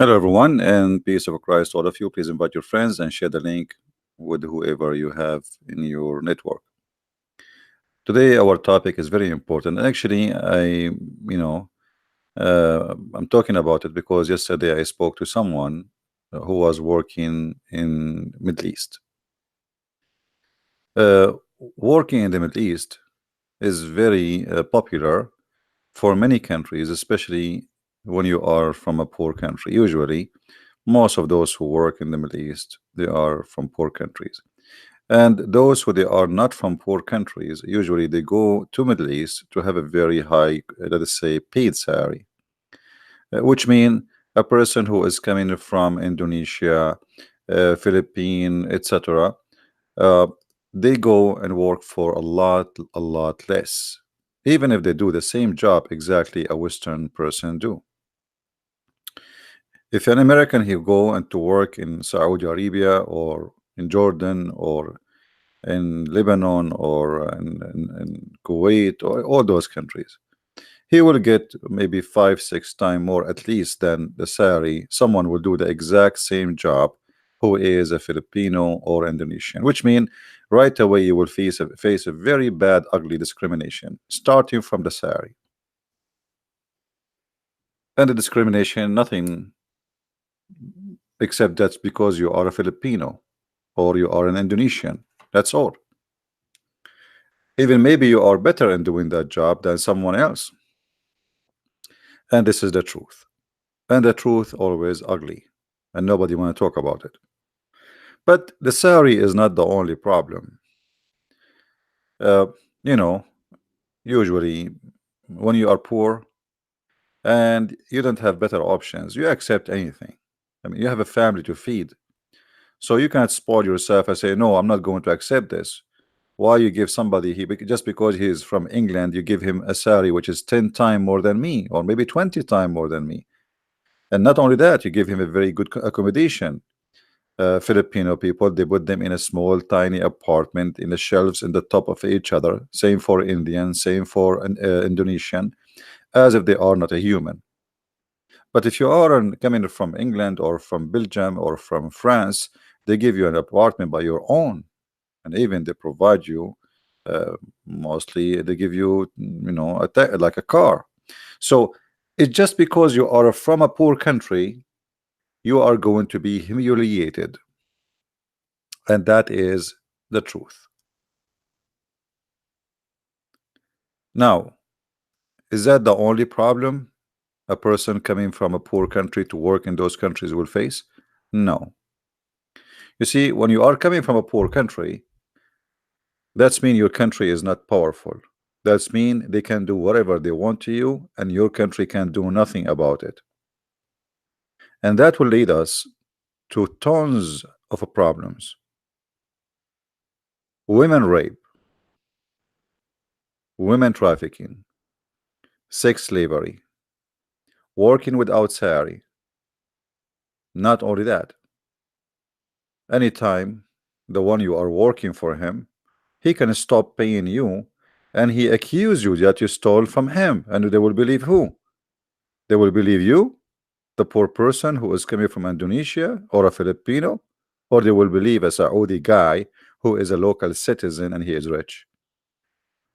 Hello, everyone, and peace of Christ to all of you. Please invite your friends and share the link with whoever you have in your network. Today, our topic is very important. Actually, I'm talking about it because yesterday I spoke to someone who was working in Middle East. Uh, Working in the Middle East is very popular for many countries, especially when you are from a poor country. Usually, most of those who work in the Middle East, they are from poor countries. And those who they are not from poor countries, usually they go to Middle East to have a very high, let us say, paid salary, which mean a person who is coming from Indonesia, Philippines, etc. Uh, they go and work for a lot less, even if they do the same job exactly a Western person do. If an American he go and to work in Saudi Arabia or in Jordan or in Lebanon or in Kuwait or all those countries, he will get maybe 5 6 times more at least than the salary someone will do the exact same job who is a Filipino or Indonesian, which mean right away you will face a very bad ugly discrimination starting from the salary. And the discrimination nothing except that's because you are a Filipino or you are an Indonesian, that's all. Even maybe you are better in doing that job than someone else. And this is the truth. And the truth always ugly. And nobody want to talk about it. But the salary is not the only problem. Uh, you know, usually when you are poor and you don't have better options, you accept anything. I mean, you have a family to feed. So you can't spoil yourself and say, no, I'm not going to accept this. Why you give somebody just because he is from England, you give him a salary which is 10 times more than me, or maybe 20 times more than me. And not only that, you give him a very good accommodation. Filipino people, they put them in a small, tiny apartment in the shelves in the top of each other. Same for Indian, same for an Indonesian, as if they are not a human. But if you are coming from England or from Belgium or from France, they give you an apartment by your own, and even they provide you. Mostly, they give you, like a car. So it's just because you are from a poor country, you are going to be humiliated, and that is the truth. Now, is that the only problem a person coming from a poor country to work in those countries will face? No. You see, when you are coming from a poor country, that's mean your country is not powerful. That's mean they can do whatever they want to you, and your country can do nothing about it. And that will lead us to tons of problems. Women rape, women trafficking, sex slavery, working without salary. Not only that, anytime the one you are working for him, he can stop paying you and he accuse you that you stole from him, and they will believe who? They will believe you, the poor person who is coming from Indonesia or a Filipino, or they will believe a Saudi guy who is a local citizen and he is rich.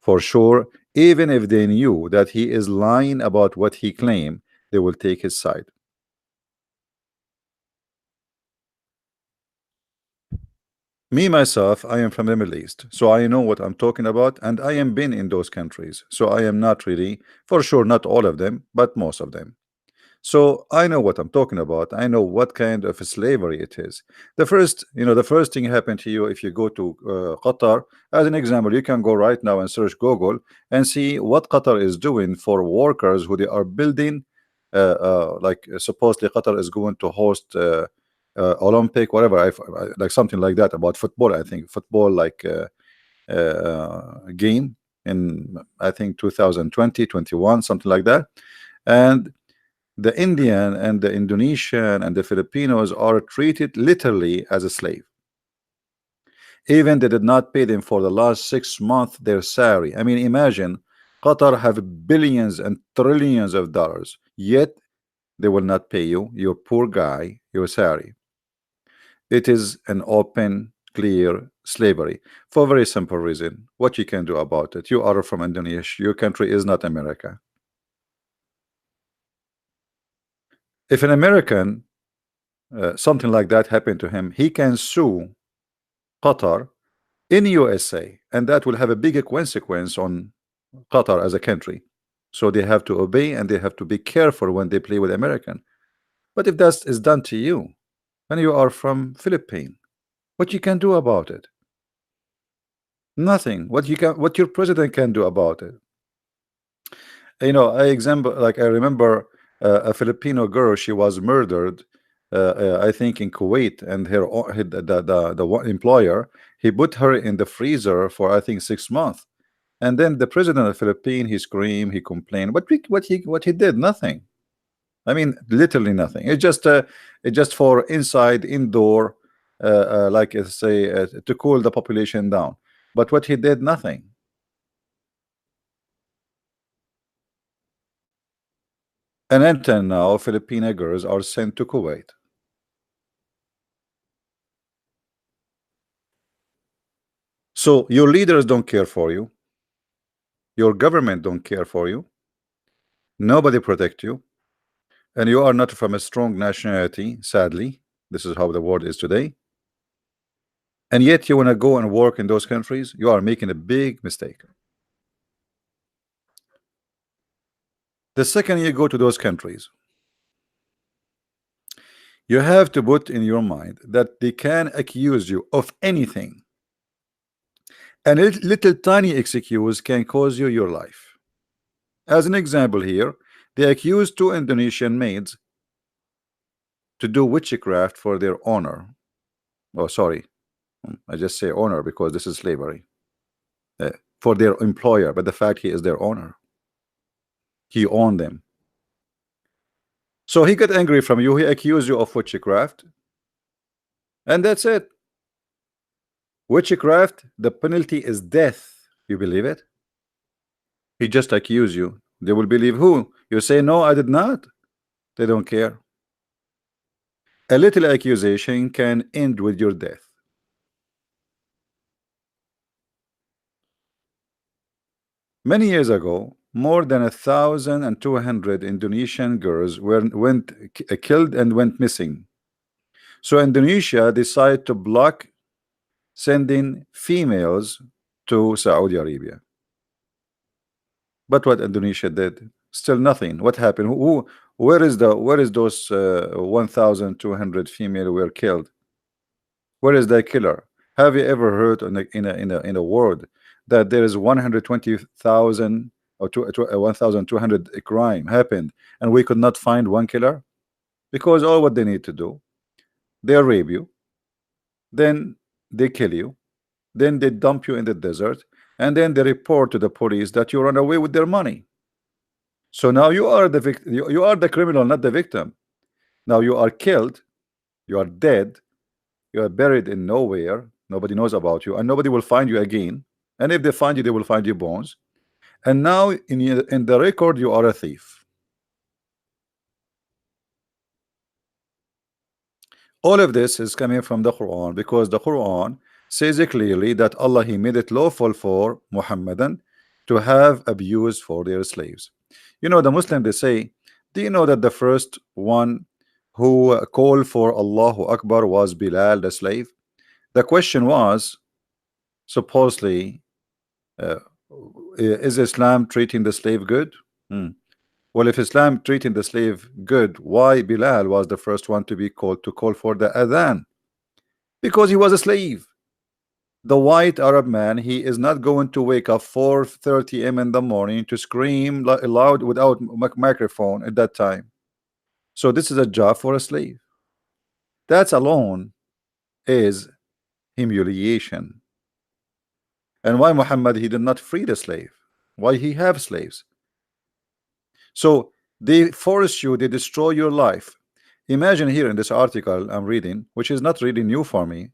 For sure, even if they knew that he is lying about what he claimed, they will take his side. Me myself, I am from the Middle East, so I know what I'm talking about, and I am been in those countries, so I am not really, for sure, not all of them, but most of them. So I know what I'm talking about. I know what kind of a slavery it is. The first thing happened to you if you go to Qatar. As an example, you can go right now and search Google and see what Qatar is doing for workers who they are building. Like supposedly Qatar is going to host Olympic, whatever, like something like that about football. I think football like game in I think 2020, 21, something like that, and the Indian and the Indonesian and the Filipinos are treated literally as a slave. Even they did not pay them for the last 6 months their salary. I mean, imagine Qatar have billions and trillions of dollars, yet they will not pay you. You're poor guy, you're sorry. It is an open, clear slavery for a very simple reason. What you can do about it? You are from Indonesia. Your country is not America. If an American, something like that happened to him, he can sue Qatar in USA, and that will have a bigger consequence on Qatar as a country. So they have to obey and they have to be careful when they play with American. But if that is done to you, and you are from Philippines, what you can do about it? Nothing. What your president can do about it? You know, I remember a Filipino girl. She was murdered, I think in Kuwait, and the employer, he put her in the freezer for I think 6 months. And then the president of the Philippines, he screamed, he complained. What he did? Nothing. I mean, literally nothing. It's just for inside, indoor, like say, to cool the population down. But what he did? Nothing. And until now, Filipino girls are sent to Kuwait. So your leaders don't care for you. Your government don't care for you. Nobody protect you. And you are not from a strong nationality, sadly. This is how the world is today. And yet you want to go and work in those countries. You are making a big mistake. The second you go to those countries, you have to put in your mind that they can accuse you of anything. And a little tiny excuse can cause you your life. As an example here, they accused 2 Indonesian maids to do witchcraft for their owner. Oh, sorry. I just say owner because this is slavery. For their employer, but the fact he is their owner. He owned them. So he got angry from you. He accused you of witchcraft. And that's it. Witchcraft, the penalty is death. You believe it? He just accused you. They will believe who? You say, no, I did not. They don't care. A little accusation can end with your death. Many years ago, more than 1,200 Indonesian girls went killed and went missing. So Indonesia decided to block sending females to Saudi Arabia. But what Indonesia did? Still nothing. What happened? Where is those 1,200 female were killed? Where is the killer? Have you ever heard in a world that there is 120,000 or 1,200 crime happened and we could not find one killer? Because all what they need to do, they rape you, then they kill you, then they dump you in the desert, and then they report to the police that you run away with their money. So now you are the victim. You are the criminal, not the victim. Now you are killed, you are dead, you are buried in nowhere. Nobody knows about you, and nobody will find you again. And if they find you, they will find your bones. And now in the record, you are a thief. All of this is coming from the Quran, because the Quran says it clearly that Allah, He made it lawful for Muhammadan to have abuse for their slaves. You know, the Muslim, they say, do you know that the first one who called for Allahu Akbar was Bilal, the slave? The question was, supposedly, is Islam treating the slave good? Well, if Islam treating the slave good, why Bilal was the first one to be called to call for the adhan? Because he was a slave. The white Arab man, he is not going to wake up 4:30 a.m. in the morning to scream loud without microphone at that time. So this is a job for a slave. That alone is humiliation. And why Muhammad, he did not free the slave? Why he have slaves? So they force you, they destroy your life. Imagine here in this article I'm reading, which is not really new for me,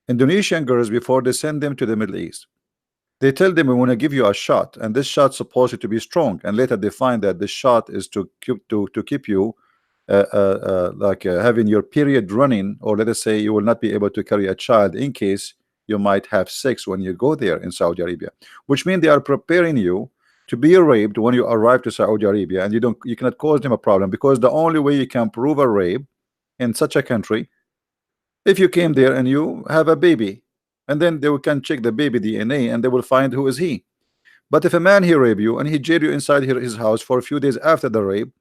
Indonesian girls, before they send them to the Middle East, They tell them we want to give you a shot, and this shot's supposed to be strong, and later they find that this shot is to keep you like having your period running, or let us say you will not be able to carry a child in case you might have sex when you go there in Saudi Arabia, which means they are preparing you to be raped when you arrive to Saudi Arabia, and you cannot cause them a problem, because the only way you can prove a rape in such a country, if you came there and you have a baby, and then they can check the baby DNA and they will find who is he. But if a man he rape you and he jail you inside his house for a few days after the rape,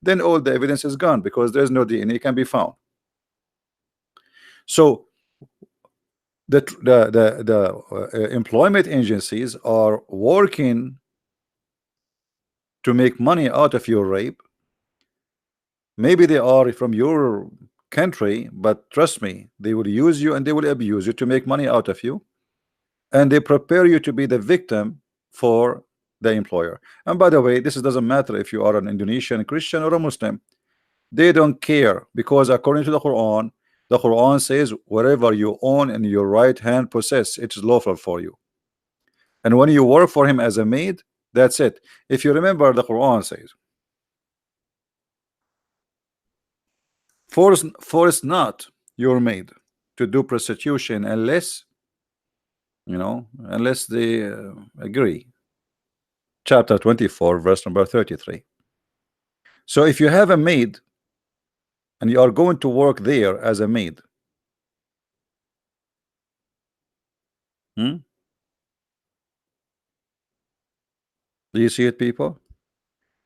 then all the evidence is gone because there's no DNA can be found. So the employment agencies are working to make money out of your rape. Maybe they are from your country, but trust me, they will use you and they will abuse you to make money out of you, and they prepare you to be the victim for the employer. And by the way, this doesn't matter if you are an Indonesian Christian or a Muslim. They don't care, because according to the Quran says whatever you own and your right hand possess, it is lawful for you. And when you work for him as a maid, that's it. If you remember, the Quran says, force not your maid to do prostitution unless unless they agree. Chapter 24, verse number 33. So if you have a maid and you are going to work there as a maid, do you see it, people?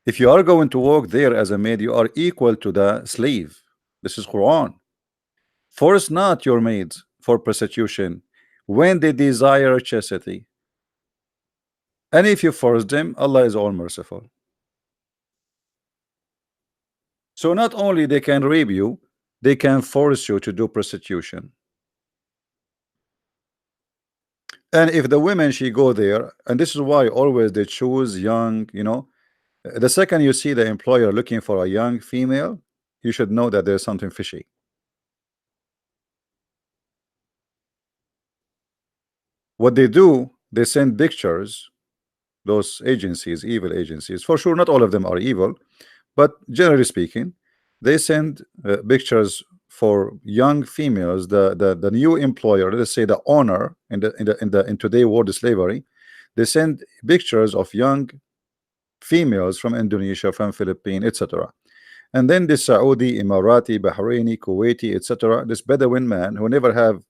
If you are going to work there as a maid, you are equal to the slave. This is Quran. Force not your maids for prostitution when they desire chastity, and if you force them, Allah is all merciful. So not only they can rape you, they can force you to do prostitution. And if the women she go there, and this is why always they choose young, the second you see the employer looking for a young female, you should know that there's something fishy. What they do, they send pictures, those agencies, evil agencies, for sure not all of them are evil, but generally speaking, they send pictures for young females. The new employer, let's say the owner in today's world of slavery, they send pictures of young females from Indonesia, from Philippines, etc. And then the Saudi, Emirati, Bahraini, Kuwaiti, etc., this Bedouin man who never have,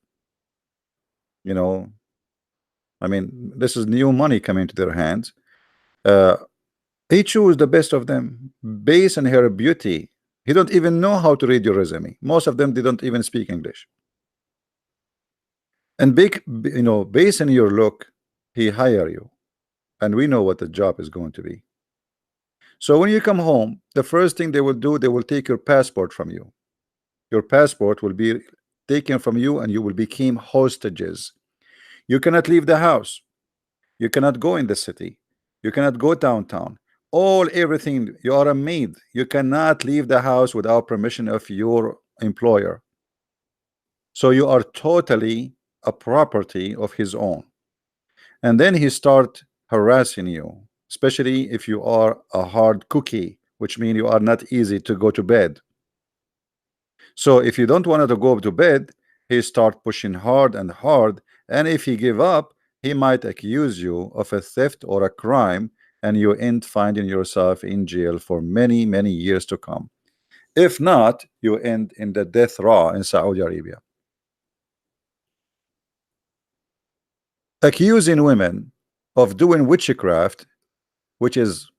I mean, this is new money coming to their hands. He chose the best of them based on her beauty. He don't even know how to read your resume. Most of them, they don't even speak English. And based on your look, he hire you, and we know what the job is going to be. So when you come home, the first thing they will do, they will take your passport from you. Your passport will be taken from you, and you will become hostages. You cannot leave the house. You cannot go in the city. You cannot go downtown. Everything, you are a maid. You cannot leave the house without permission of your employer. So you are totally a property of his own. And then he start harassing you, especially if you are a hard cookie, which means you are not easy to go to bed. So if you don't want to go to bed, he start pushing hard and hard, and if he give up, he might accuse you of a theft or a crime, and you end finding yourself in jail for many, many years to come. If not, you end in the death row in Saudi Arabia. Accusing women of doing witchcraft, which is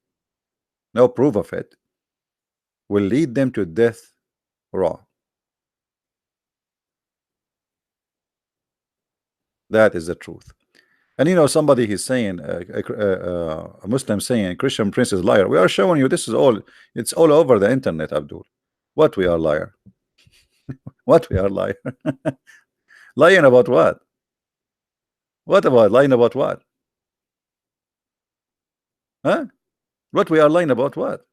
no proof of it, will lead them to death row. That is the truth. And somebody he's saying, a Muslim saying, Christian Prince is liar. We are showing you this is all, it's all over the internet, Abdul. What we are liar? What we are liar? Lying about what? What about lying about what? Huh? What we are lying about what?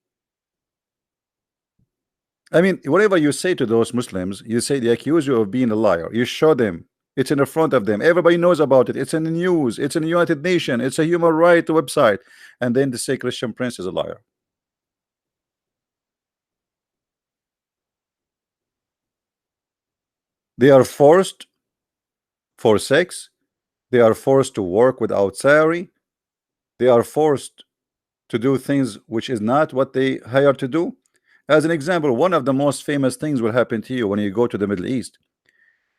I mean, whatever you say to those Muslims, you say they accuse you of being a liar. You show them It's in the front of them. Everybody knows about it. It's in the news. It's in the United Nations. It's a human rights website. And then they say Christian Prince is a liar. They are forced for sex. They are forced to work without salary. They are forced to do things which is not what they hired to do. As an example, one of the most famous things will happen to you when you go to the Middle East.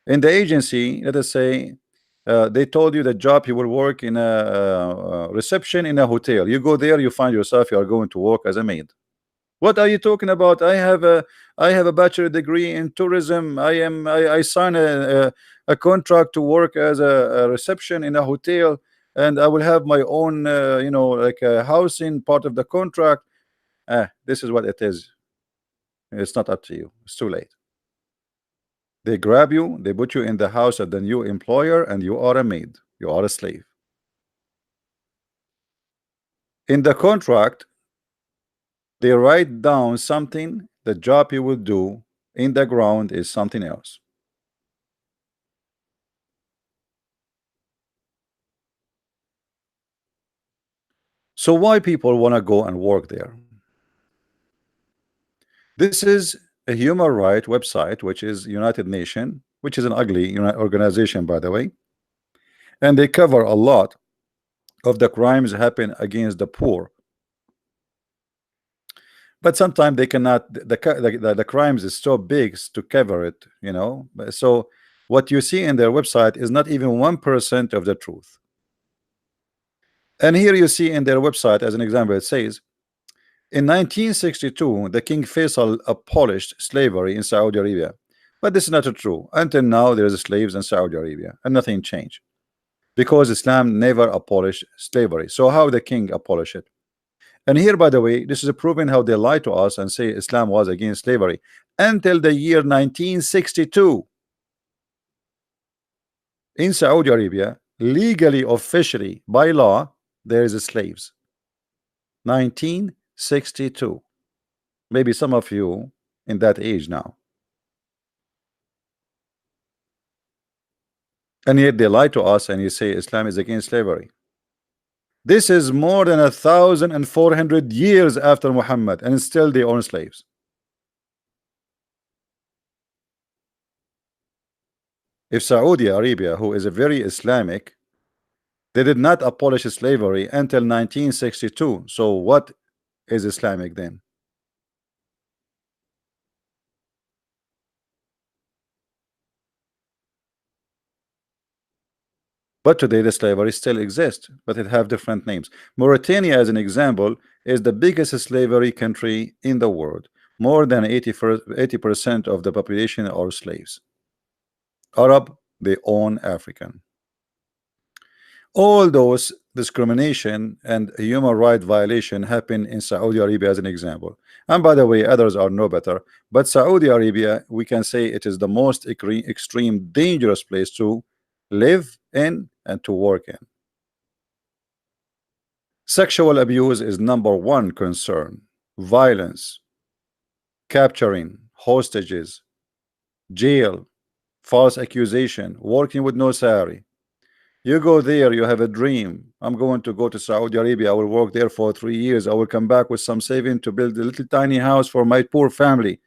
In the agency, let us say, they told you the job you will work in a reception in a hotel. You go there, you find yourself you are going to work as a maid. What are you talking about? I have a bachelor degree in tourism. I sign a contract to work as a reception in a hotel, and I will have my own like a housing part of the contract. This is what it is. It's not up to you. It's too late. They grab you, they put you in the house of the new employer, and you are a maid. You are a slave. In the contract, they write down something. The job you will do in the ground is something else. So why people want to go and work there? This is a human rights website, which is United Nations, which is an ugly organization, by the way, and they cover a lot of the crimes happen against the poor. But sometimes they cannot. The crimes is so big to cover it, So what you see in their website is not even 1% of the truth. And here you see in their website, as an example, it says, in 1962, the King Faisal abolished slavery in Saudi Arabia. But this is not true. Until now, there is slaves in Saudi Arabia, and nothing changed. Because Islam never abolished slavery. So how the king abolished it? And here, by the way, this is proving how they lie to us and say Islam was against slavery. Until the year 1962, in Saudi Arabia, legally, officially, by law, there is slaves. 1962. Maybe some of you in that age now. And yet they lie to us and you say Islam is against slavery. This is more than 1,400 years after Muhammad, and still they own slaves. If Saudi Arabia, who is a very Islamic, they did not abolish slavery until 1962. So what is Islamic then? But today the slavery still exists, but it have different names. Mauritania, as an example, is the biggest slavery country in the world. More than 80% of the population are slaves. Arab, they own African. All those discrimination and human right violation happen in Saudi Arabia, as an example. And by the way, others are no better. But Saudi Arabia, we can say it is the most extreme dangerous place to live in and to work in. Sexual abuse is #1 concern. Violence, capturing, hostages, jail, false accusation, working with no salary. You go there, you have a dream. I'm going to go to Saudi Arabia. I will work there for 3 years. I will come back with some saving to build a little tiny house for my poor family.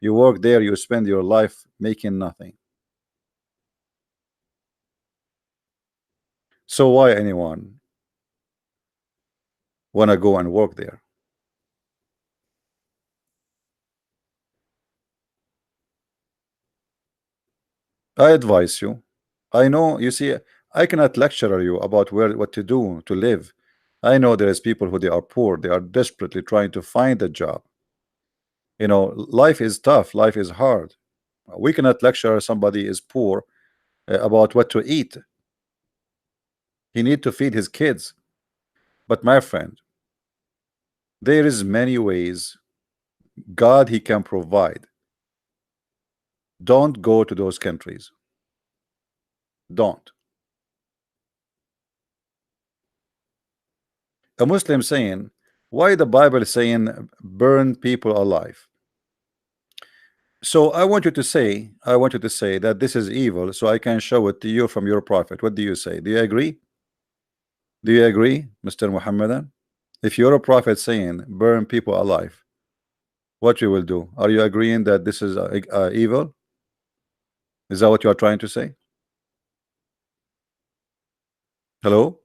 You work there, you spend your life making nothing. So why anyone want to go and work there? I advise you. I know, you see, I cannot lecture you about what to do to live. I know there is people who they are poor. They are desperately trying to find a job. Life is tough. Life is hard. We cannot lecture somebody is poor about what to eat. He need to feed his kids. But my friend, there is many ways God he can provide. Don't go to those countries. Don't. A Muslim saying, why the Bible is saying burn people alive? So I want you to say that this is evil, so I can show it to you from your prophet. What do you say? Do you agree? Do you agree, Mr. Muhammadan? If you're a prophet saying burn people alive, what you will do? Are you agreeing that this is evil? Is that what you are trying to say? Hello?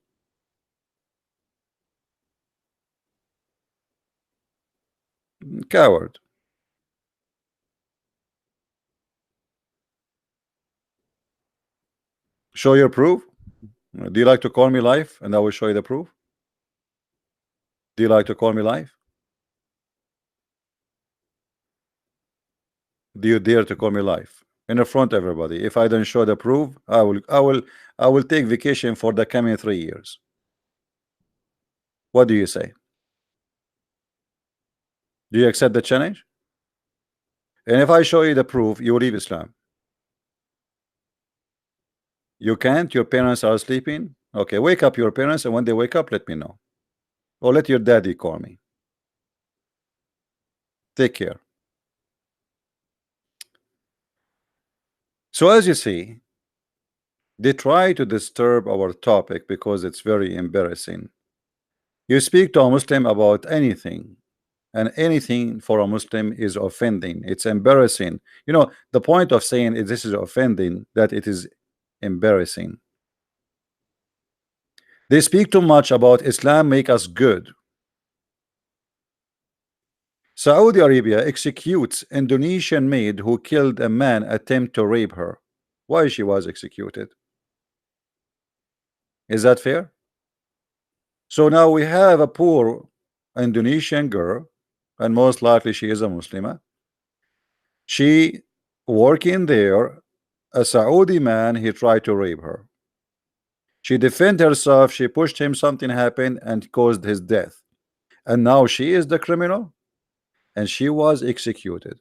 Coward. Show your proof. Do you like to call me live and I will show you the proof? Do you like to call me live? Do you dare to call me live in the front of everybody? If I don't show the proof, I will take vacation for the coming 3 years. What do you say? Do you accept the challenge? And if I show you the proof, you will leave Islam. You can't? Your parents are sleeping? Okay, wake up your parents, and when they wake up, let me know. Or let your daddy call me. Take care. So as you see, they try to disturb our topic because it's very embarrassing. You speak to a Muslim about anything, and anything for a Muslim is offending. It's embarrassing. You know, the point of saying this is offending, that it is embarrassing. They speak too much about Islam make us good. Saudi Arabia executes Indonesian maid who killed a man attempt to rape her. Why she was executed? Is that fair? So now we have a poor Indonesian girl, and most likely she is a Muslimah. She working there, a Saudi man, he tried to rape her. She defended herself, she pushed him, something happened and caused his death. And now she is the criminal and she was executed.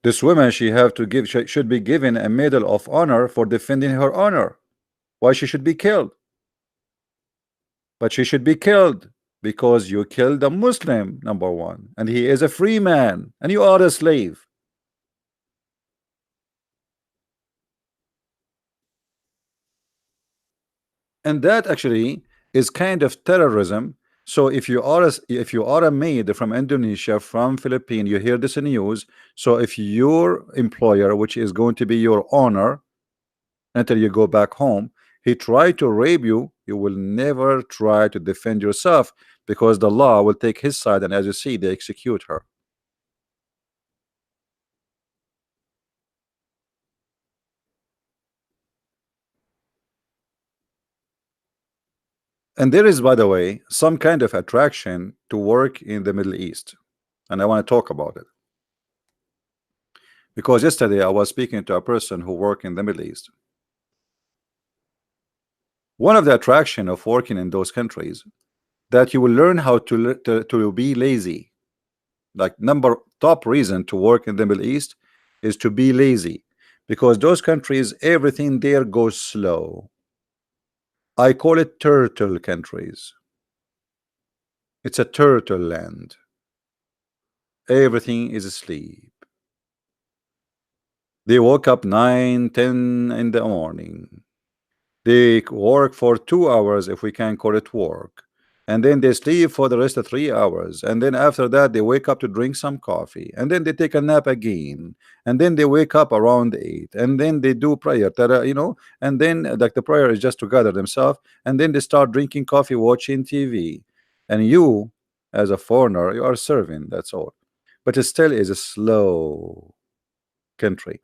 This woman, she have to give, should be given a medal of honor for defending her honor. Why she should be killed? But she should be killed because you killed a Muslim, number one, and he is a free man and you are a slave. And that actually is kind of terrorism. So if you are a maid from Indonesia, from Philippines, you hear this in news. So if your employer, which is going to be your honor until you go back home, he tried to rape you, you will never try to defend yourself because the law will take his side, and as you see, they execute her. And there is, by the way, some kind of attraction to work in the Middle East, and I want to talk about it because yesterday I was speaking to a person who worked in the Middle East. One of the attraction of working in those countries that you will learn how to be lazy. Like number top reason to work in the Middle East is to be lazy because those countries, everything there goes slow. I call it turtle countries. It's a turtle land. Everything is asleep. They woke up 9, 10 in the morning. They work for 2 hours, if we can call it work, and then they sleep for the rest of 3 hours, and then after that they wake up to drink some coffee, and then they take a nap again, and then they wake up around 8, and then they do prayer, you know, and then like the prayer is just to gather themselves, and then they start drinking coffee, watching TV, and you as a foreigner, you are serving, that's all. But it still is a slow country.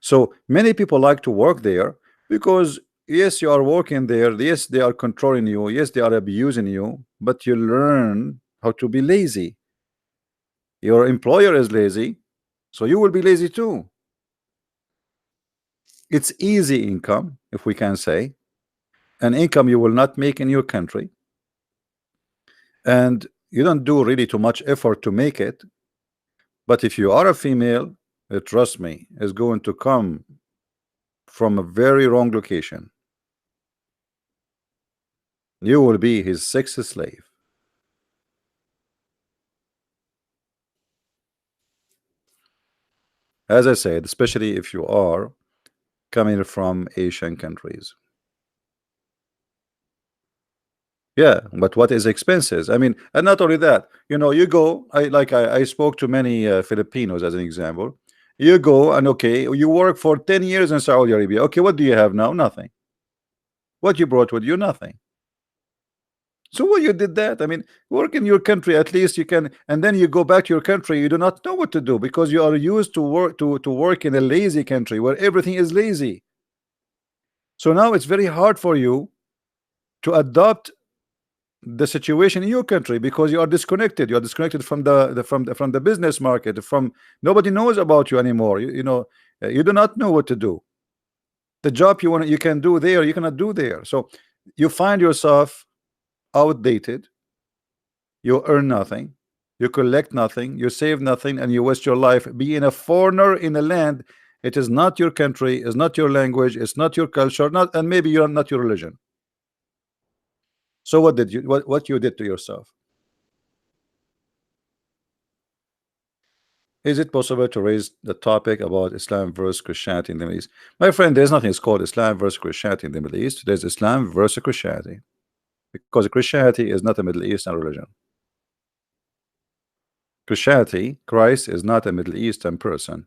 So many people like to work there because yes, you are working there, yes, they are controlling you, yes, they are abusing you, but you learn how to be lazy. Your employer is lazy, so you will be lazy too. It's easy income, if we can say, an income you will not make in your country, and you don't do really too much effort to make it. But if you are a female, trust me, is going to come from a very wrong location. You will be his sex slave. As I said, especially if you are coming from Asian countries. Yeah, but what is expenses? I mean, and not only that, you know, you go. I spoke to many Filipinos as an example. You go and okay, you work for 10 years in Saudi Arabia. Okay, what do you have now? Nothing. What you brought with you? Nothing. So what you did that? I mean, work in your country at least you can, and then you go back to your country. You do not know what to do because you are used to work in a lazy country where everything is lazy. So now it's very hard for you to adopt the situation in your country because you are disconnected. You are disconnected from from the business market. From nobody knows about you anymore. You know, you do not know what to do. The job you can do there, you cannot do there. So you find yourself outdated. You earn nothing, you collect nothing, you save nothing, and you waste your life being a foreigner in a land. It is not your country, it's not your language, it's not your culture, not, and maybe you're not your religion. So what did you what you did to yourself? Is it possible to raise the topic about Islam versus Christianity in the Middle East? My friend, there's nothing called Islam versus Christianity in the Middle East. There's Islam versus Christianity because Christianity is not a Middle Eastern religion. Christianity, Christ is not a Middle Eastern person.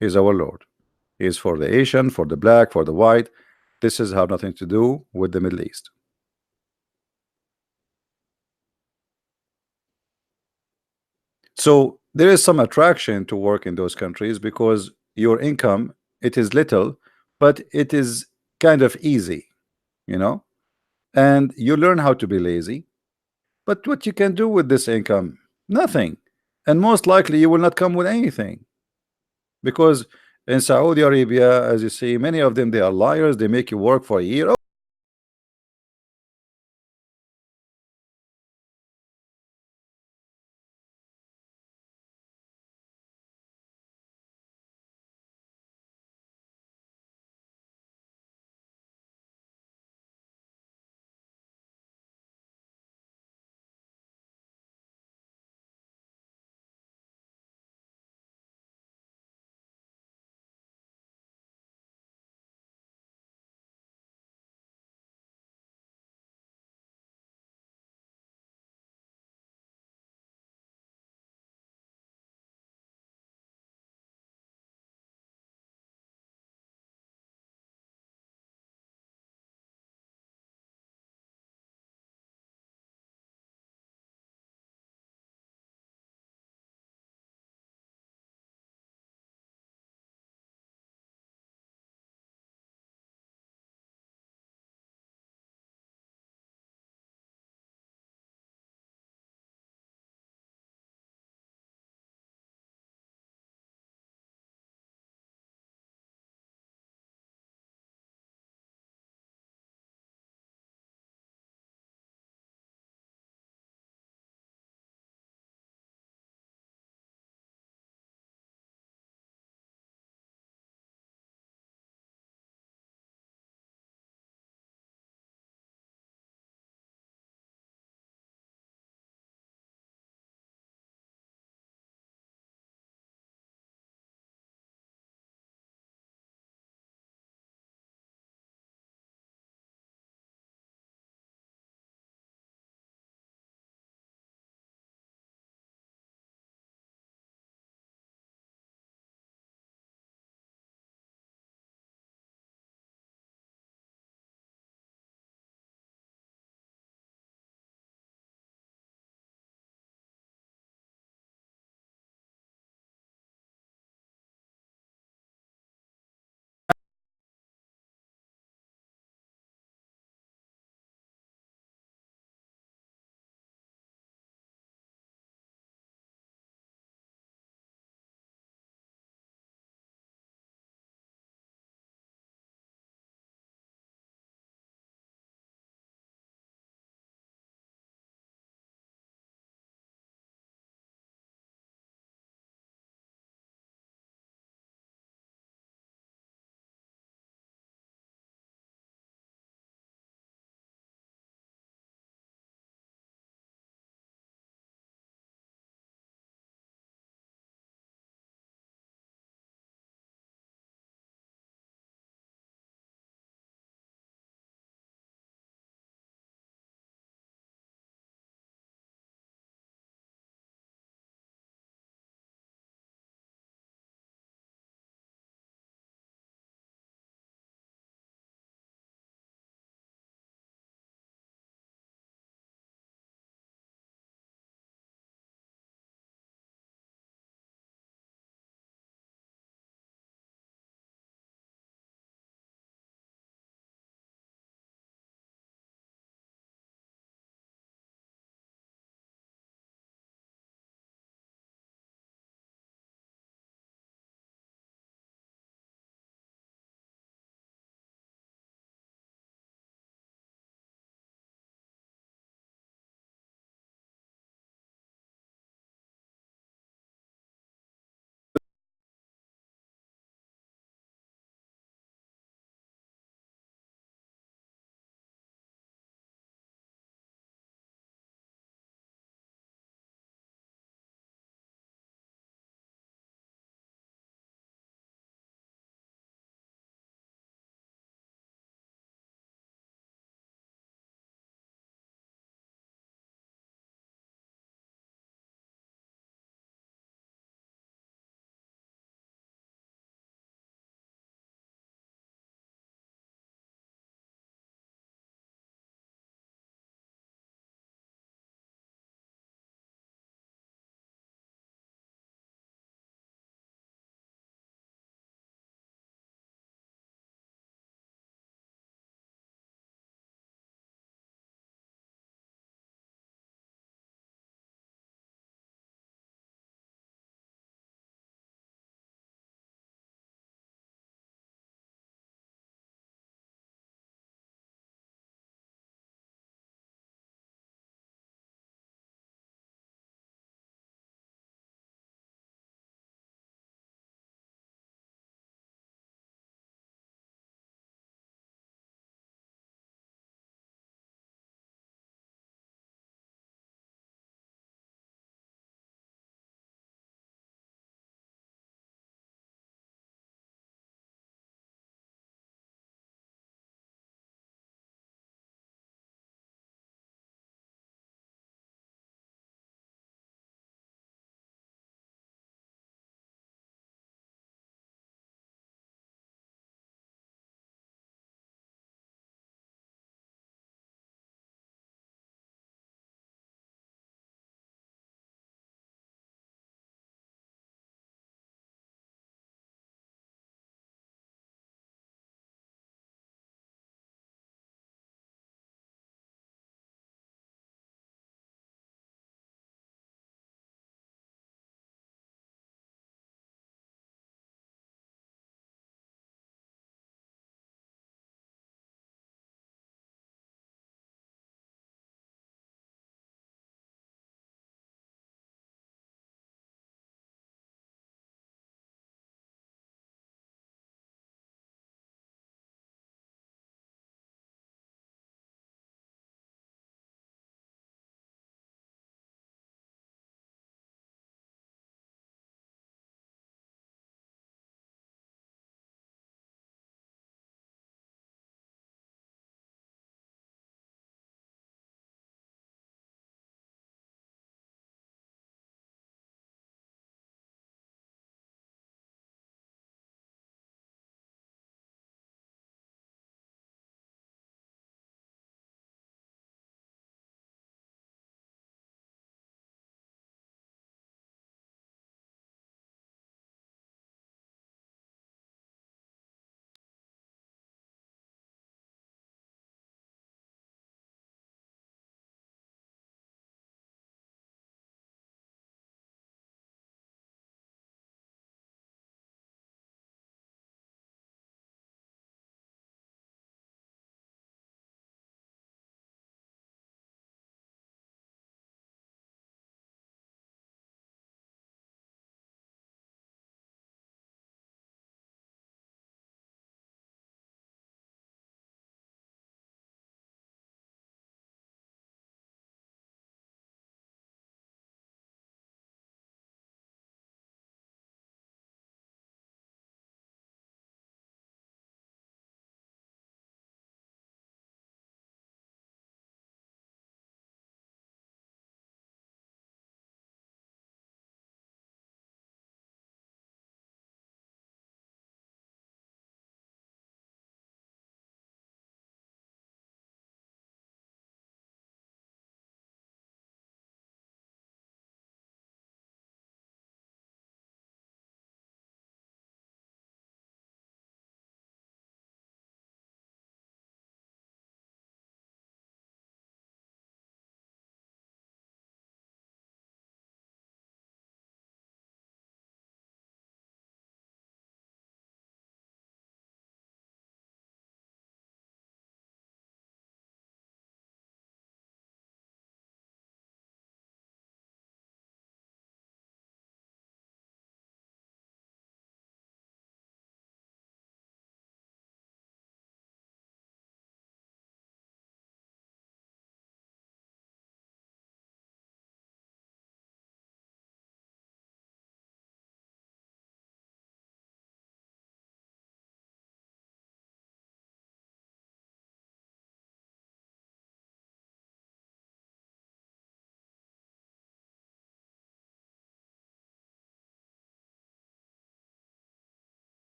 He's our Lord. He is for the Asian, for the black, for the white. This is have nothing to do with the Middle East. So there is some attraction to work in those countries because your income, it is little, but it is kind of easy, you know, and you learn how to be lazy. But what you can do with this income? Nothing. And most likely you will not come with anything because in Saudi Arabia, as you see, many of them, they are liars. They make you work for a year.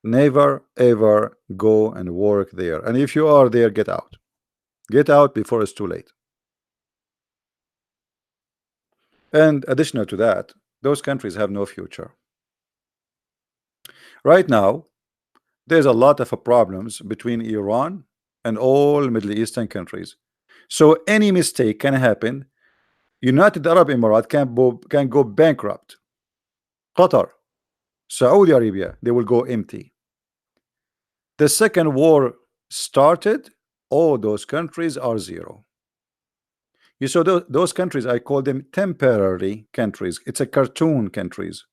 Never ever go and work there. And if you are there, get out. Get out before it's too late. And additional to that, those countries have no future. Right now, there's a lot of problems between Iran and all Middle Eastern countries. So any mistake can happen. United Arab Emirates can go bankrupt. Qatar, Saudi Arabia, they will go empty. The second war started, all those countries are zero. You saw those countries, I call them temporary countries. It's a cartoon countries.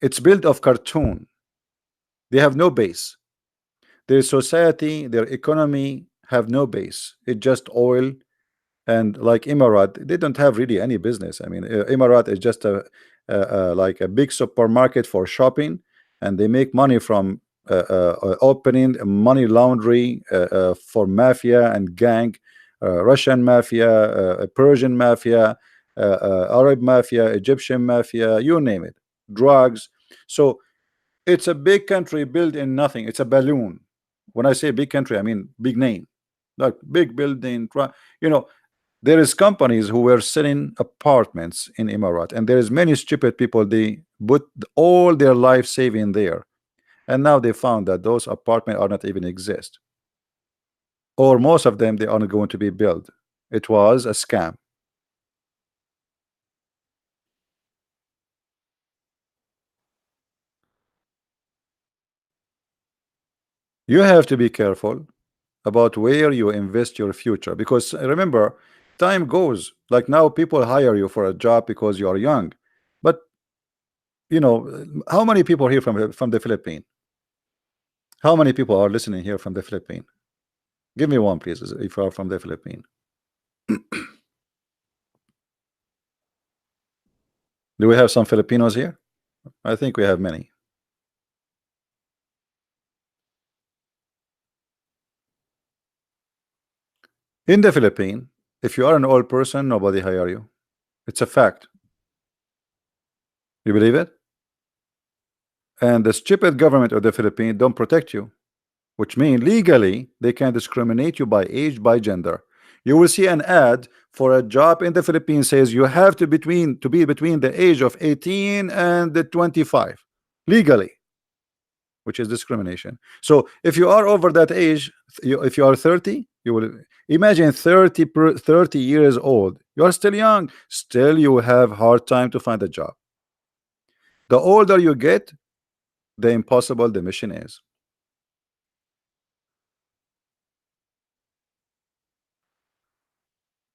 It's built of cartoon. They have no base. Their society, their economy have no base. It's just oil. And like Emirat, they don't have really any business. I mean, Emirat is just like a big supermarket for shopping, and they make money from opening money laundry for mafia and gang, Russian mafia, Persian mafia, Arab mafia, Egyptian mafia, you name it, drugs. So it's a big country built in nothing. It's a balloon. When I say big country, I mean big name, like big building. You know, there is companies who were selling apartments in Emirat, and there is many stupid people. They put all their life saving there, and now they found that those apartments are not even exist, or most of them they aren't going to be built. It was a scam. You have to be careful about where you invest your future, because remember, time goes. Like now people hire you for a job because you are young, but you know, how many people here from the Philippines? How many people are listening here from the Philippines? Give me one, please, if you are from the Philippines. Do we have some Filipinos here? I think we have many. In the Philippines, if you are an old person, nobody hire you. It's a fact. You believe it? And the stupid government of the Philippines don't protect you, which means legally they can discriminate you by age, by gender. You will see an ad for a job in the Philippines says you have to be between the age of 18 and the 25 legally, which is discrimination. So if you are over that age, if you are 30, you will imagine 30 years old. You are still young, still you have hard time to find a job. The older you get, the impossible the mission is.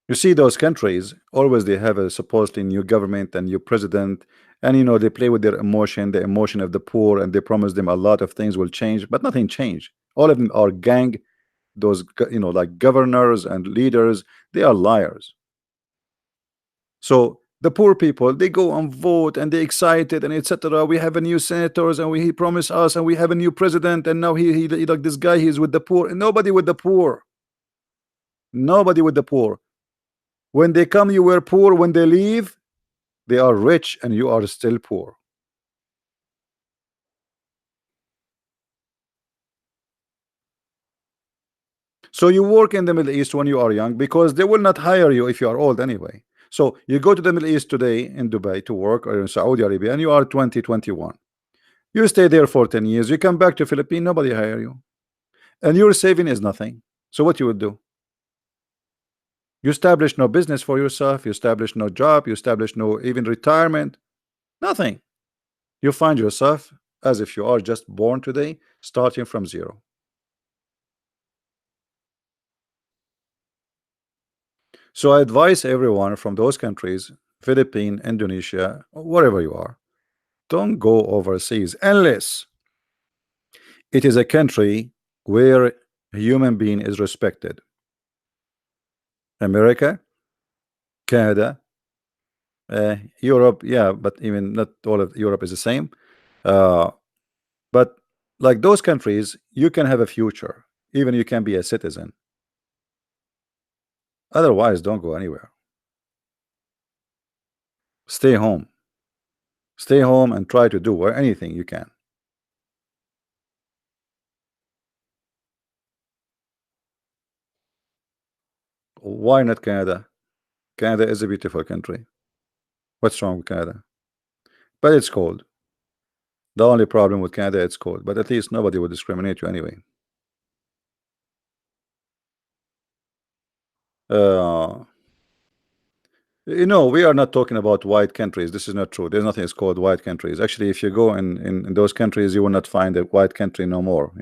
You see, those countries always they have a supposedly new government and new president, and you know they play with their emotion, the emotion of the poor, and they promise them a lot of things will change, but nothing changed. All of them are gang. Those you know, like governors and leaders, they are liars. So the poor people, they go and vote and they excited and etc. We have a new senators and he promised us and we have a new president, and now he like this guy, he's with the poor, and nobody with the poor. Nobody with the poor. When they come, you were poor. When they leave, they are rich and you are still poor. So you work in the Middle East when you are young because they will not hire you if you are old anyway. So you go to the Middle East today in Dubai to work, or in Saudi Arabia, and you are 20, 21. You stay there for 10 years. You come back to Philippines, nobody hire you. And your saving is nothing. So what you would do? You establish no business for yourself. You establish no job. You establish no even retirement. Nothing. You find yourself as if you are just born today, starting from zero. So I advise everyone from those countries, Philippines, Indonesia, wherever you are, don't go overseas unless it is a country where a human being is respected. America, Canada, Europe, yeah, but even not all of Europe is the same. Uh, but like those countries, you can have a future, even you can be a citizen. Otherwise, don't go anywhere. Stay home. Stay home and try to do anything you can. Why not Canada? Canada is a beautiful country. What's wrong with Canada? But it's cold. The only problem with Canada, it's cold. But at least nobody will discriminate you anyway. Uh, we are not talking about white countries. This is not true. There's nothing is called white countries. Actually, if you go in those countries, you will not find a white country no more.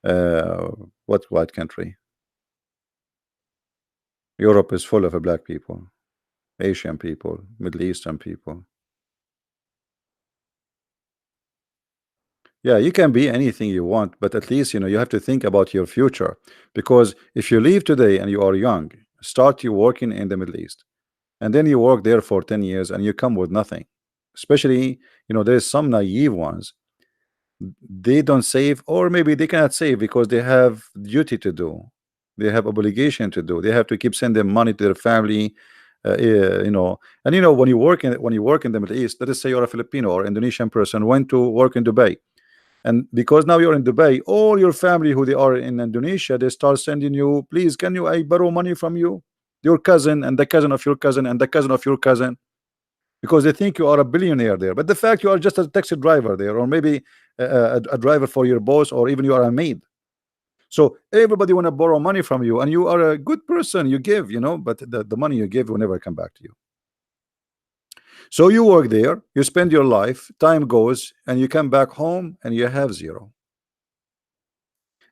What white country? Europe is full of black people, Asian people, Middle Eastern people. Yeah, you can be anything you want, but at least you have to think about your future. Because if you leave today and you are young, start you working in the Middle East, and then you work there for 10 years and you come with nothing. Especially, there's some naive ones. They don't save, or maybe they cannot save because they have duty to do. They have obligation to do. They have to keep sending money to their family. And when you work in the Middle East, let us say you're a Filipino or Indonesian person went to work in Dubai. And because now you're in Dubai, all your family who they are in Indonesia, they start sending you, please, can you I borrow money from you? Your cousin and the cousin of your cousin and the cousin of your cousin, because they think you are a billionaire there. But the fact you are just a taxi driver there, or maybe a driver for your boss, or even you are a maid. So everybody want to borrow money from you, and you are a good person. You give, but the money you give will never come back to you. So you work there, you spend your life, time goes, and you come back home and you have zero.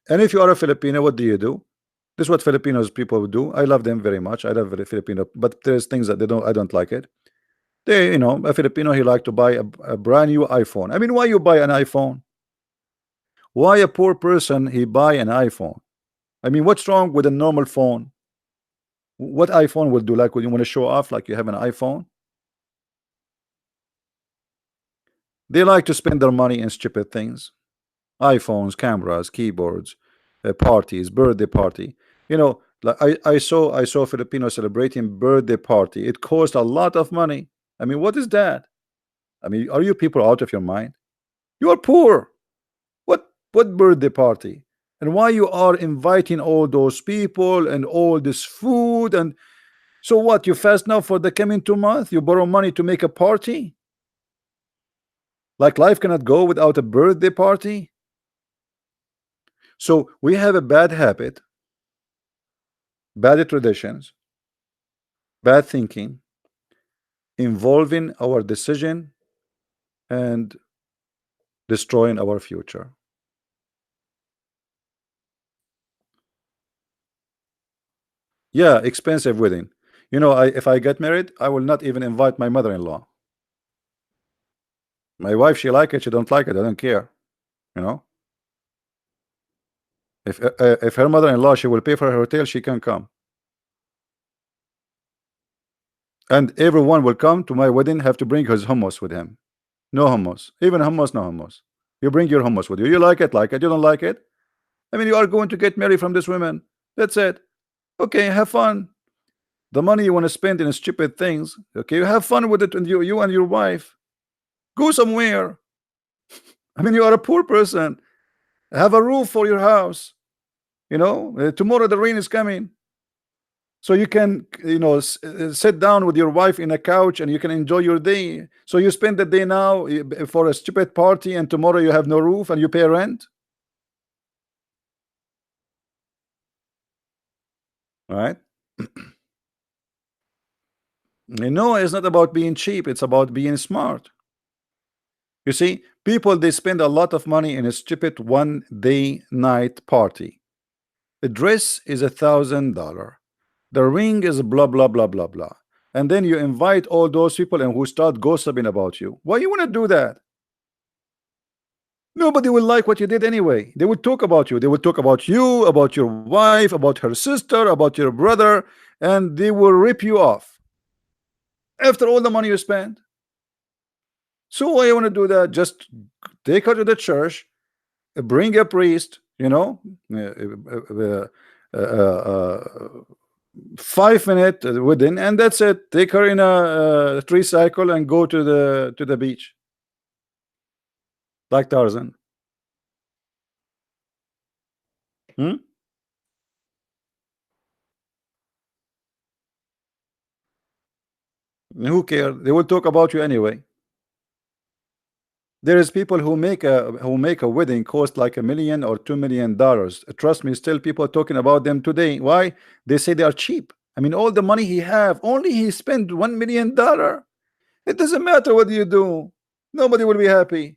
And if you are a Filipino, what do? This is what Filipinos people do. I love them very much. I love the Filipino, but there's things that I don't like it. A Filipino, he like to buy a brand new iPhone. I mean, why you buy an iPhone? Why a poor person he buy an iPhone? I mean, what's wrong with a normal phone? What iPhone will do? Like, when you want to show off, like you have an iPhone? They like to spend their money in stupid things. iPhones, cameras, keyboards, parties, birthday party. Like I saw Filipinos celebrating birthday party. It cost a lot of money. I mean, what is that? I mean, are you people out of your mind? You are poor. What birthday party? And why you are inviting all those people and all this food? And so what? You fast now for the coming 2 months? You borrow money to make a party? Like life cannot go without a birthday party? So we have a bad habit, bad traditions, bad thinking involving our decision and destroying our future. Yeah, expensive wedding. If I get married, I will not even invite my mother-in-law. My wife, she like it, she don't like it, I don't care. You know, if her mother-in-law, she will pay for her hotel, she can come, and everyone will come to my wedding have to bring his hummus with him. No hummus, even hummus, no hummus. You bring your hummus with you. You like it, like it. You don't like it. I mean, you are going to get married from this woman. That's it. Okay, have fun. The money you want to spend in stupid things. Okay, you have fun with it, and you and your wife go somewhere. I mean, you are a poor person. Have a roof for your house. Tomorrow the rain is coming, so you can sit down with your wife in a couch and you can enjoy your day. So you spend the day now for a stupid party, and tomorrow you have no roof and you pay rent. All right. No, it's not about being cheap, it's about being smart. You see, people, they spend a lot of money in a stupid 1 day night party. The dress is $1,000. The ring is blah blah blah blah blah. And then you invite all those people and who start gossiping about you. Why you want to do that? Nobody will like what you did anyway. They will talk about you. They will talk about you, about your wife, about her sister, about your brother, and they will rip you off after all the money you spend. So why you want to do that? Just take her to the church, bring a priest, uh, uh, uh, 5 minute wedding, and that's it. Take her in a tricycle and go to the beach like Tarzan. Hmm? Who care? They will talk about you anyway. There is people who make a wedding cost like $1 million or $2 million. Trust me, still people talking about them today. Why? They say they are cheap. I mean, all the money he have, only he spent $1 million. It doesn't matter what you do. Nobody will be happy.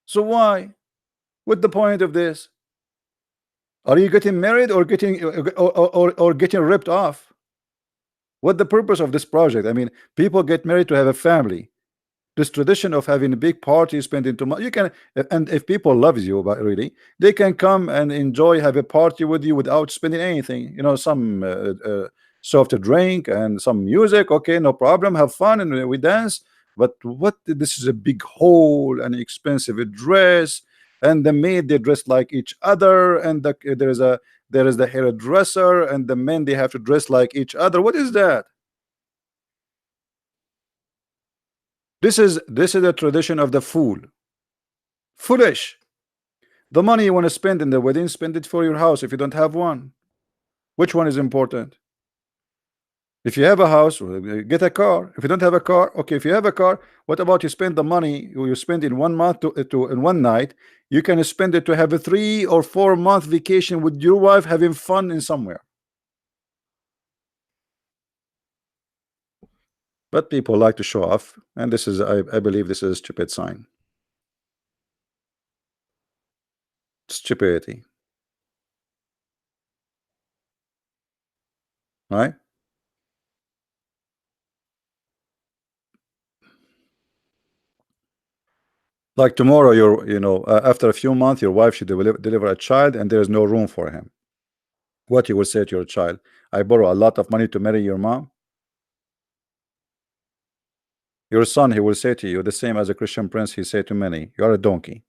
So why? What's the point of this? Are you getting married or getting ripped off? What the purpose of this project? I mean, people get married to have a family. This tradition of having a big party, spending too much, you can, and if people loves you, but really they can come and enjoy, have a party with you without spending anything, some soft drink and some music. Okay, no problem, have fun and we dance. But what, this is a big hall and expensive dress, and the maid, they dress like each other, and there is the hairdresser, and the men, they have to dress like each other. What is that? This is a tradition of the fool. Foolish. The money you want to spend in the wedding, spend it for your house if you don't have one. Which one is important? If you have a house, well, get a car. If you don't have a car, okay. If you have a car, what about you spend the money you spend in 1 month to in one night? You can spend it to have a 3 or 4 month vacation with your wife, having fun in somewhere. But people like to show off, and this is, I believe, this is a stupid sign. Stupidity, right? Like tomorrow, after a few months, your wife should deliver a child, and there is no room for him. What you will say to your child? I borrow a lot of money to marry your mom. Your son, he will say to you the same as a Christian prince he said to many, you are a donkey.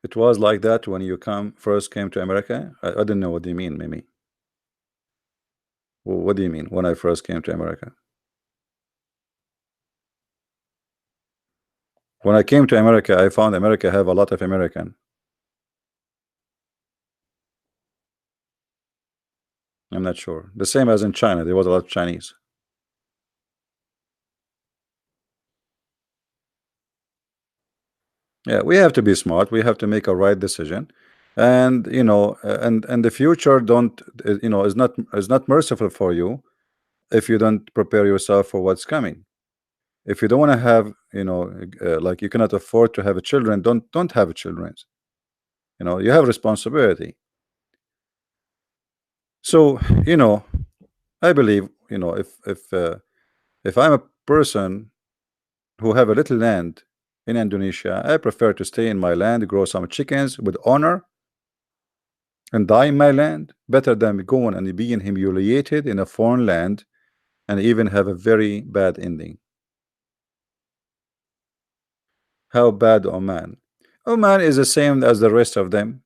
It was like that when you first came to America. I didn't know what do you mean, Mimi. What do you mean when I first came to America? When I came to America, I found America have a lot of American. I'm not sure. The same as in China, there was a lot of Chinese. Yeah, we have to be smart. We have to make a right decision, and and the future don't is not merciful for you if you don't prepare yourself for what's coming. If you don't want to have, like, you cannot afford to have a children, don't have children. You have responsibility. So, I believe, if I'm a person who have a little land in Indonesia, I prefer to stay in my land, grow some chickens with honor, and die in my land, better than going and being humiliated in a foreign land and even have a very bad ending. How bad Oman? Oman is the same as the rest of them,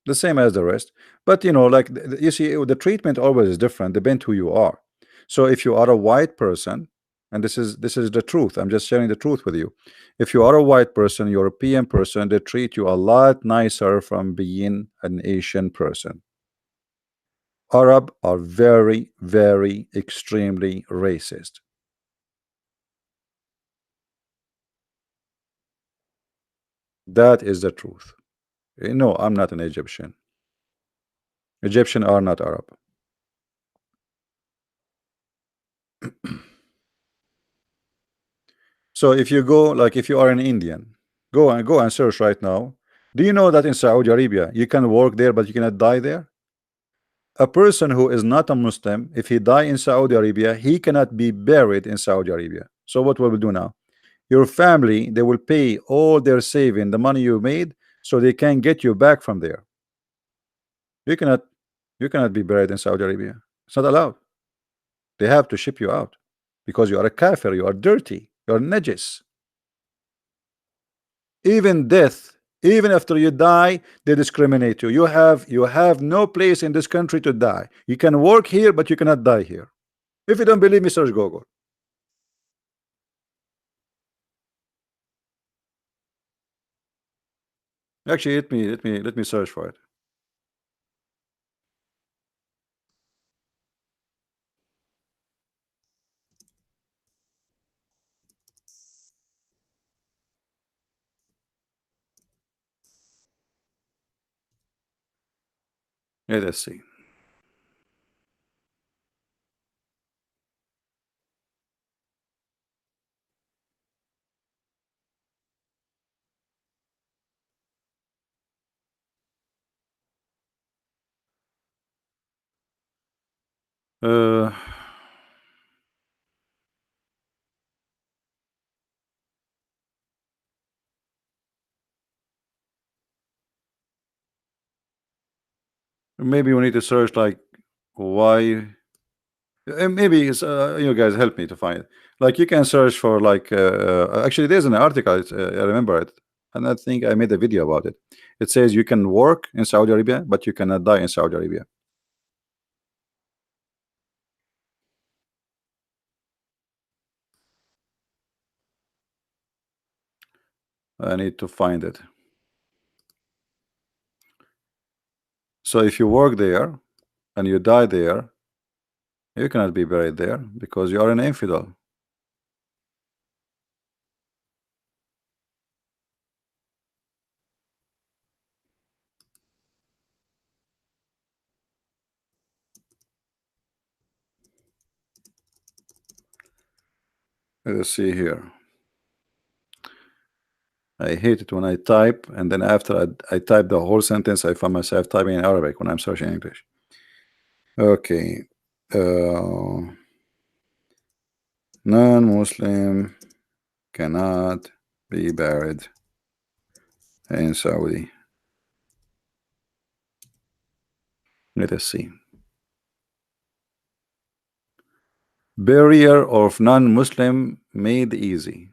the same as the rest. But like, you see, the treatment always is different, depend who you are. So if you are a white person, and this is the truth, I'm just sharing the truth with you. If you are a white person, European person, they treat you a lot nicer from being an Asian person. Arab are very, very extremely racist. That is the truth. No, I'm not an Egyptian. Egyptian are not Arab. So if you go, like, if you are an Indian, go and search right now. Do you know that in Saudi Arabia you can work there but you cannot die there? A person who is not a Muslim, if he die in Saudi Arabia, he cannot be buried in Saudi Arabia. So what will we do now? Your family, they will pay all their saving, the money you made, so they can get you back from there. You cannot be buried in Saudi Arabia. It's not allowed. They have to ship you out because you are a kafir, you are dirty, you are najis. Even death, even after you die, they discriminate you. You have no place in this country to die. You can work here, but you cannot die here. If you don't believe me, search Google. Actually, let me search for it. Let us see. Uh, maybe we need to search like why. Maybe it's, you guys help me to find it. Like you can search for like actually there's an article. I remember it, and I think I made a video about it. It says you can work in Saudi Arabia, but you cannot die in Saudi Arabia. I need to find it. So if you work there and you die there, you cannot be buried there because you are an infidel. Let's see here. I hate it when I type and then after I type the whole sentence, I find myself typing in Arabic when I'm searching English. Okay. Non-Muslim cannot be buried in Saudi. Let us see. Barrier of non-Muslim made easy.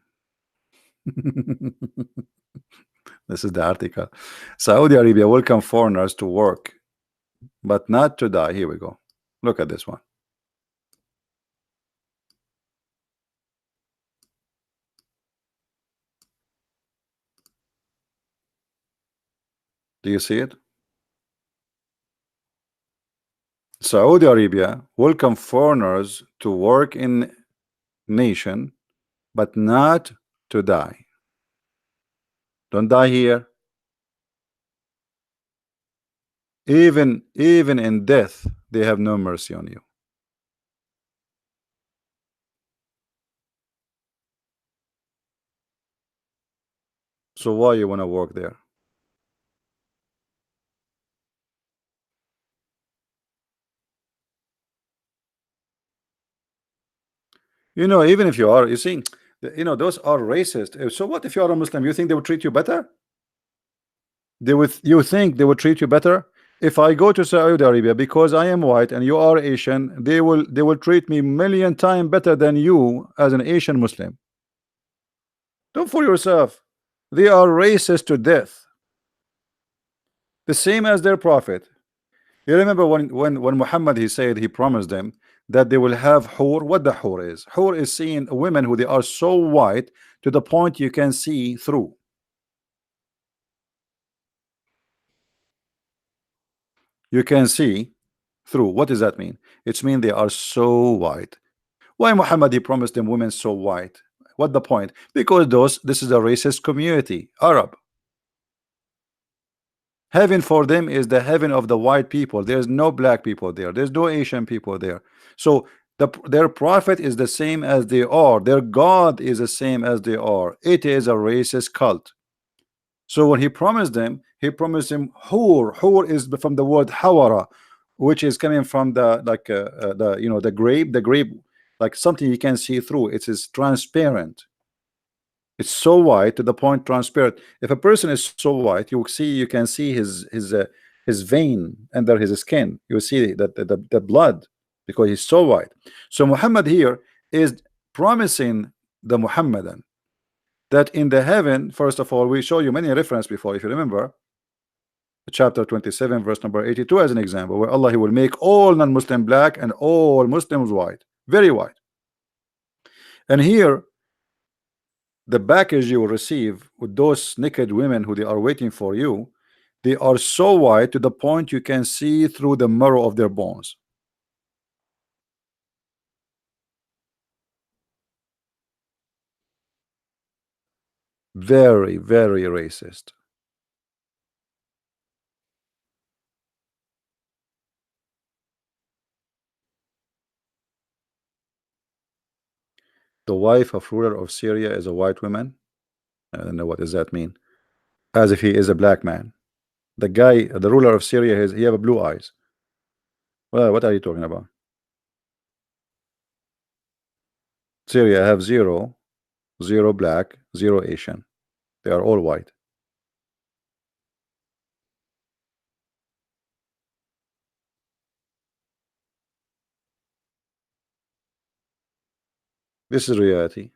This is the article. Saudi Arabia welcome foreigners to work, but not to die. Here we go. Look at this one. Do you see it? Saudi Arabia welcome foreigners to work in nation, but not to die. Don't die here. Even in death, they have no mercy on you. So why you want to work there? You know, even if you are, you see, you know, those are racist. So what if you are a Muslim? You think they would treat you better? You think they would treat you better? If I go to Saudi Arabia because I am white and you are Asian, they will treat me million times better than you as an Asian Muslim. Don't fool yourself. They are racist to death. The same as their prophet. You remember when Muhammad he said he promised them that they will have hur. What the hur is? Hur is seeing women who they are so white to the point you can see through. You can see through. What does that mean? It's mean they are so white. Why Muhammad he promised them women so white? What the point? Because this is a racist community, Arab. Heaven for them is the heaven of the white people. There's no black people there. There's no Asian people there. So their prophet is the same as they are. Their God is the same as they are. It is a racist cult. So when he promised them hur. Hur is from the word hawara, which is coming from the like the you know the grape, like something you can see through. It is transparent. It's so white to the point transparent. If a person is so white, you can see his vein under his skin. You see that the blood because he's so white. So Muhammad here is promising the Muhammadan that in the heaven, first of all, we show you many reference before, if you remember, chapter 27, verse number 82 as an example, where Allah he will make all non-Muslim black and all Muslims white, very white. And here the package you will receive with those naked women who they are waiting for you, they are so white to the point you can see through the marrow of their bones. Very, very racist. The wife of ruler of Syria is a white woman. I don't know what does that mean. As if he is a black man. The guy, the ruler of Syria, he have blue eyes. Well, what are you talking about? Syria have zero, zero black, zero Asian. They are all white. This is reality.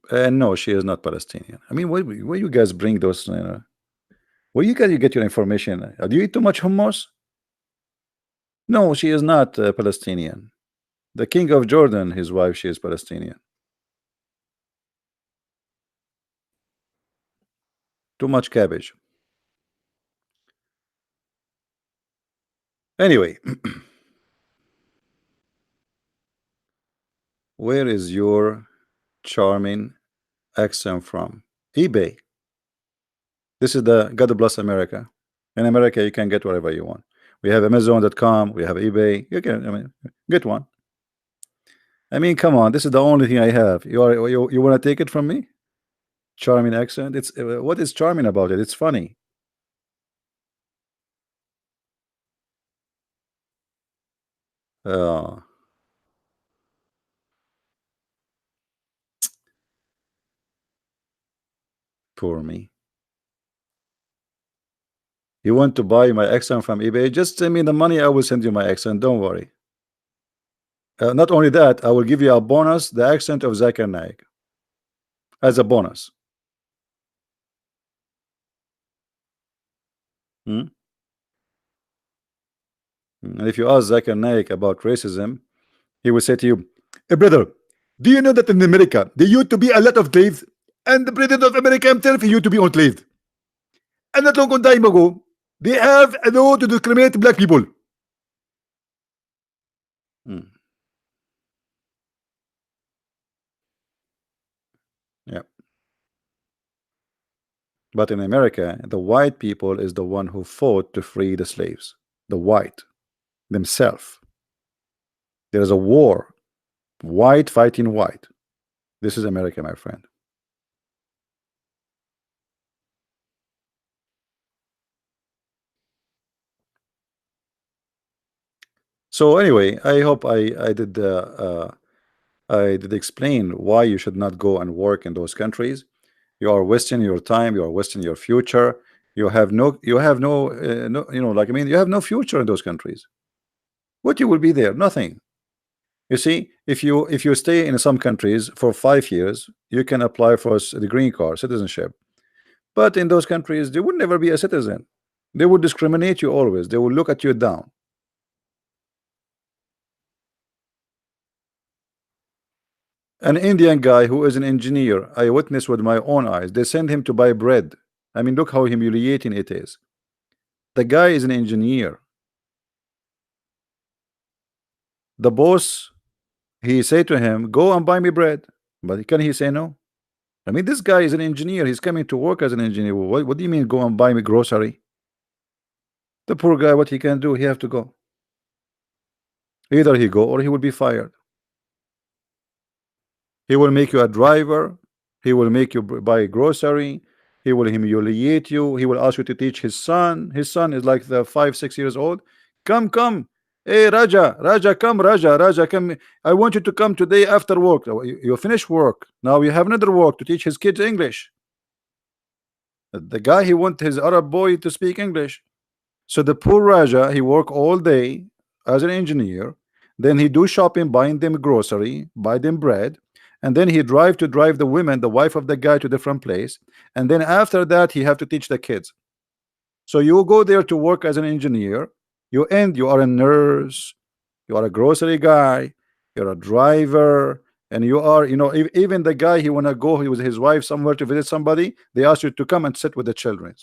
And no, she is not Palestinian. I mean, where you guys bring those? Where you guys get your information? Do you eat too much hummus? No, she is not Palestinian. The king of Jordan, his wife, she is Palestinian. Too much cabbage. Anyway, where is your charming accent from? eBay. This is the God bless America. In America, you can get whatever you want. We have Amazon.com. We have eBay. You can, I mean, get one. I mean, come on. This is the only thing I have. You want to take it from me? Charming accent. It's what is charming about it? It's funny. Uh, poor me. You want to buy my accent from eBay? Just send me the money. I will send you my accent. Don't worry. Not only that, I will give you a bonus, the accent of Zakir Naik, as a bonus. Hmm? And if you ask Zakir Naik about racism, he will say to you, "Hey, brother, do you know that in America there used to be a lot of slaves, and the president of America himself he used to be enslaved, and not long time ago they have a law to discriminate black people." Hmm. Yeah. But in America, the white people is the one who fought to free the slaves. The white themselves. There is a war. White fighting white. This is America, my friend. So anyway, I hope I did explain why you should not go and work in those countries. You are wasting your time. You are wasting your future. You have no like I mean you have no future in those countries. What you will be there? Nothing. You see, if you stay in some countries for 5 years, you can apply for the green card citizenship. But in those countries, they would never be a citizen. They would discriminate you always. They will look at you down. An Indian guy who is an engineer, I witnessed with my own eyes. They send him to buy bread. I mean, look how humiliating it is. The guy is an engineer. The boss, he say to him, "Go and buy me bread." But can he say no? I mean, this guy is an engineer. He's coming to work as an engineer. What do you mean, go and buy me grocery? The poor guy, what he can do, he have to go. Either he go or he will be fired. He will make you a driver. He will make you buy grocery. He will humiliate you. He will ask you to teach his son. His son is like the 5, 6 years old. Come, come. Hey, Raja, Raja, come, Raja, Raja, come. I want you to come today after work. You finish work. Now you have another work to teach his kids English. The guy, he want his Arab boy to speak English. So the poor Raja, he work all day as an engineer. Then he do shopping, buying them grocery, buy them bread, and then he drive the women, the wife of the guy, to different place. And then after that, he have to teach the kids. So you go there to work as an engineer. You are a nurse, you are a grocery guy, you're a driver, and you are, even the guy he wanna go with his wife somewhere to visit somebody, they ask you to come and sit with the children.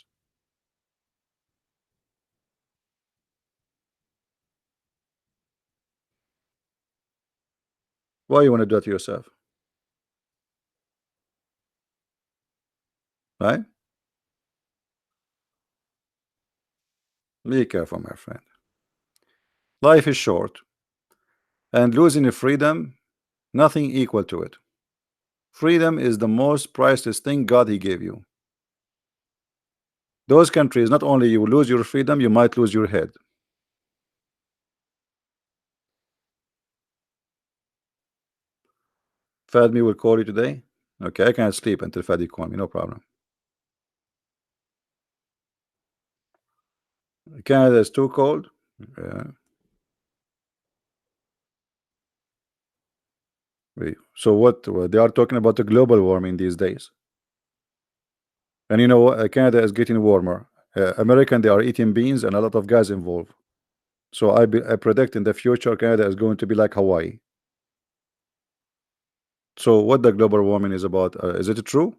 Why you want to do it to yourself? Right? Be careful, my friend. Life is short. And losing your freedom, nothing equal to it. Freedom is the most priceless thing God He gave you. Those countries, not only you lose your freedom, you might lose your head. Fadmi will call you today. Okay, I can't sleep until Fadi call me, no problem. Canada is too cold. Yeah. So what? They are talking about the global warming these days. And you know what? Canada is getting warmer. American, they are eating beans and a lot of gas involved. So I predict in the future Canada is going to be like Hawaii. So what the global warming is about? Is it true?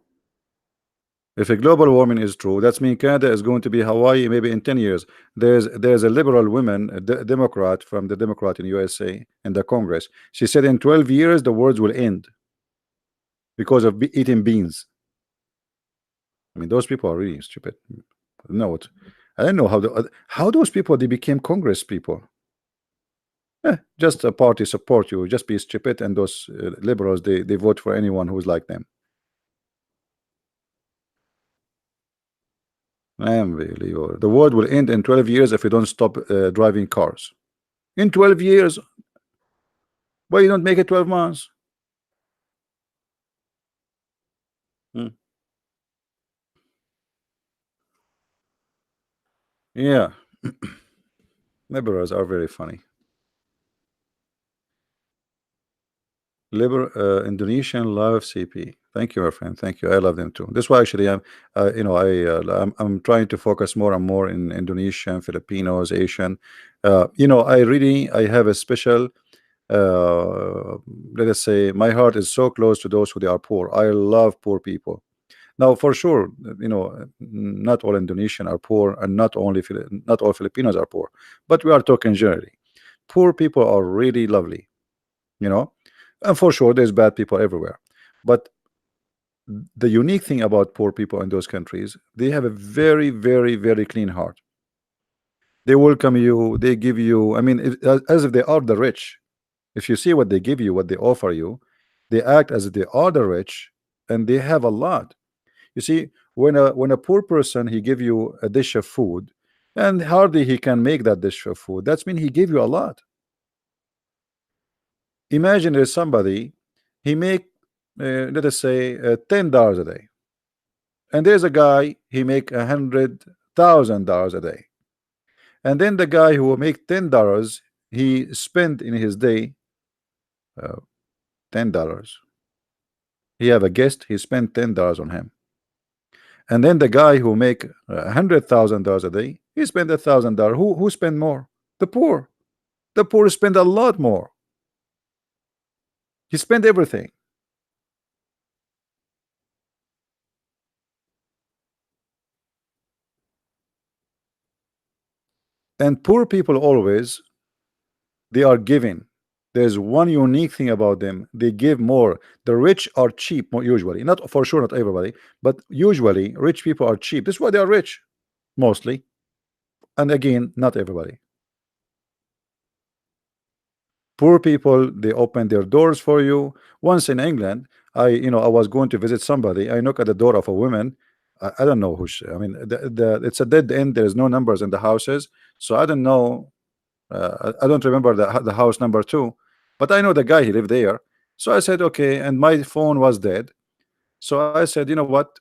If a global warming is true, that means Canada is going to be Hawaii maybe in 10 years. There's a liberal woman, a Democrat from the Democrat in USA in the Congress. She said in 12 years the world will end because of eating beans. I mean, those people are really stupid. No, what? I don't know how those people they became Congress people. Just a party support you. Just be stupid, and those liberals they vote for anyone who's like them. I am really. The world will end in 12 years if you don't stop driving cars. In 12 years, why you don't make it 12 months? Hmm. Yeah, liberals are very funny. Indonesian love CP. Thank you, my friend. Thank you. I love them too. That's why actually I'm trying to focus more and more in Indonesian, Filipinos, Asian. I have a special. Let us say my heart is so close to those who they are poor. I love poor people. Now, for sure, not all Indonesian are poor, and not all Filipinos are poor. But we are talking generally. Poor people are really lovely. You know, and for sure there's bad people everywhere, but the unique thing about poor people in those countries, they have a very very clean heart. They welcome you, they give you, I mean, as if they are the rich. If you see what they give you, what they offer you, they act as if they are the rich, and they have a lot. You see, when a poor person he give you a dish of food, and hardly he can make that dish of food, that's mean he gave you a lot. Imagine there's somebody, he make let us say $10 a day, and there's a guy he make $100,000 a day, and then the guy who will make $10, he spend in his day uh, $10. He have a guest, he spent $10 on him, and then the guy who make $100,000 a day, he spend $1,000. Who spend more? The poor. The poor spend a lot more. He spent everything. And poor people always, they are giving. There's one unique thing about them, they give more. The rich are cheap, usually, not for sure, not everybody, but usually rich people are cheap. That's why they are rich, mostly. And again, not everybody. Poor people, they open their doors for you. Once in England, I was going to visit somebody. I knock at the door of a woman. I don't know who I mean, it's a dead end. There's no numbers in the houses, so I don't know. I don't remember the house number two, but I know the guy, he lived there. So I said okay, and my phone was dead. So I said, you know what?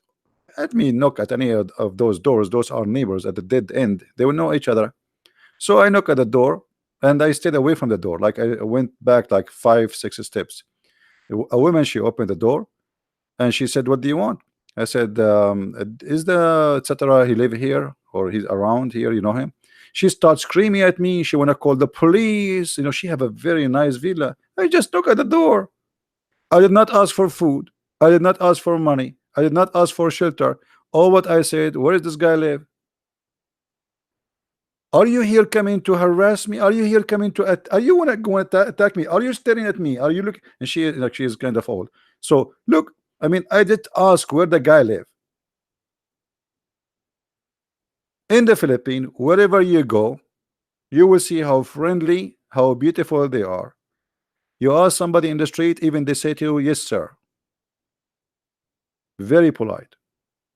Let me knock at any of those doors. Those are neighbors at the dead end. They will know each other. So I knock at the door, and I stayed away from the door. Like I went back like 5, 6 steps. A woman, she opened the door, and she said, "What do you want?" I said, "Is the etc. He live here or he's around here? You know him?" She starts screaming at me. She wanna call the police. She have a very nice villa. I just knock at the door. I did not ask for food. I did not ask for money. I did not ask for shelter. All what I said, where does this guy live? Are you here coming to harass me? Are you here coming to are you wanna go and attack me? Are you staring at me? Are you looking? And she is kind of old. So look, I mean, I did ask where the guy live. In the Philippines, wherever you go, you will see how friendly, how beautiful they are. You ask somebody in the street, even they say to you, yes, sir. Very polite,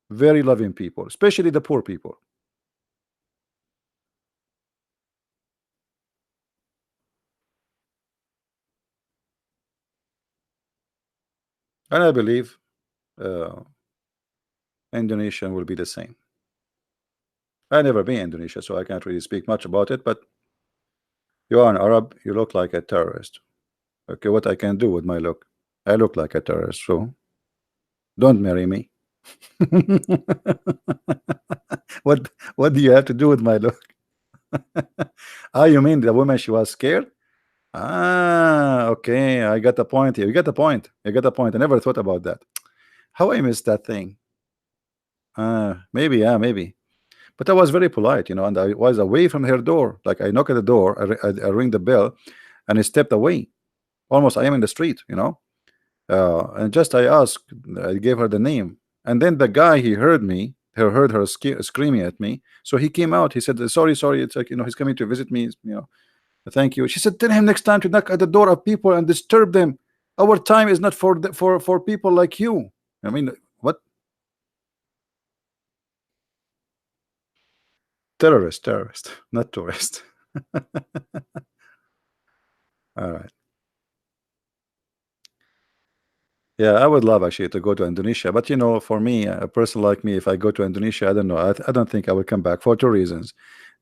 very loving people, especially the poor people. And I believe uh, Indonesian will be the same. I never been in Indonesia, so I can't really speak much about it. But you are an Arab, you look like a terrorist. Okay, what I can do with my look? I look like a terrorist, so don't marry me. What do you have to do with my look? Ah, you mean the woman she was scared? Ah, okay, I got the point here. You got the point. You got the point. I never thought about that. How I missed that thing? Maybe, yeah, maybe. But I was very polite, and I was away from her door. Like I knock at the door, I ring the bell, and I stepped away. Almost I am in the street. And just I asked, I gave her the name, and then the guy he heard me, he heard her screaming at me, so he came out. He said, "Sorry, sorry, it's like he's coming to visit me. Thank you." She said, "Tell him next time to knock at the door of people and disturb them. Our time is not for people like you." I mean, what terrorist, not tourist. All right. Yeah, I would love actually to go to Indonesia, but for me, a person like me, if I go to Indonesia, I don't know. I don't think I will come back for two reasons.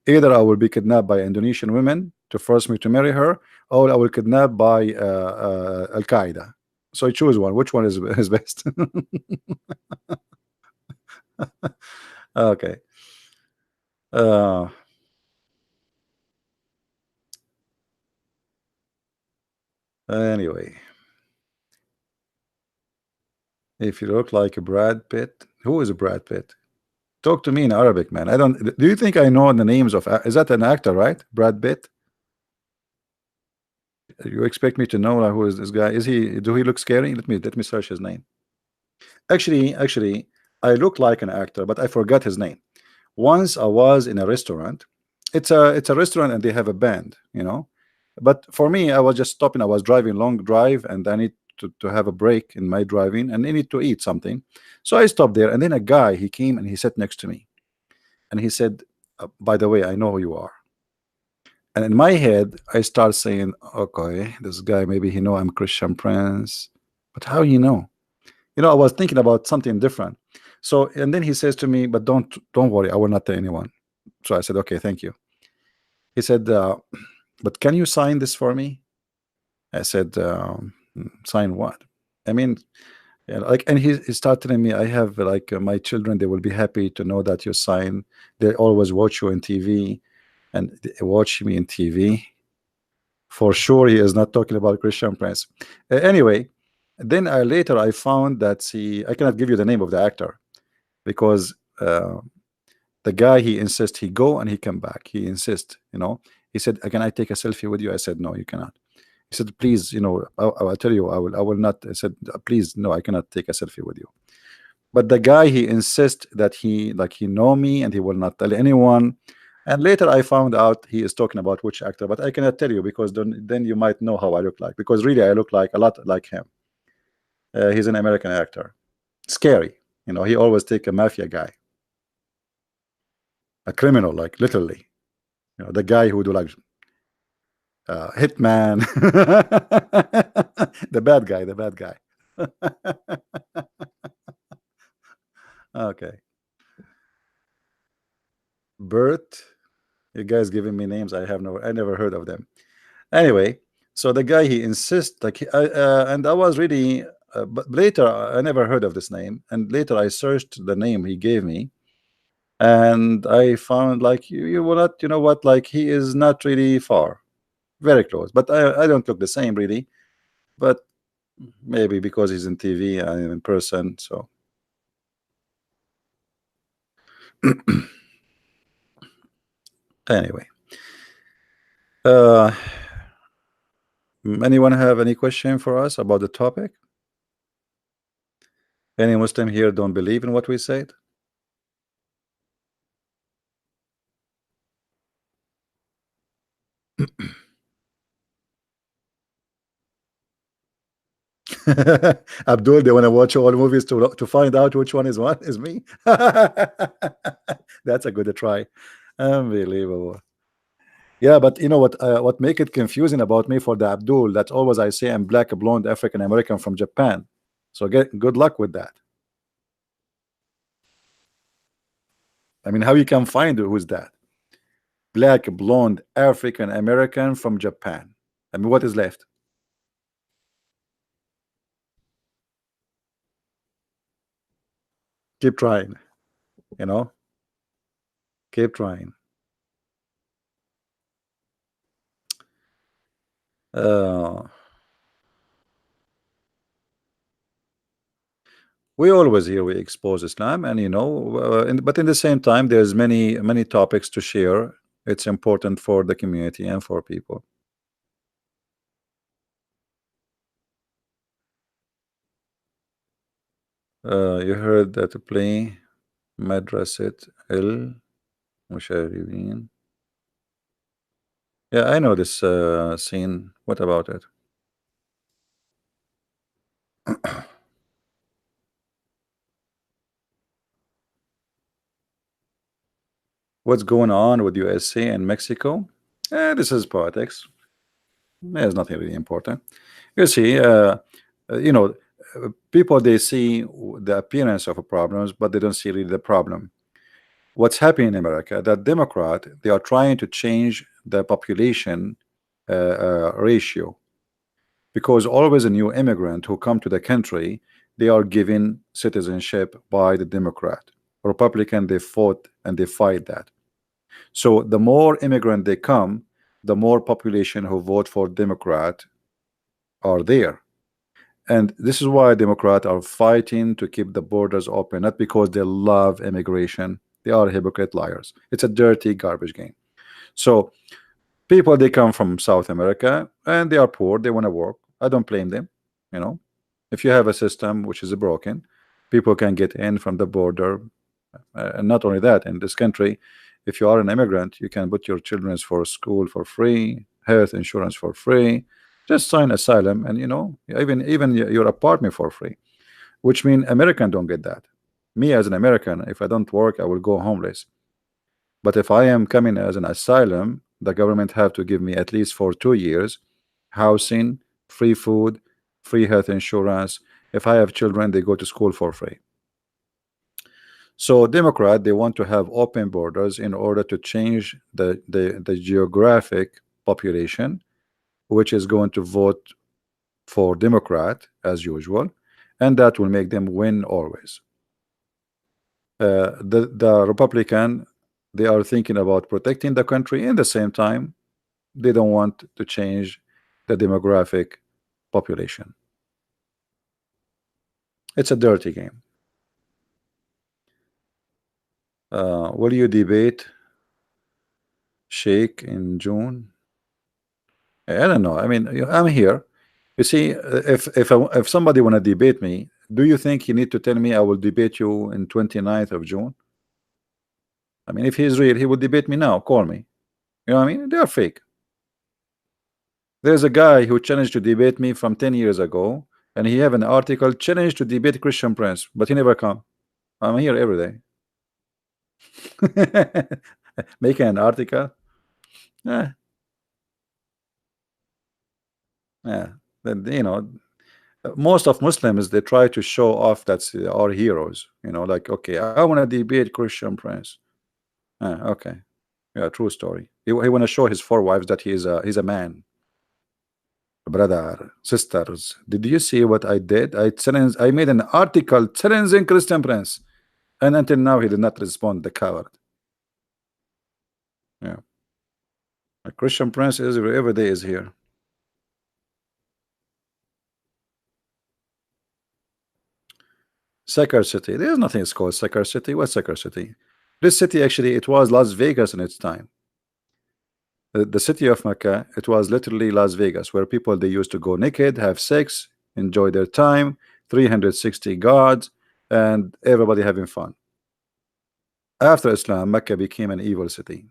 Either I will be kidnapped by Indonesian women to force me to marry her, or I will kidnapped by Al Qaeda. So I choose one. Which one is best? Okay. Uh, anyway, if you look like a Brad Pitt, who is a Brad Pitt? Talk to me in Arabic, man. I don't. Do you think I know the names of? Is that an actor, right? Brad Pitt. You expect me to know who is this guy? Is he? Do he look scary? Let me search his name. Actually, I look like an actor, but I forgot his name. Once I was in a restaurant. It's a restaurant and they have a band. But for me, I was just stopping. I was driving long drive and I need to have a break in my driving and I need to eat something. So I stopped there and then a guy he came and he sat next to me and he said, "By the way, I know who you are." And in my head, I start saying, "Okay, this guy maybe he know I'm Christian Prince, but how you know?" I was thinking about something different. So and then he says to me, "But don't worry, I will not tell anyone." So I said, "Okay, thank you." He said, "But can you sign this for me?" I said, "Sign what?" I mean, yeah, like, and he started telling me, "I have like my children, they will be happy to know that you sign. They always watch you on TV, and they watch me in TV." For sure, he is not talking about Christian Prince. Anyway, then later I found that I cannot give you the name of the actor because the guy he insists he go and he come back. He insists. He said, "Can I take a selfie with you?" I said, "No, you cannot." He said, "Please, I'll tell you, I will not." I said, "Please, no, I cannot take a selfie with you." But the guy he insists that he know me and he will not tell anyone. And later I found out he is talking about which actor, but I cannot tell you because then you might know how I look like, because really I look like a lot like him. He's an American actor, scary. He always take a mafia guy, a criminal, like literally. The guy who do like hitman, the bad guy. Okay, Bert. You guys giving me names I never heard of them. Anyway, so the guy he insists like and I was really but later I never heard of this name, and later I searched the name he gave me and I found like you will not, what, like he is not really far, very close, but I don't look the same really, but maybe because he's in TV and I'm in person. So anyway, uh anyone have any question for us about the topic? Any Muslim here don't believe in what we said? Abdul, they want to watch all movies to find out which one is me. That's a good try. Unbelievable. Yeah, but you know what make it confusing about me for the Abdul, that always I say I'm black, blonde, African American from Japan. So get good luck with that. I mean, how you can find who's that? Black, blonde, African American from Japan. I mean, what is left? Keep trying, you know, keep trying. Uh, we always here we expose Islam, and you know, but in the same time, there's many topics to share. It's important for the community and for people. You heard that play Madrasat El Musharrifin. Yeah, I know this scene. What about it? What's going on with USA and Mexico? This is politics. There's nothing really important. You see, you know, people they see the appearance of a problems, but they don't see really the problem. What's happening in America? That Democrat they are trying to change the population ratio, because always a new immigrant who come to the country, they are given citizenship by the Democrat. Republican they fought and they fight that. So the more immigrant they come, the more population who vote for Democrat are there. And this is why Democrats are fighting to keep the borders open, not because they love immigration. They are hypocrite liars. It's a dirty garbage game. So people they come from South America and they are poor, they want to work. I don't blame them. You know, if you have a system which is broken, people can get in from the border. And not only that, in this country, if you are an immigrant, you can put your children for school for free, health insurance for free, just sign asylum, and you know, even your apartment for free. Which mean American don't get that. Me as an American, if I don't work, I will go homeless. But if I am coming as an asylum, the government have to give me at least for 2 years housing, free food, free health insurance. If I have children, they go to school for free. So Democrat they want to have open borders in order to change the geographic population, which is going to vote for Democrat as usual, and that will make them win always. The Republican they are thinking about protecting the country. In the same time, they don't want to change the demographic population. It's a dirty game. Will you debate Sheikh in June? I don't know. I mean, I'm here. You see, if somebody want to debate me, do you think he need to tell me I will debate you in 29th of June? I mean, if he's real, he would debate me now. Call me. You know what I mean? They are fake. There's a guy who challenged to debate me from 10 years ago, and he have an article challenge to debate Christian Prince, but he never come. I'm here every day. Making an article. Yeah, yeah. Then you know, most of Muslims they try to show off that they are heroes. You know, like okay, I want to debate Christian Prince. Okay, yeah, true story. He want to show his four wives that he's a man. Brother, sisters, did you see what I did? I made an article challenging Christian Prince, and until now he did not respond. The coward. Yeah, a Christian Prince is every day is here. Sakar City. There's nothing it's called Sakar City. What's Sakar City? This city actually it was Las Vegas in its time. The city of Mecca, it was literally Las Vegas, where people they used to go naked, have sex, enjoy their time, 360 gods, and everybody having fun. After Islam, Mecca became an evil city.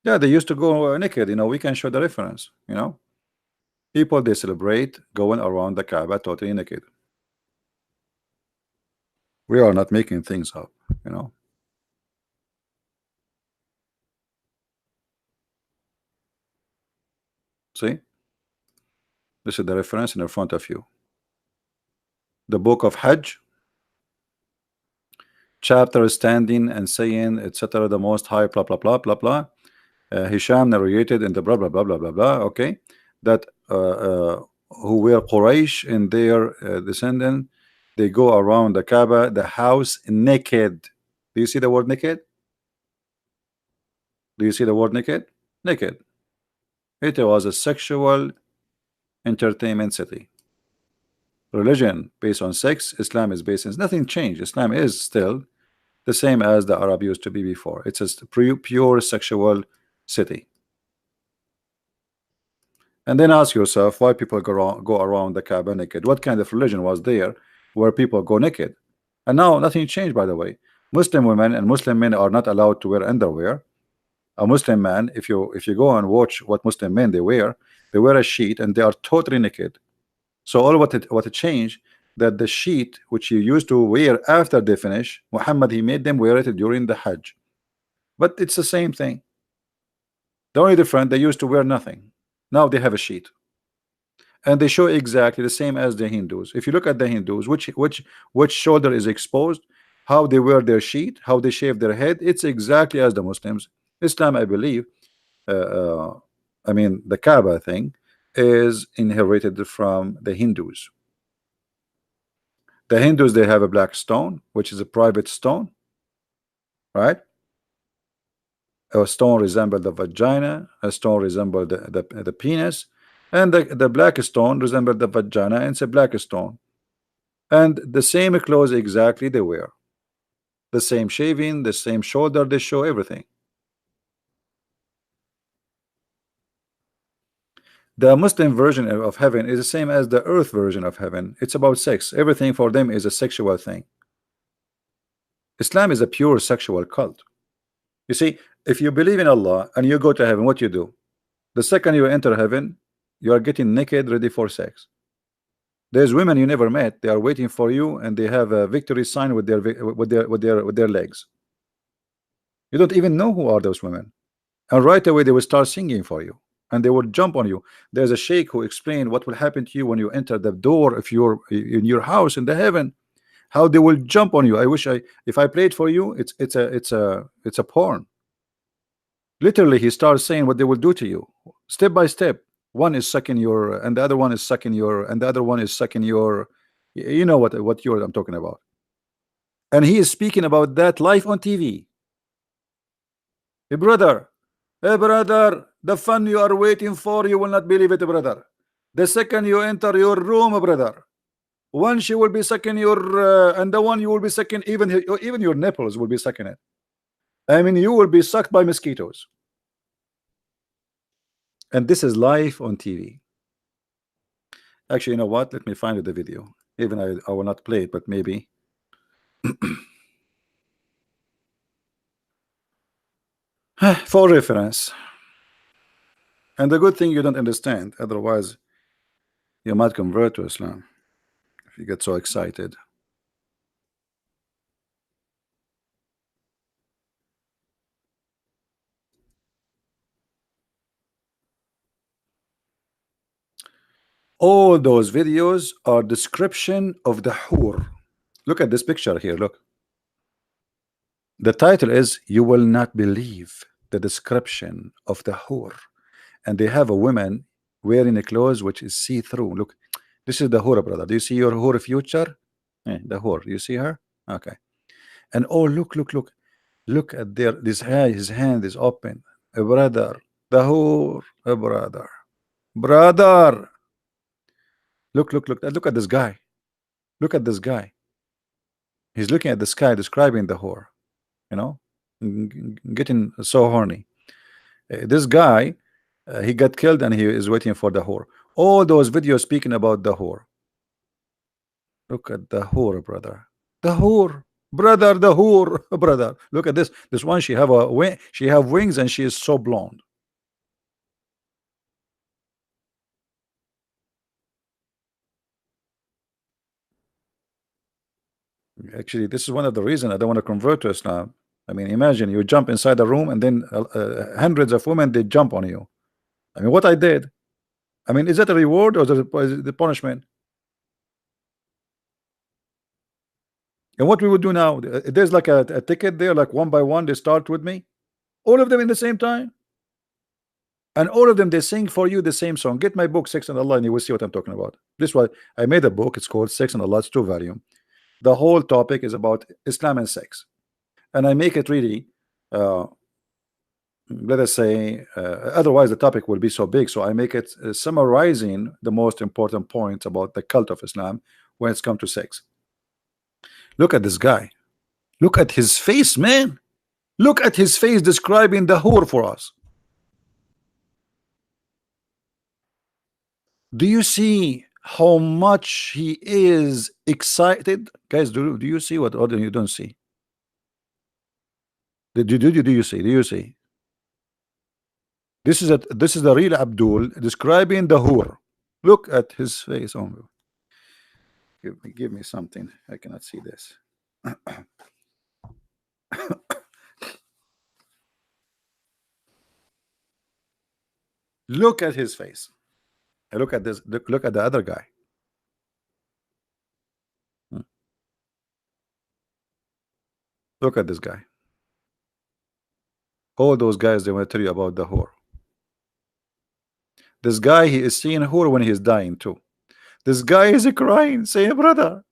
Yeah, they used to go naked. You know, we can show the reference. You know, people they celebrate going around the Kaaba totally naked. We are not making things up. You know, see, this is the reference in front of you. The book of Hajj, chapter standing and saying, etc. The Most High, blah blah blah blah blah. Hisham narrated in the blah blah blah blah blah blah. Okay, that who were Quraysh and their descendant, they go around the Kaaba, the house, naked. Do you see the word naked? Do you see the word naked? Naked. It was a sexual entertainment city. Religion based on sex, Islam is based on nothing changed. Islam is still the same as the Arab used to be before. It's a pure sexual city. And then ask yourself why people go around the Kaaba naked. What kind of religion was there where people go naked? And now nothing changed, by the way. Muslim women and Muslim men are not allowed to wear underwear. A Muslim man, if you go and watch what Muslim men they wear a sheet and they are totally naked. So all what it changed, that the sheet which you used to wear after they finish, Muhammad he made them wear it during the Hajj. But it's the same thing. The only difference, they used to wear nothing. Now they have a sheet. And they show exactly the same as the Hindus. If you look at the Hindus, which shoulder is exposed, how they wear their sheet, how they shave their head, it's exactly as the Muslims. Islam, I believe, I mean the Kaaba thing is inherited from the Hindus. The Hindus, they have a black stone, which is a private stone, right? A stone resembles the vagina, a stone resembles the penis, and the black stone resembles the vagina, and it's a black stone. And the same clothes exactly they wear. The same shaving, the same shoulder, they show everything. The Muslim version of heaven is the same as the earth version of heaven. It's about sex. Everything for them is a sexual thing. Islam is a pure sexual cult. You see, if you believe in Allah and you go to heaven, what you do? The second you enter heaven, you are getting naked, ready for sex. There's women you never met. They are waiting for you, and they have a victory sign with their legs. You don't even know who are those women, and right away they will start singing for you, and they will jump on you. There's a sheikh who explained what will happen to you when you enter the door if you're in your house in the heaven. How they will jump on you. I wish if I played for you, it's a porn. Literally, he starts saying what they will do to you, step by step. One is sucking your, and the other one is sucking your, and the other one is sucking your. You know what I'm talking about. And he is speaking about that live on TV. Hey brother, the fun you are waiting for, you will not believe it, brother. The second you enter your room, brother, one she will be sucking your, and the one you will be sucking, even your nipples will be sucking it. I mean, you will be sucked by mosquitoes. And this is live on TV. Actually, you know what? Let me find the video. Even I will not play it, but maybe. For reference. And the good thing you don't understand, otherwise you might convert to Islam if you get so excited. All those videos are description of the hur. Look at this picture here. Look. The title is "You Will Not Believe the Description of the Hur," and they have a woman wearing a clothes which is see-through. Look, this is the hur, brother. Do you see your hur future? The hur. You see her? Okay. And oh, look at his hand is open. A brother, the hur, a brother. Look at this guy. Look at this guy. He's looking at the sky, describing the whore. You know, getting so horny. This guy, he got killed, and he is waiting for the whore. All those videos speaking about the whore. Look at the whore, brother. The whore. Brother, the whore. Brother, look at this. This one, she have a wing. She have wings, and she is so blonde. Actually, this is one of the reasons I don't want to convert to Islam. I mean, imagine you jump inside a room, and then hundreds of women they jump on you. I mean, what I did. I mean, is that a reward or is it the punishment? And what we would do now? There's like a ticket there, like one by one. They start with me, all of them in the same time, and all of them they sing for you the same song. Get my book, Sex and Allah, and you will see what I'm talking about. This was I made a book. It's called Sex and Allah. It's 2 volume. The whole topic is about Islam and sex, and I make it really. Let us say, otherwise the topic will be so big. So I make it summarizing the most important points about the cult of Islam when it's come to sex. Look at this guy. Look at his face, man. Look at his face describing the whore for us. Do you see how much he is excited? Guys, do you see what other you don't see? Do you see? Do you see? This is the real Abdul describing the whore. Look at his face. Oh, give me something. I cannot see this. Look at his face. Look at this. Look at the other guy. Look at this guy. All those guys, they want to tell you about the whore. This guy, he is seeing whore when he is dying too. This guy is crying, saying, brother,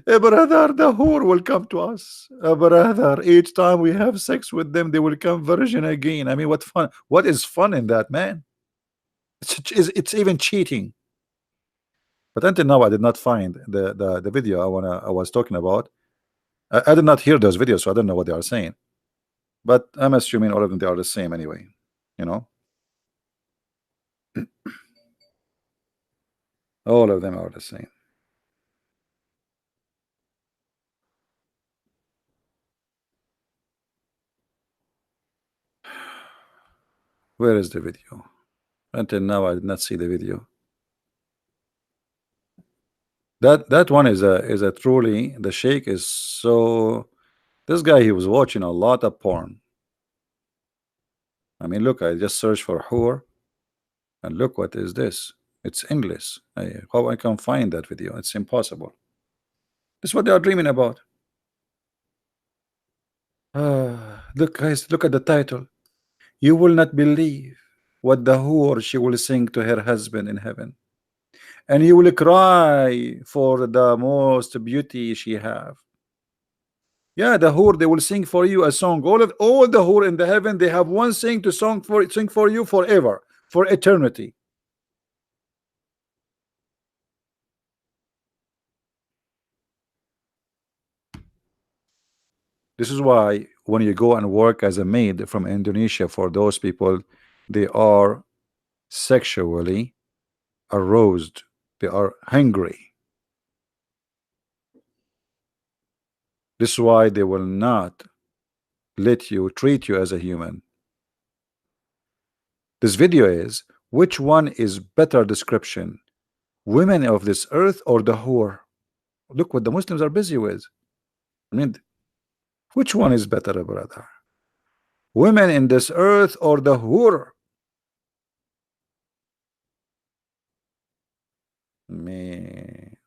brother, the whore will come to us. Brother, each time we have sex with them, they will come virgin again. I mean, what fun? What is fun in that, man? It's even cheating. But until now, I did not find the video I was talking about. I did not hear those videos, so I don't know what they are saying. But I'm assuming all of them they are the same anyway. You know, all of them are the same. Where is the video? Until now, I did not see the video. That one is a truly, the sheikh is so. This guy, he was watching a lot of porn. I mean, look, I just searched for whore, and look what is this. It's English. How I can find that video? It's impossible. This is what they are dreaming about. Look, guys, look at the title. You will not believe what the whore she will sing to her husband in heaven, and you will cry for the most beauty she have. Yeah, the whore, they will sing for you a song. All the whore in the heaven, they have one sing for you forever, for eternity. This is why when you go and work as a maid from Indonesia, for those people, they are sexually aroused. They are hungry. This is why they will not let you treat you as a human. This video is, which one is better description? Women of this earth or the whore? Look what the Muslims are busy with. I mean, which one is better, brother? Women in this earth or the whore? Me,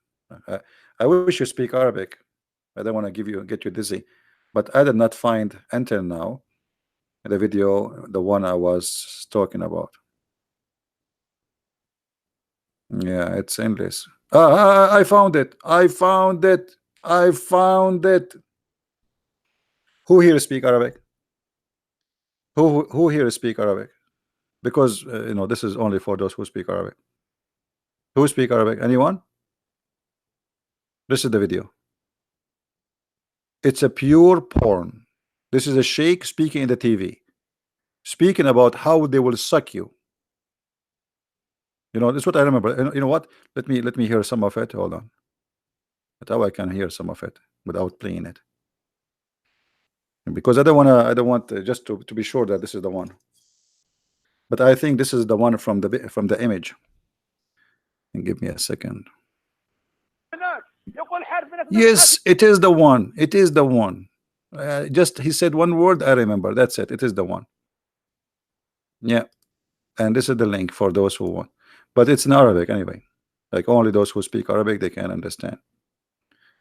I wish you speak Arabic. I don't want to get you dizzy, but I did not find until now the video, the one I was talking about. Yeah, it's endless. I found it. I found it. I found it. Who here speak Arabic? Who here speak Arabic? Because you know, this is only for those who speak Arabic. Who speak Arabic? Anyone? This is the video. It's a pure porn. This is a sheikh speaking in the TV, speaking about how they will suck you. You know, this is what I remember. You know what? Let me hear some of it. Hold on. But how I can hear some of it without playing it. because I don't want just to be sure that this is the one, but I think this is the one from the image. And give me a second. Yes, it is the one. It is the one. Just he said one word. I remember. That's it. It is the one. Yeah, and this is the link for those who want, but it's in Arabic anyway. Like only those who speak Arabic they can understand.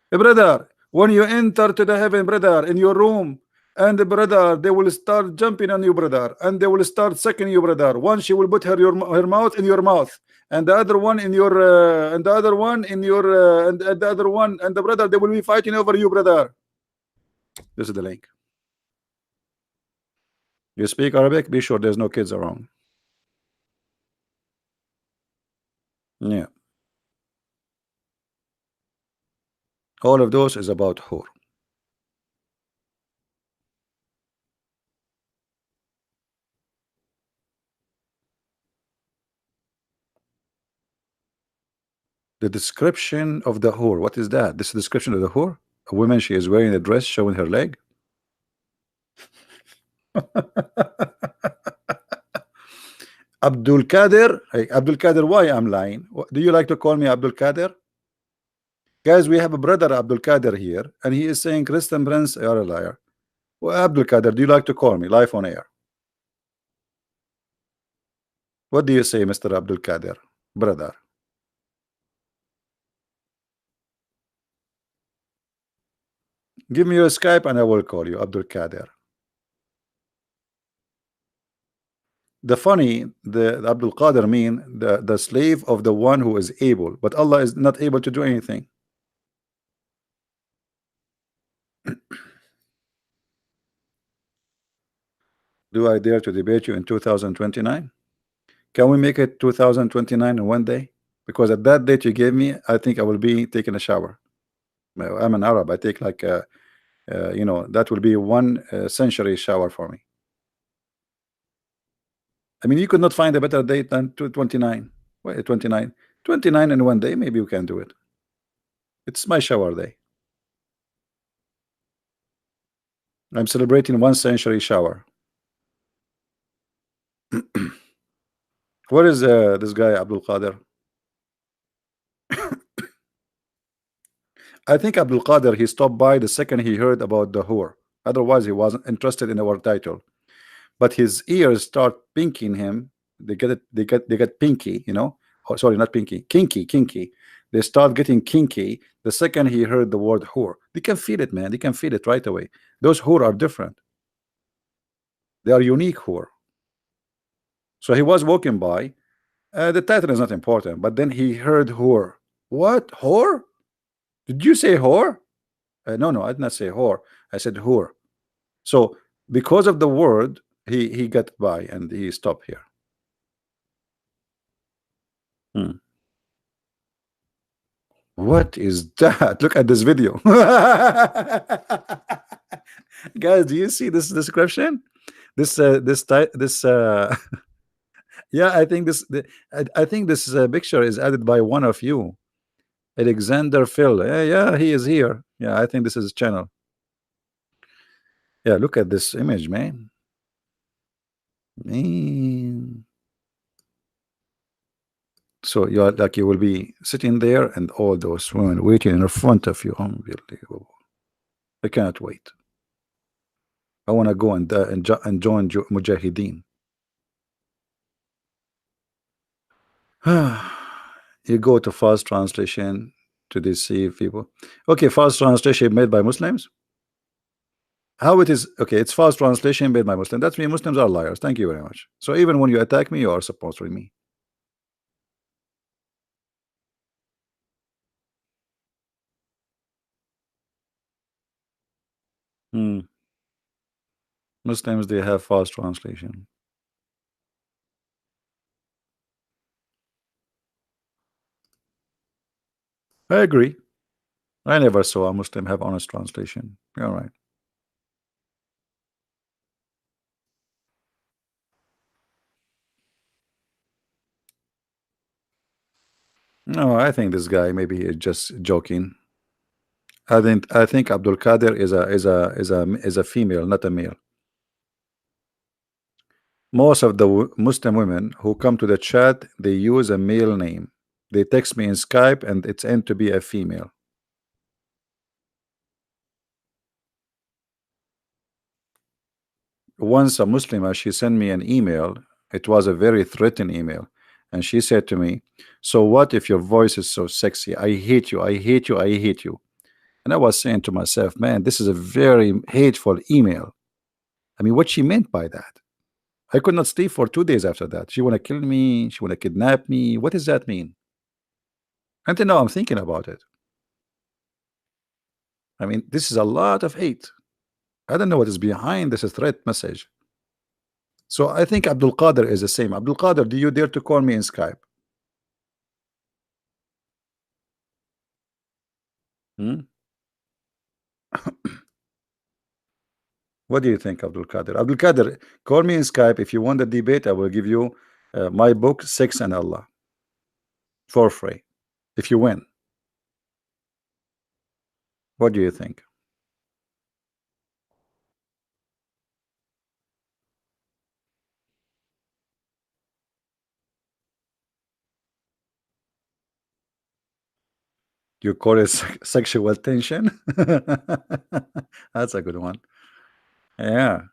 Brother, when you enter to the heaven, brother, in your room, and brother, they will start jumping on you, brother, and they will start sucking you, brother. One, she will put her mouth in your mouth, and the other one in your, and the other one in your, and the other one, and the brother, they will be fighting over you, brother. This is the link. You speak Arabic? Be sure there's no kids around. Yeah. All of those is about whore. The description of the whore. What is that? This is the description of the whore? A woman, she is wearing a dress showing her leg. Abdul Kader. Hey, Abdul Kader, why I'm lying? Do you like to call me Abdul Kader? Guys, we have a brother Abdul Kader here, and he is saying, Christian Prince, you are a liar. Well, Abdul Kader, do you like to call me live on air? What do you say, Mr. Abdul Kader, brother? Give me your Skype and I will call you Abdul Kader. The Abdul Qadir mean the slave of the one who is able, but Allah is not able to do anything. Do I dare to debate you in 2029? Can we make it 2029 in one day? Because at that date you gave me, I think I will be taking a shower. I'm an Arab. I take like you know, that will be one century shower for me. I mean, you could not find a better date than 29. Wait, 29. 29 in one day, maybe you can do it. It's my shower day. I'm celebrating 1 century shower. Where is this guy Abdul Qadir? I think Abdul Qadir, he stopped by the second he heard about the whore. Otherwise he wasn't interested in our title, but his ears start pinking him. They get pinky, you know. Oh, sorry, not pinky, kinky. They start getting kinky the second he heard the word whore. They can feel it, man. They can feel it right away. Those whore are different. They are unique whore. So he was walking by. The title is not important, but then he heard whore. What? Whore? Did you say whore? No, I did not say whore. I said whore. So because of the word, he got by and he stopped here. What is that? Look at this video. Guys, do you see this description? This yeah, I think I think this picture is added by one of you, Alexander Phil. Yeah, he is here. Yeah, I think this is his channel. Yeah, look at this image, man. So you are like, you will be sitting there and all those women waiting in front of you. Unbelievable. I cannot wait. I want to go and join Mujahideen. You go to fast translation to deceive people. Okay, fast translation made by Muslims. How it is? Okay, it's fast translation made by Muslims. That means Muslims are liars. Thank you very much. So even when you attack me, you are supporting me. Muslims, they have fast translation. I agree. I never saw a Muslim have honest translation. You're right. No, I think this guy maybe is just joking. I think Abdul Qadir is a female, not a male. Most of the Muslim women who come to the chat, they use a male name. They text me in Skype and it's end to be a female. Once a Muslima, she sent me an email. It was a very threatening email, and she said to me, "So what if your voice is so sexy? I hate you, I hate you, I hate you." And I was saying to myself, man, this is a very hateful email. I mean, what she meant by that? I could not sleep for 2 days after that. She want to kill me. She want to kidnap me. What does that mean? Until now, I'm thinking about it. I mean, this is a lot of hate. I don't know what is behind this threat message. So I think Abdul Qadir is the same. Abdul Qadir, do you dare to call me in Skype? Hmm? What do you think, Abdul Qadir? Abdul Qadir, call me in Skype. If you want the debate, I will give you my book, Sex and Allah, for free. If you win, what do you think? You call it sexual tension? That's a good one. Yeah.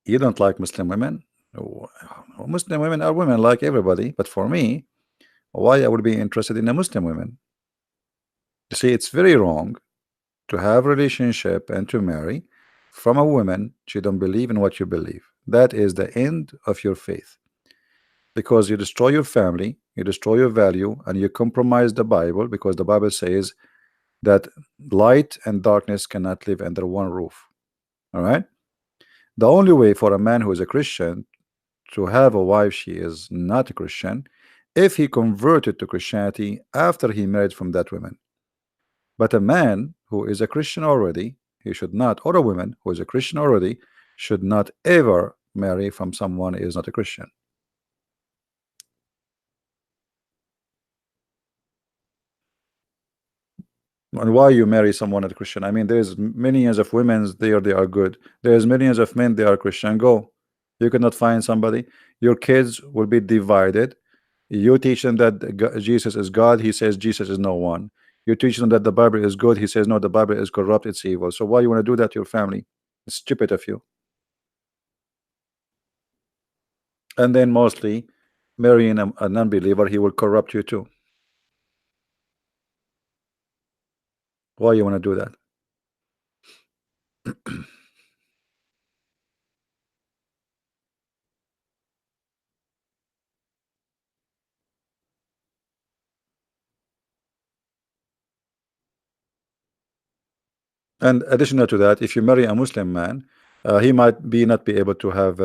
You don't like Muslim women? Oh, Muslim women are women like everybody, but for me, why I would be interested in a Muslim woman? You see, it's very wrong to have relationship and to marry from a woman she don't believe in what you believe. That is the end of your faith, because you destroy your family, you destroy your value, and you compromise the Bible, because the Bible says that light and darkness cannot live under one roof. All right. The only way for a man who is a Christian to have a wife she is not a Christian, if he converted to Christianity after he married from that woman. But a man who is a Christian already, he should not, or a woman who is a Christian already, should not ever marry from someone who is not a Christian. And why you marry someone not a Christian? I mean, there's millions of women there, they are good. There's millions of men, they are Christian. Go. You cannot find somebody. Your kids will be divided. You teach them that Jesus is God, he says Jesus is no one. You teach them that the Bible is good, he says no, the Bible is corrupt, it's evil. So why you want to do that to your family? It's stupid of you. And then mostly marrying a non-believer, he will corrupt you too. Why you want to do that? And additional to that, if you marry a Muslim man, he might not be able to have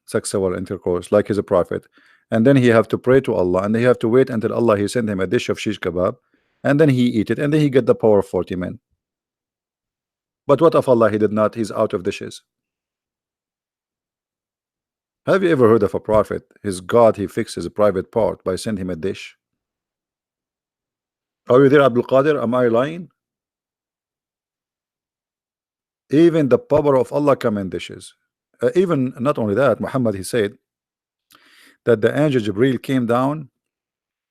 sexual intercourse like he's a prophet, and then he have to pray to Allah, and he have to wait until Allah he send him a dish of shish kebab, and then he eat it, and then he get the power of 40 men. But what of Allah? He did not. He's out of dishes. Have you ever heard of a prophet? His God, he fixes a private part by sending him a dish. Are you there, Abdul Qadir? Am I lying? Even the power of Allah come in dishes. Even not only that, Muhammad, he said that the angel Jibril came down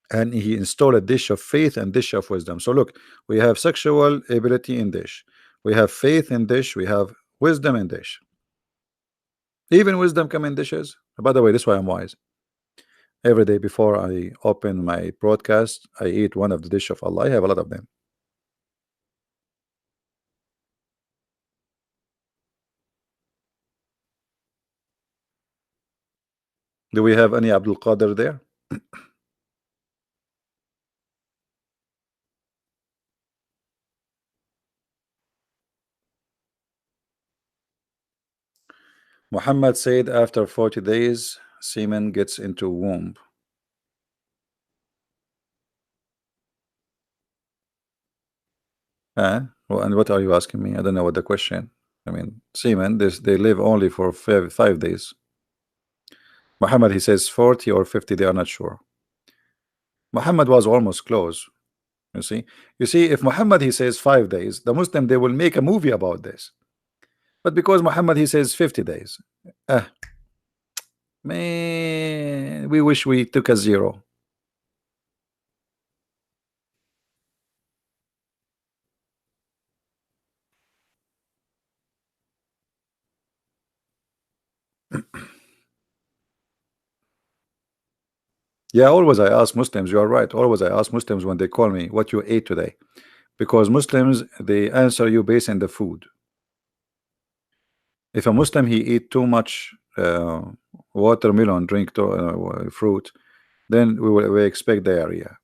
and he installed a dish of faith and dish of wisdom. So look, we have sexual ability in dish, we have faith in dish, we have wisdom in dish. Even wisdom come in dishes. By the way, this is why I'm wise. Every day before I open my broadcast, I eat one of the dish of Allah. I have a lot of them. Do we have any Abdul Qadir there? Muhammad said after 40 days semen gets into womb. Well, and what are you asking me? I don't know what the question. I mean, semen, they live only for 5 days. Muhammad, he says 40 or 50, they are not sure. Muhammad was almost close. You see, if Muhammad he says 5 days, the Muslim they will make a movie about this. But because Muhammad he says 50 days, ah, man, we wish we took a zero. Yeah, always I ask Muslims, you are right. Always I ask Muslims when they call me, what you ate today? Because Muslims they answer you based on the food. If a Muslim he eat too much watermelon, drink fruit, then we expect diarrhea.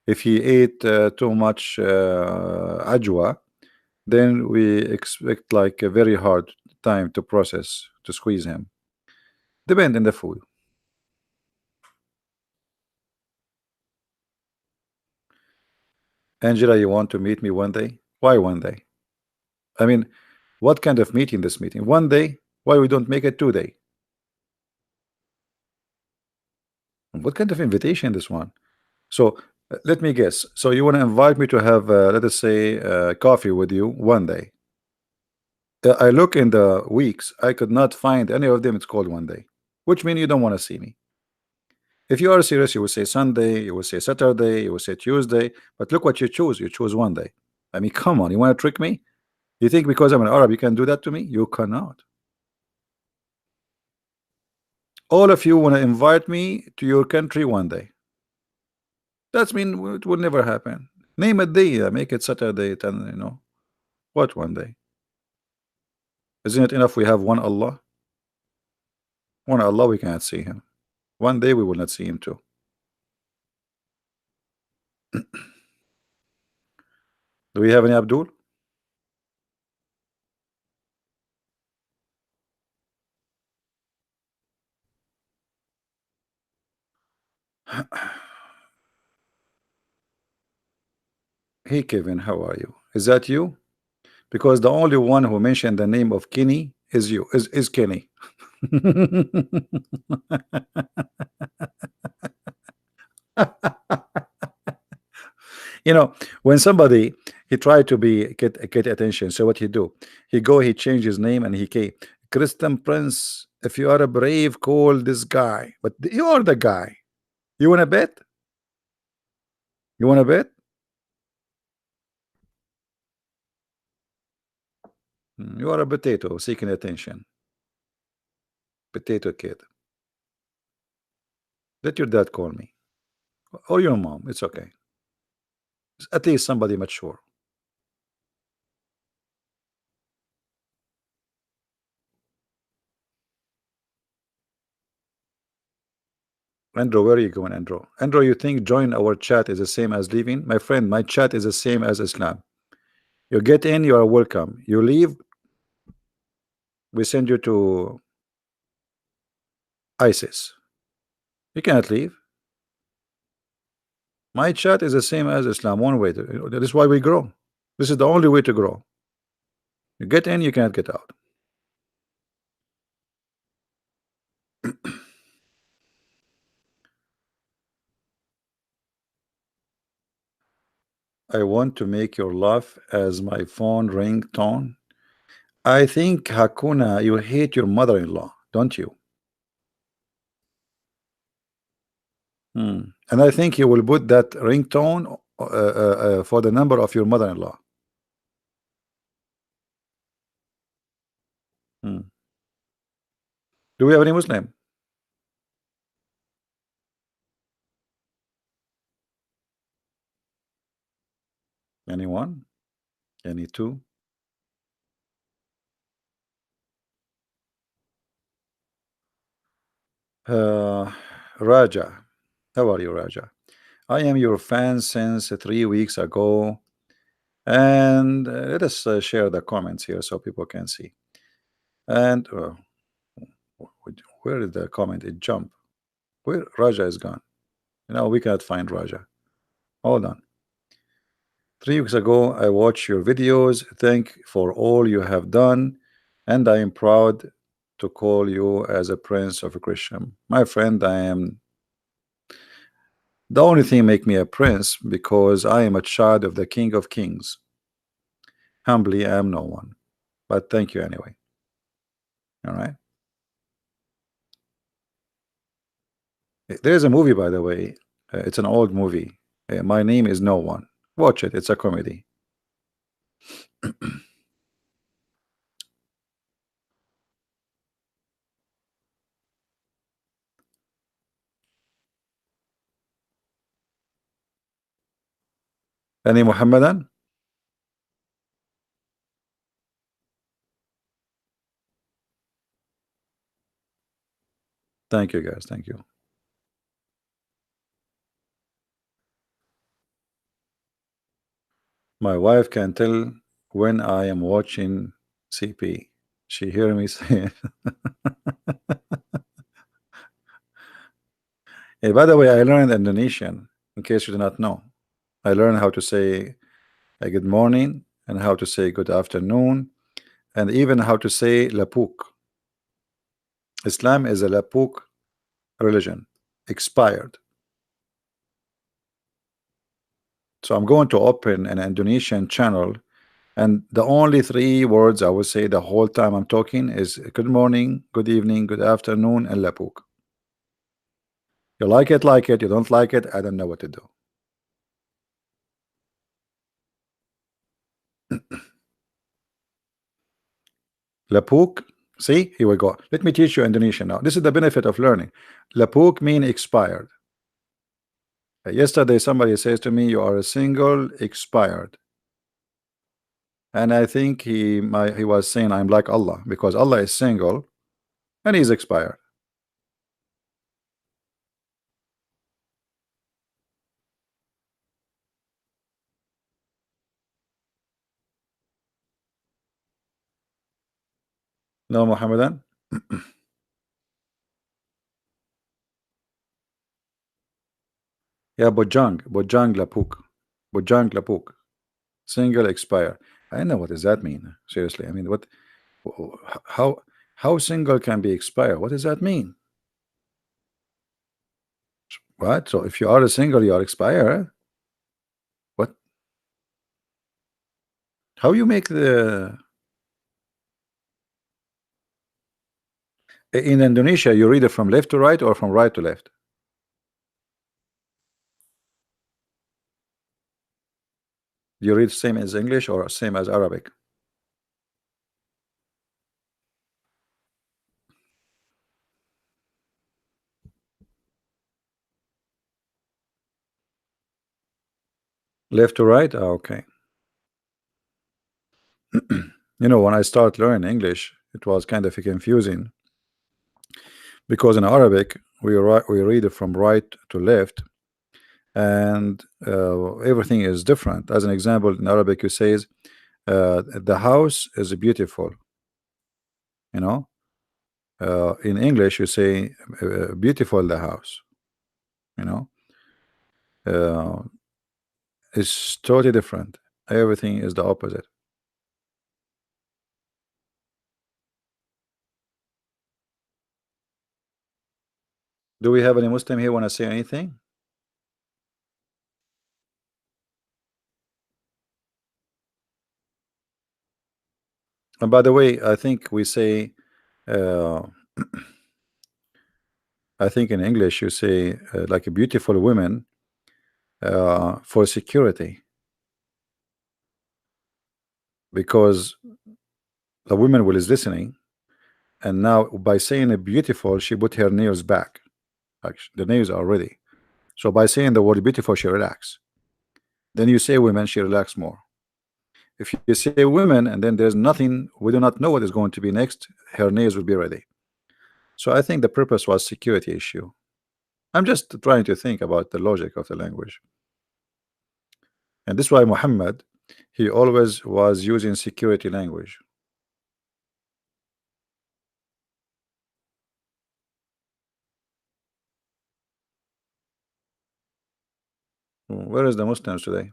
If he ate too much ajwa, then we expect like a very hard time to process to squeeze him. Depend on the food. Angela, you want to meet me one day? Why one day? I mean, what kind of meeting this meeting? One day? Why we don't make it 2 day? What kind of invitation this one? So let me guess. So you want to invite me to have, let us say, coffee with you one day. I look in the weeks, I could not find any of them. It's called one day, which means you don't want to see me. If you are serious, you will say Sunday, you will say Saturday, you will say Tuesday. But look what you choose. You choose one day. I mean, come on, you want to trick me? You think because I'm an Arab, you can do that to me? You cannot. All of you want to invite me to your country one day. That's mean it will never happen. Name a day, make it Saturday, 10, what one day? Isn't it enough we have one Allah? One Allah, we cannot see him. One day we will not see him too. Do we have any Abdul? Hey Kevin, how are you? Is that you? Because the only one who mentioned the name of Kenny is you, is Kenny. You know, when somebody he tried to be get attention, so what he do? He change his name and he came Christian Prince. If you are a brave, call this guy. But you are the guy. You want to bet? You want to bet? You are a potato seeking attention. Potato kid. Let your dad call me or your mom. It's okay. At least somebody mature. Andrew, where are you going, Andrew? Andrew, you think join our chat is the same as leaving? My friend, my chat is the same as Islam. You get in, you are welcome. You leave, we send you to ISIS. You cannot leave. My chat is the same as Islam. One way. That is why we grow. This is the only way to grow. You get in, you cannot get out. I want to make your laugh as my phone ringtone. I think Hakuna, you hate your mother-in-law, don't you? And I think you will put that ringtone for the number of your mother-in-law. Do we have any Muslim? Anyone? Any two? Raja. How are you, Raja? I am your fan since 3 weeks ago. And let us share the comments here so people can see. And where is the comment? It jumped. Where Raja is gone. We can't find Raja. Hold on. 3 weeks ago, I watched your videos. Thank for all you have done, and I am proud to call you as a prince of a Christian. My friend, I am The only thing make me a prince because I am a child of the King of Kings. Humbly, I am no one. But thank you anyway. All right. There's a movie, by the way. It's an old movie. My name is no one. Watch it. It's a comedy. Any Muhammadan? Thank you, guys. Thank you. My wife can tell when I am watching CP. She hear me say it. Hey, by the way, I learned Indonesian, in case you do not know. I learned how to say good morning and how to say good afternoon and even how to say lapuk. Islam is a lapuk religion, expired. So I'm going to open an Indonesian channel, and the only three words I will say the whole time I'm talking is good morning, good evening, good afternoon, and lapuk. You like it, like it. You don't like it, I don't know what to do. Lapuk, see, here we go. Let me teach you Indonesian now. This is the benefit of learning. Lapuk mean expired. Yesterday somebody says to me, you are a single expired. And I think he was saying I'm like Allah, because Allah is single and he's expired. No Muhammadan? Yeah, Bojang Lapuk. Bojang Lapuk. Single expire. I know, what does that mean? Seriously, I mean, what, how how single can be expire? What does that mean? What? So if you are a single, you are expire? What? How you make the in Indonesia, you read it from left to right or from right to left? You read same as English or same as Arabic? Left to right? Ah, okay. You know, when I start learning English, it was kind of confusing because in Arabic we read it from right to left, and everything is different. As an example, in Arabic, you says the house is beautiful. You know, in English, you say beautiful the house. You know, uh, it's totally different. Everything is the opposite. Do we have any Muslim here want to say anything? And by the way, I think we say, uh, I think in English you say like a beautiful woman for security, because the woman will is listening, and now by saying a beautiful, she put her nails back. Like the nails are ready. So by saying the word beautiful, she relax. Then you say women, she relax more. If you say women and then there's nothing, we do not know what is going to be next, her nails will be ready. So I think the purpose was security issue. I'm just trying to think about the logic of the language. And this is why Muhammad, he always was using security language. Where is the Muslims today?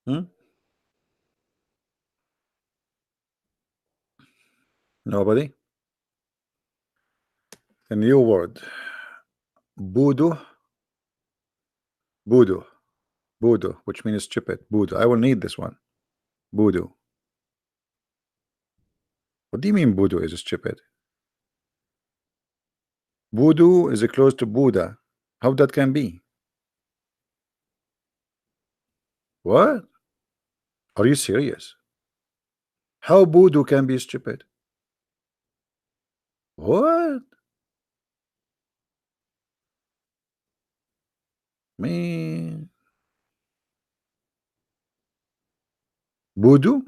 Hmm? Nobody? A new word. Voodoo. Voodoo. Voodoo, which means stupid. Voodoo. I will need this one. Voodoo. What do you mean voodoo is stupid? Voodoo is close to Buddha. How that can be? What? Are you serious? How voodoo can be stupid? What? Man. Voodoo?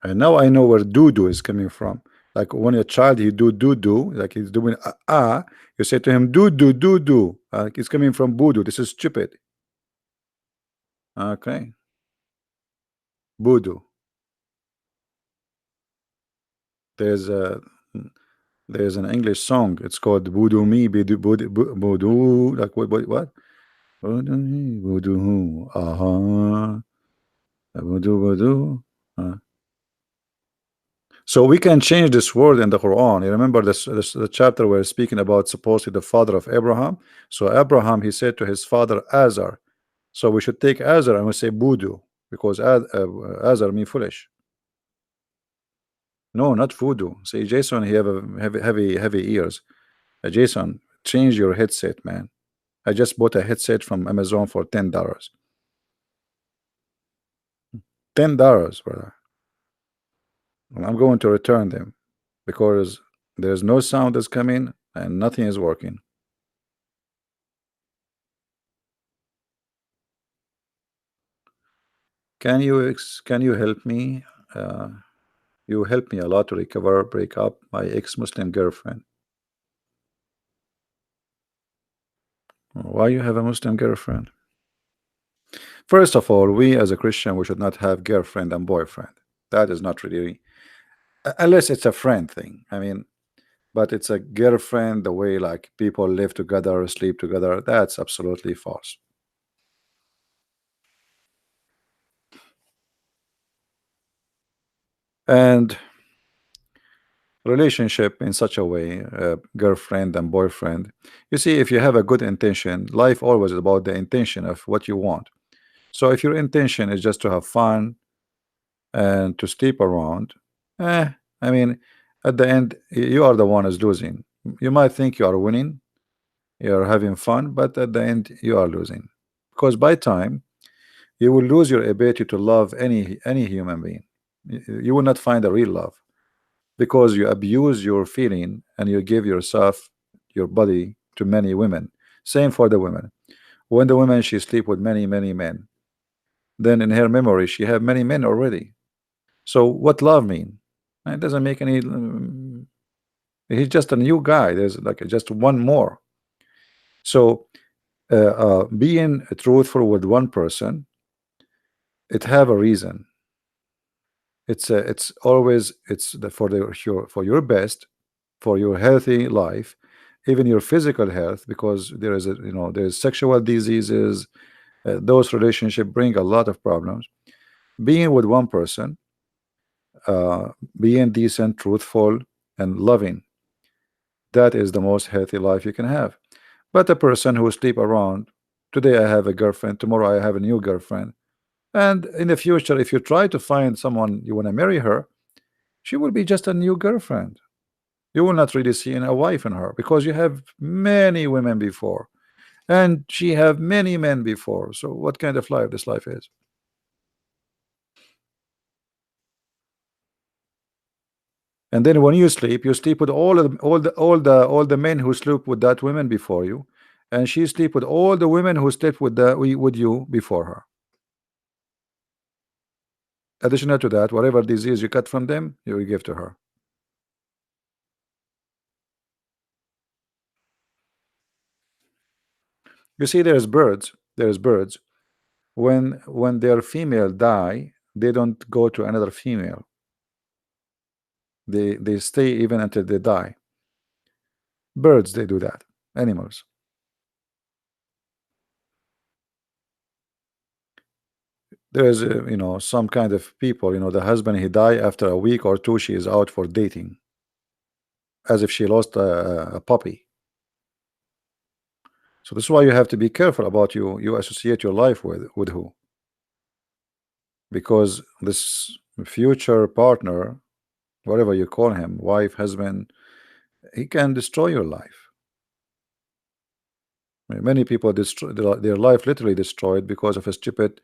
And now I know where doo-doo is coming from. Like when a child he do doo-doo, like he's doing you say to him doo-doo, doo-doo. It's coming from voodoo. This is stupid. Okay. Voodoo. There's a there's an English song. It's called Voodoo Me, Voodoo. Like what? Voodoo me, Voodoo. Voodoo, voodoo. So we can change this word in the Quran. You remember this the chapter where speaking about supposedly the father of Abraham. So Abraham, he said to his father Azar. So we should take Azar and we say voodoo because Azar mean foolish. No, not voodoo. Say Jason, he have a heavy ears. Jason, change your headset, man. I just bought a headset from Amazon for $10. $10, brother. And I'm going to return them because there's no sound is coming and nothing is working. Can you help me? You helped me a lot to break up my ex-Muslim girlfriend. Why you have a Muslim girlfriend? First of all, we as a Christian, we should not have girlfriend and boyfriend. That is not really, unless it's a friend thing. I mean, but it's a girlfriend, the way like people live together, sleep together. That's absolutely false. And relationship in such a way, girlfriend and boyfriend, you see, if you have a good intention, life always is about the intention of what you want. So if your intention is just to have fun and to sleep around, I mean, at the end, you are the one who's losing. You might think you are winning, you're having fun, but at the end, you are losing. Because by time, you will lose your ability to love any human being. You will not find a real love because you abuse your feeling and you give yourself, your body to many women. Same for the women. When the woman she sleep with many men, then in her memory she have many men already. So what love mean? It doesn't make any. He's just a new guy. There's like just one more. So being truthful with one person, it have a reason. It's always for your best, for your healthy life, even your physical health, because there is there's sexual diseases. Those relationships bring a lot of problems. Being with one person, being decent, truthful, and loving, that is the most healthy life you can have. But a person who sleep around, today I have a girlfriend, tomorrow I have a new girlfriend, and in the future, if you try to find someone you want to marry her, she will be just a new girlfriend. You will not really see a wife in her because you have many women before, and she have many men before. So what kind of life this life is? And then when you sleep with all the men who sleep with that women before you, and she sleep with all the women who slept with you before her. Additional to that, whatever disease you cut from them, you will give to her. You see, there's birds. When their female die, they don't go to another female. They stay even until they die. Birds, they do that. Animals. There's some kind of people, the husband he die after a week or two, she is out for dating. as if she lost a puppy. So this is why you have to be careful about you associate your life with who, because this future partner, whatever you call him, wife, husband, he can destroy your life. Many people destroy their life, literally destroyed, because of a stupid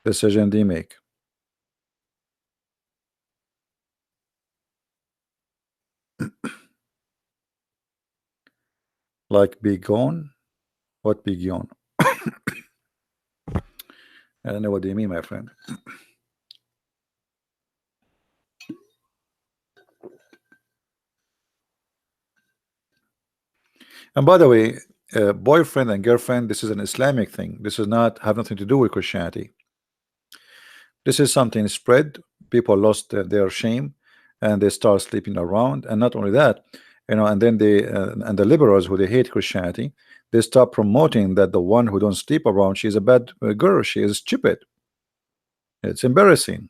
decision they make. Like be gone. What be gone? I don't know what you mean, my friend. And by the way, boyfriend and girlfriend, this is an Islamic thing. This is not have nothing to do with Christianity. This is something spread. People lost their shame, and they start sleeping around. And not only that, and then they and the liberals who they hate Christianity, they start promoting that the one who don't sleep around, she's a bad girl, she is stupid. It's embarrassing.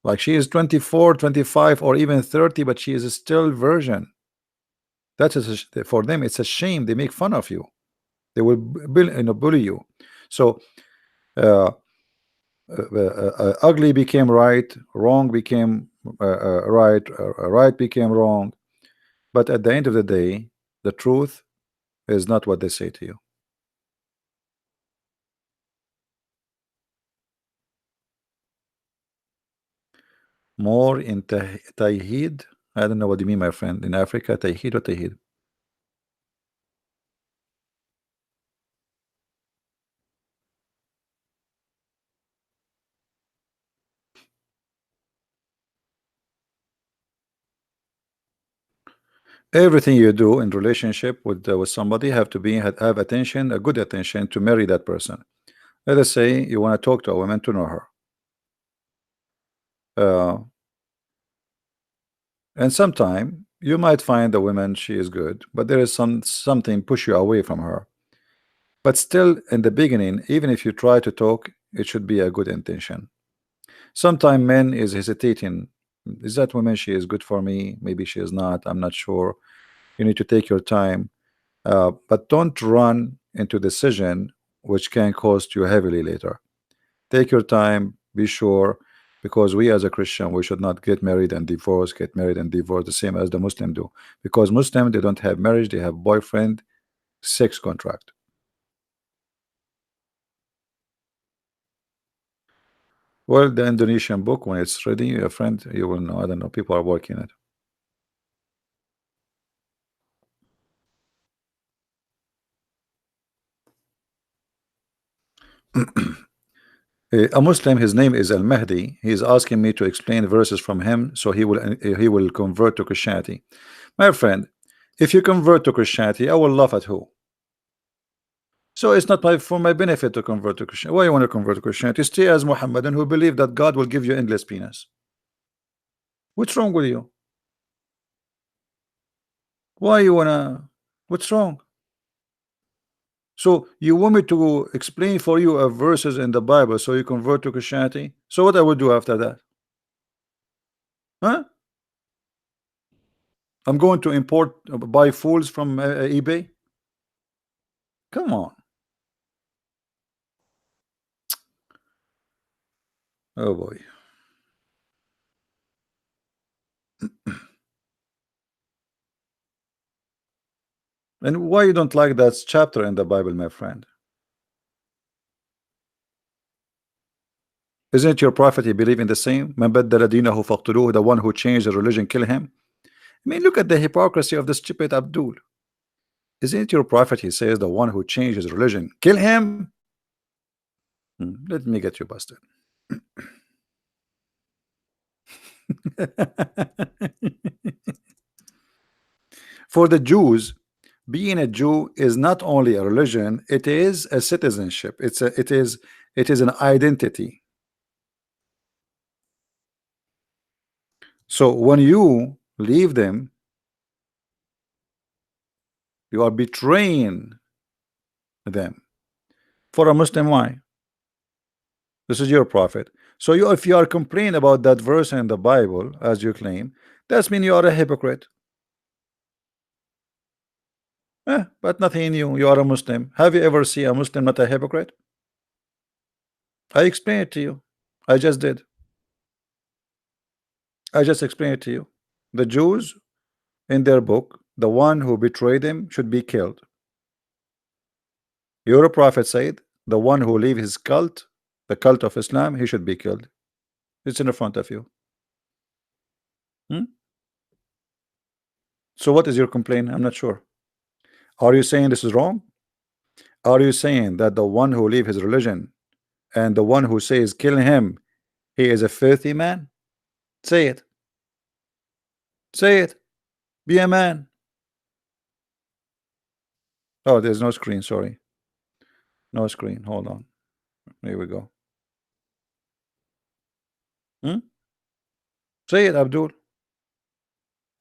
Like she is 24, 25, or even 30, but she is still virgin. That is for them, it's a shame. They make fun of you. They will bully you. So ugly became right, wrong became right, right became wrong. But at the end of the day, the truth is not what they say to you. More in Tawheed. I don't know what you mean, my friend. In Africa, Tawheed or Tawheed? Everything you do in relationship with somebody have to be have attention, a good attention, to marry that person. Let us say you want to talk to a woman to know her. And sometime you might find the woman, she is good, but there is something push you away from her. But still, in the beginning, even if you try to talk, it should be a good intention. Sometimes men is hesitating. Is that woman, she is good for me? Maybe she is not. I'm not sure. You need to take your time, but don't run into decision which can cost you heavily later. Take your time, be sure, because we as a Christian, we should not get married and divorce, get married and divorce, the same as the Muslim do. Because Muslim, they don't have marriage, they have boyfriend, sex contract. Well, the Indonesian book, when it's ready, a friend, you will know. I don't know, people are working it. A Muslim, his name is Al-Mahdi. He is asking me to explain verses from him, so he will convert to Christianity. My friend, if you convert to Christianity, I will laugh at who? So it's not for my benefit to convert to Christianity. Why you want to convert to Christianity? Stay as Muhammadan who believe that God will give you endless penis. What's wrong with you? Why you wanna? What's wrong? So you want me to explain for you a verses in the Bible so you convert to Christianity? So what I would do after that? Huh? I'm going to import buy fools from eBay? Come on. Oh boy. And why you don't like that chapter in the Bible, my friend? Isn't your prophet, you believe in the same? Man baddala dinahu faqtuluhu, the one who changed the religion, kill him. I mean, look at the hypocrisy of the stupid Abdul. Isn't your prophet, he says, the one who changed his religion, kill him? Let me get you busted. For the Jews, being a Jew is not only a religion, it is a citizenship. It is an identity. So when you leave them, you are betraying them. For a Muslim, why? This is your prophet. So if you are complaining about that verse in the Bible, as you claim, that means you are a hypocrite. But nothing in you. You are a Muslim. Have you ever seen a Muslim not a hypocrite? I explained it to you. I just did. I just explained it to you. The Jews in their book, the one who betrayed him should be killed. Your prophet said the one who leave his cult, the cult of Islam, he should be killed. It's in front of you. So what is your complaint? I'm not sure. Are you saying this is wrong? Are you saying that the one who leave his religion and the one who says kill him, he is a filthy man? Say it. Say it. Be a man. Oh, there's no screen. Sorry. No screen. Hold on. Here we go. Say it, Abdul.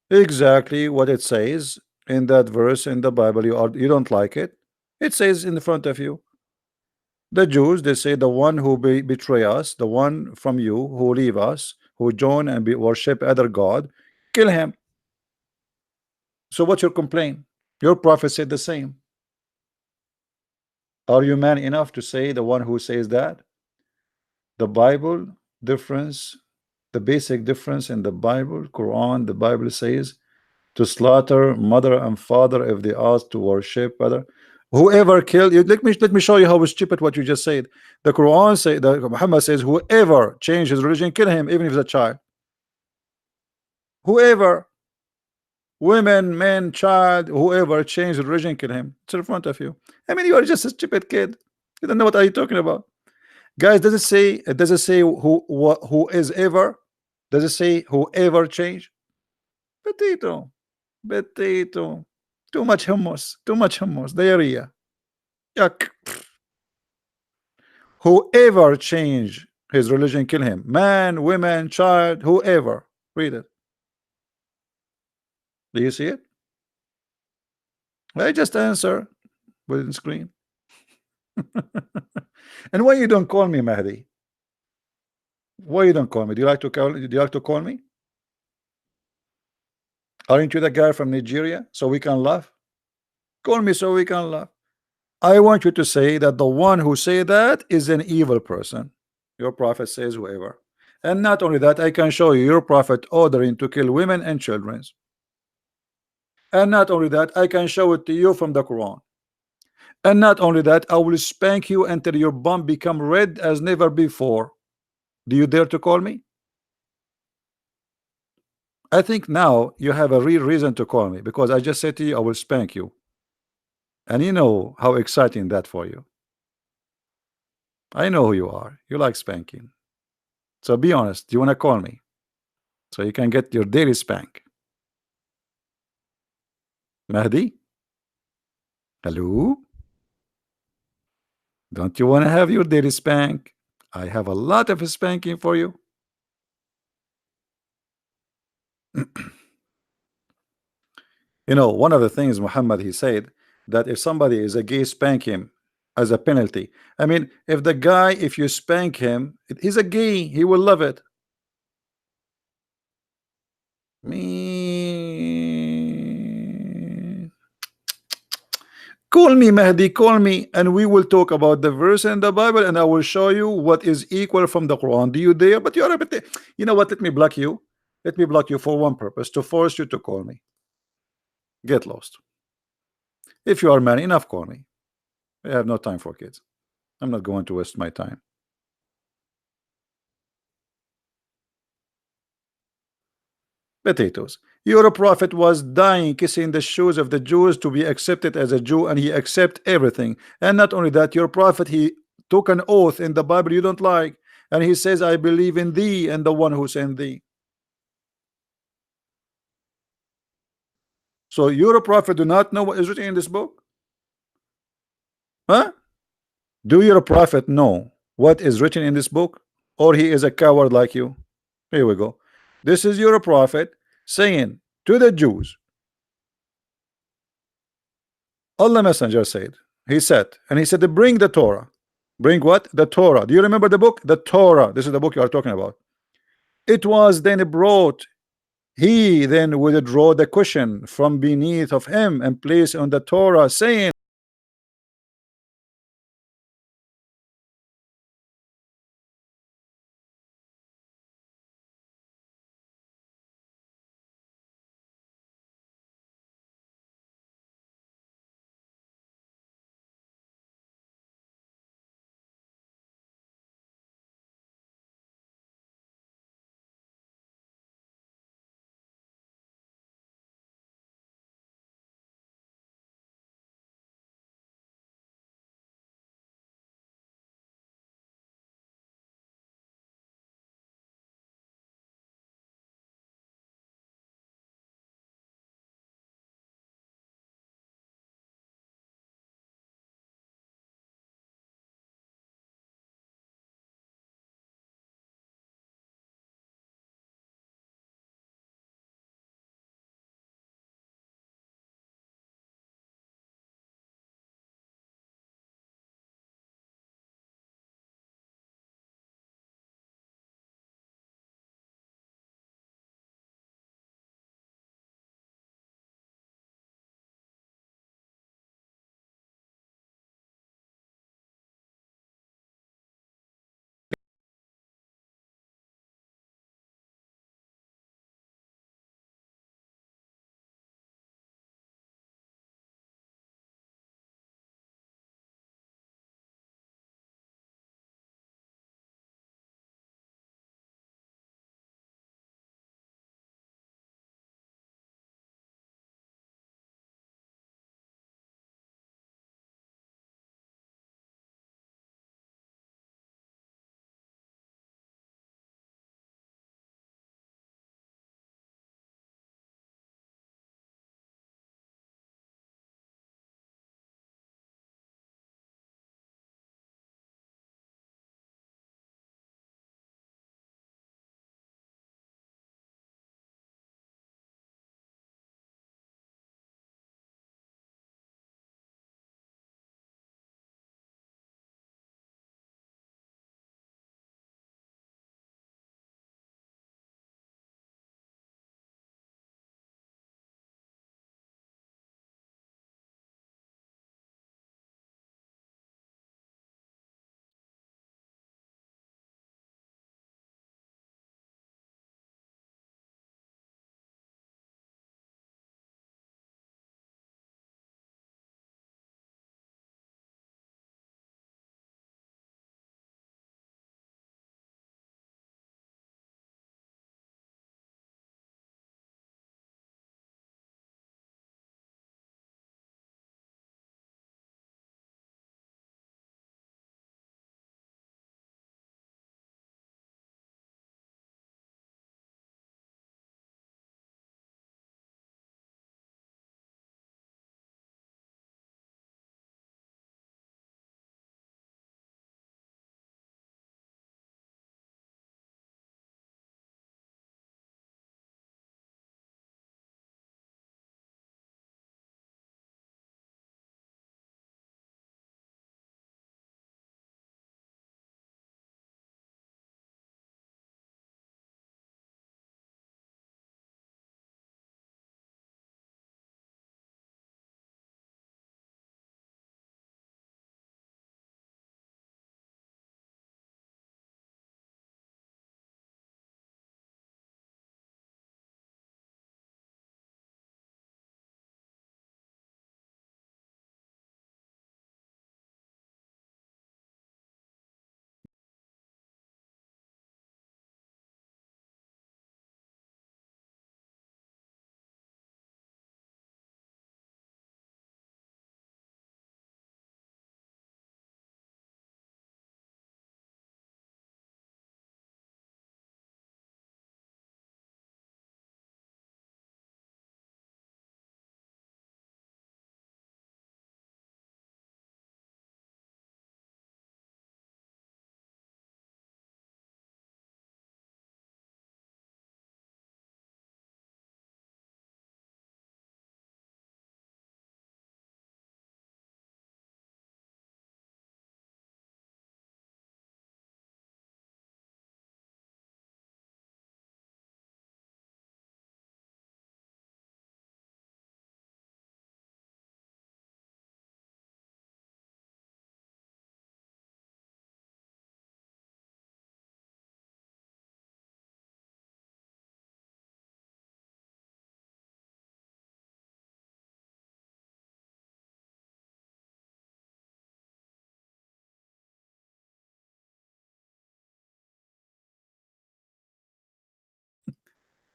Exactly what it says in that verse in the Bible. You don't like it. It says in front of you. The Jews, they say the one who betray us, the one from you who leave us, who join and worship other God, kill him. So what's your complaint? Your prophet said the same. Are you man enough to say the one who says that? The Bible difference, the basic difference in the Bible, Quran, the Bible says to slaughter mother and father if they ask to worship other. Whoever killed you, let me show you how stupid what you just said. The Quran say that Muhammad says whoever changed his religion, kill him, even if it's a child. Whoever, women, men, child, whoever changed the religion, kill him. It's in front of you. I mean, you are just a stupid kid. You don't know what are you talking about, guys. Does it say? Does it say who is ever? Does it say whoever changed? Potato, potato. Too much hummus. Too much hummus. Diarrhea. Yuck. Whoever change his religion, kill him. Man, women, child, whoever. Read it. Do you see it? I just answer with the screen. And why you don't call me Mahdi? Why you don't call me? Do you like to call me? Aren't you the guy from Nigeria? So we can laugh. Call me so we can laugh. I want you to say that the one who say that is an evil person. Your prophet says whoever. And not only that, I can show you your prophet ordering to kill women and children. And not only that, I can show it to you from the Quran. And not only that, I will spank you until your bum become red as never before. Do you dare to call me? I think now you have a real reason to call me, because I just said to you I will spank you. And you know how exciting that for you. I know who you are. You like spanking. So be honest. Do you want to call me so you can get your daily spank? Mahdi? Hello? Don't you want to have your daily spank? I have a lot of spanking for you. You know, one of the things Muhammad, he said that if somebody is a gay, spank him as a penalty. I mean, if the guy, if you spank him, he's a gay, he will love it. Me, call me Mahdi, call me, and we will talk about the verse in the Bible, and I will show you what is equal from the Quran. Do you dare? But you are a bit. You know what? Let me block you. Let me block you for one purpose: to force you to call me. Get lost. If you are man enough, call me. I have no time for kids. I'm not going to waste my time. Potatoes. Your prophet was dying, kissing the shoes of the Jews to be accepted as a Jew, and he accept everything. And not only that, your prophet, he took an oath in the Bible you don't like, and he says, I believe in thee and the one who sent thee. So your prophet do not know what is written in this book? Huh? Do your prophet know what is written in this book, or he is a coward like you? Here we go. This is your prophet saying to the Jews, Allah Messenger said, he said, and he said to bring the Torah. Bring what? The Torah. Do you remember the book? The Torah. This is the book you are talking about. It was then brought He then withdraw the cushion from beneath of him and place on the Torah, saying,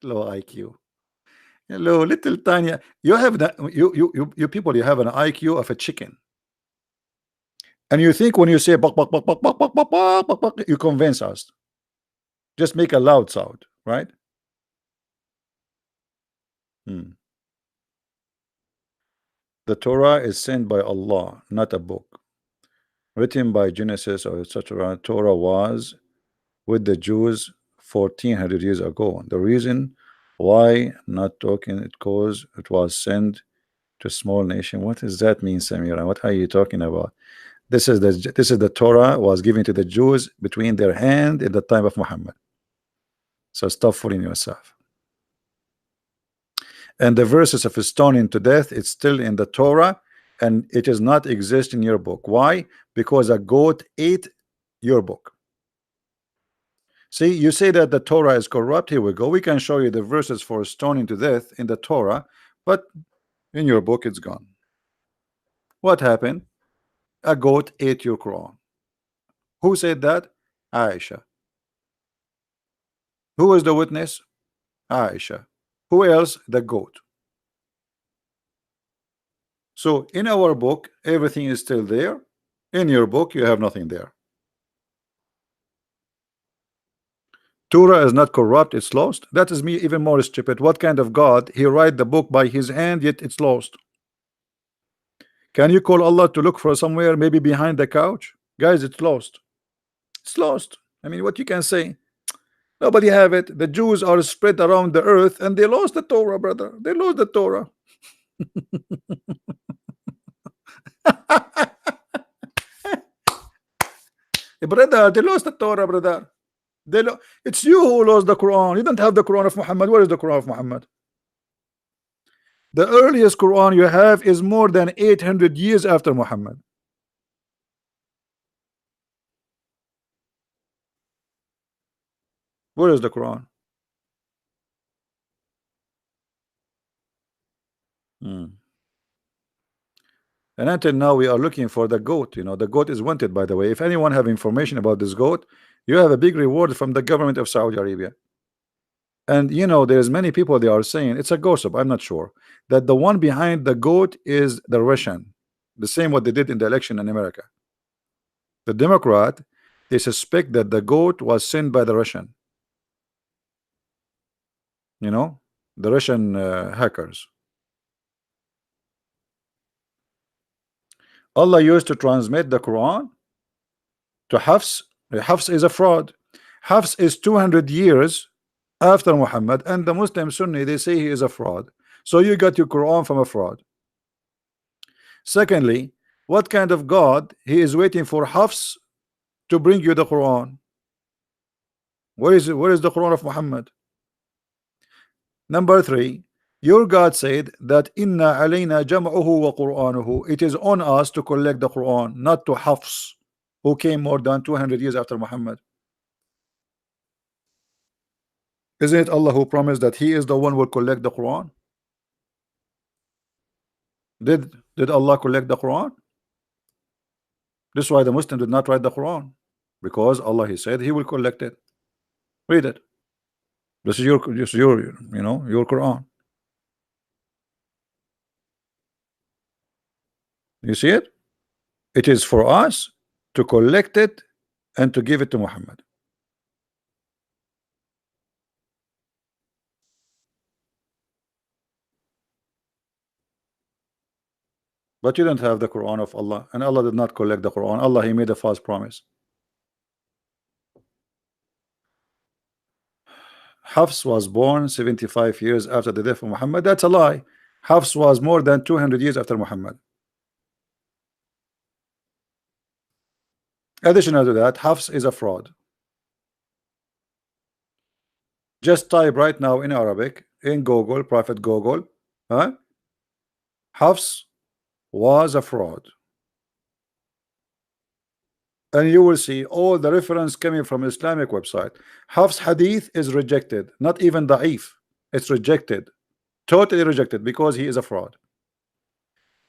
Low IQ. Hello, little tiny. You have that. You people. You have an IQ of a chicken, and you think when you say buck buck buck buck buck buck buck buck buck, buck, you convince us. Just make a loud sound, right? Hmm. The Torah is sent by Allah, not a book written by Genesis or etc. Torah was with the Jews 1400 years ago. The reason why not talking it cause it was sent to small nation. What does that mean, Samira? What are you talking about? This is the Torah was given to the Jews between their hand in the time of Muhammad. So stop fooling yourself. And the verses of stoning to death, it's still in the Torah, and it does not exist in your book. Why? Because a goat ate your book. See, you say that the Torah is corrupt. Here we go. We can show you the verses for stoning to death in the Torah, but in your book it's gone. What happened? A goat ate your Quran. Who said that? Aisha. Who was the witness? Aisha. Who else? The goat. So in our book, everything is still there. In your book, you have nothing there. Torah is not corrupt, it's lost. That is me even more stupid. What kind of God? He write the book by his hand, yet it's lost. Can you call Allah to look for somewhere, maybe behind the couch? Guys, it's lost. It's lost. I mean, what you can say? Nobody have it. The Jews are spread around the earth and they lost the Torah, brother. They lost the Torah. Brother, they lost the Torah, brother. It's you who lost the Quran. You don't have the Quran of Muhammad. Where is the Quran of Muhammad? The earliest Quran you have is more than 800 years after Muhammad. Where is the Quran? And until now we are looking for the goat. You know, the goat is wanted, by the way. If anyone have information about this goat, you have a big reward from the government of Saudi Arabia. And you know, there's many people, they are saying it's a gossip, I'm not sure, that the one behind the goat is the Russian, the same what they did in the election in America. The Democrat, they suspect that the goat was sent by the Russian, you know, the Russian hackers. Allah used to transmit the Quran to Hafs. Hafs is a fraud. Hafs is 200 years after Muhammad, and the Muslim Sunni, they say he is a fraud. So you got your Quran from a fraud. Secondly, what kind of God he is waiting for Hafs to bring you the Quran? Where is it? Where is the Quran of Muhammad? Number three, your God said that inna alayna jam'uhu wa qur'anuhu. It is on us to collect the Quran, not to Hafs, who came more than 200 years after Muhammad. Isn't it Allah who promised that he is the one who will collect the Quran? Did Allah collect the Quran? This is why the Muslim did not write the Quran, because Allah, he said he will collect it. Read it. This is your you know, your Quran. You see it? It is for us to collect it and to give it to Muhammad. But you don't have the Quran of Allah, and Allah did not collect the Quran. Allah, he made a false promise. Hafs was born 75 years after the death of Muhammad. That's a lie. Hafs was more than 200 years after Muhammad. Additional to that, Hafs is a fraud. Just type right now in Arabic in Google, Prophet Google, huh? Hafs was a fraud, and you will see all the reference coming from Islamic website. Hafs hadith is rejected, not even da'if. It's rejected, totally rejected, because he is a fraud.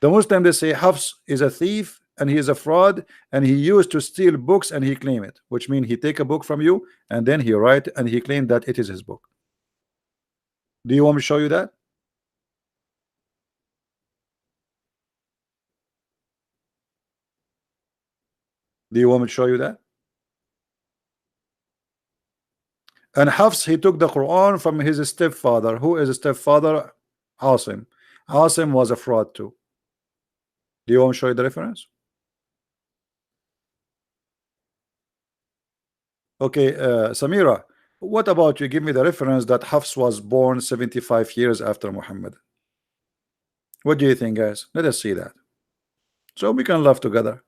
The Muslim, they say Hafs is a thief and he is a fraud, and he used to steal books and he claim it, which means he take a book from you and then he write and he claimed that it is his book. Do you want me to show you that? Do you want me to show you that? And Hafs, he took the Quran from his stepfather. Who is a stepfather? Asim. Asim was a fraud too. Do you want me to show you the reference? Okay, Samira, what about you? Give me the reference that Hafs was born 75 years after Muhammad. What do you think, guys? Let us see that. So we can laugh together.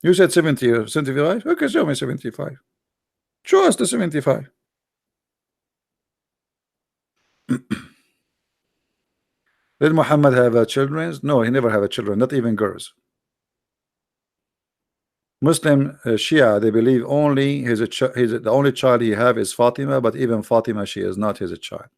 You said 70 or 75? Okay, show me 75. Show us the 75. Did Muhammad have children? No, he never had children, not even girls. Muslim Shia, they believe only the only child he have is Fatima, but even Fatima, she is not his child.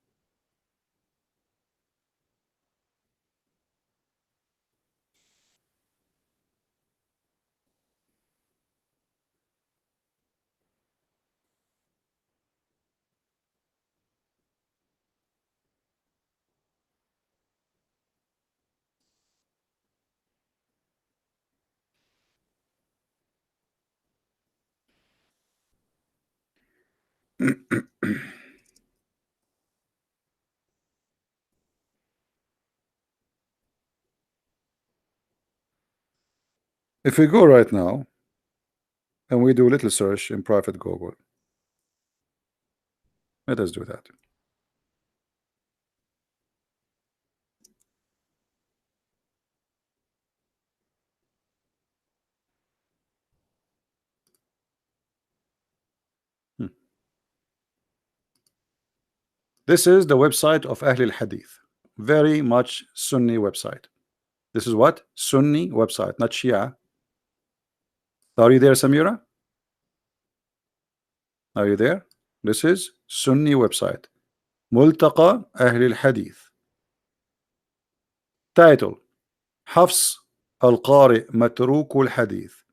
If we go right now and we do a little search in private Google, let us do that. This is the website of Ahl al-Hadith. Very much Sunni website. This is what? Sunni website, not Shia. Are you there, Samira? Are you there? This is Sunni website. Multaqa Ahl al-Hadith. Title: Hafs al-Qari Matruk al-Hadith.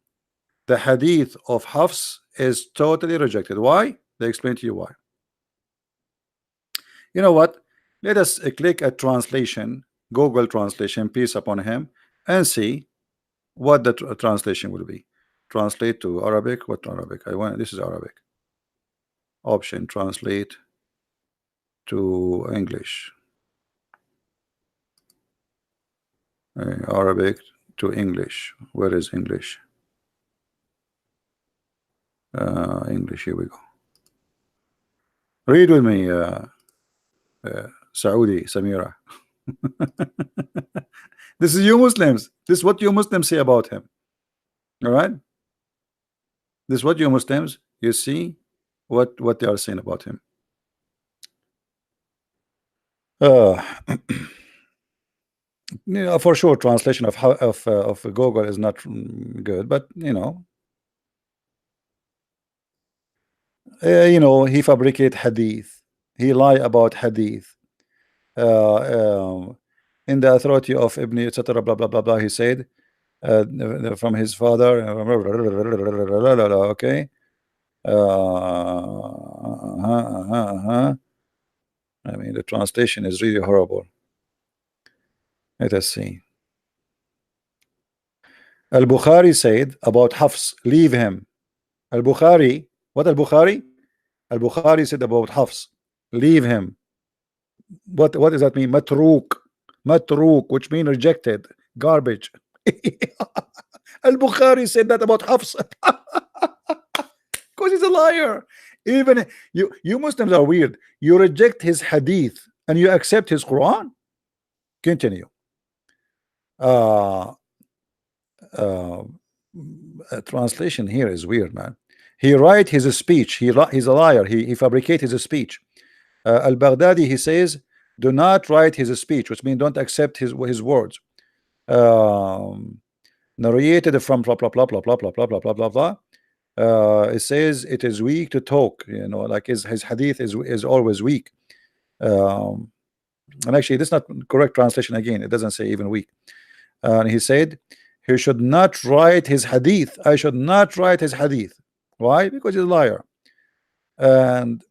The hadith of Hafs is totally rejected. Why? They explain to you why. You know what? Let us click a translation, Google translation, peace upon him, and see what the translation will be. Translate to Arabic. What Arabic? I want this is Arabic. Option: translate to English. Arabic to English. Where is English? English. Here we go. Read with me, Saudi Samira. This is you Muslims. This is what you Muslims say about him. All right. This is what you Muslims, you see what they are saying about him. You know, for sure, translation of Google is not good, but you know, he fabricate hadith, he lie about hadith. In the authority of Ibn etc. blah blah blah blah, he said from his father. Okay. I mean, the translation is really horrible. Let us see. Al-Bukhari said about Hafs, leave him. Al-Bukhari, what Al-Bukhari? Al-Bukhari said about Hafs, leave him. What does that mean? Matruk, which means rejected, garbage. Al-Bukhari said that about Hafs. Because he's a liar. Even you Muslims are weird. You reject his hadith and you accept his Quran. Continue. Translation here is weird, man. He write his speech. He's a liar. He fabricate his speech. Al-Baghdadi, he says, do not write his speech, which means don't accept his words. Narrated from blah blah blah blah blah blah blah blah blah blah blah. It says it is weak to talk. You know, like his hadith is always weak. And actually, this is not correct translation. Again, it doesn't say even weak. And he said he should not write his hadith. I should not write his hadith. Why? Because he's a liar. And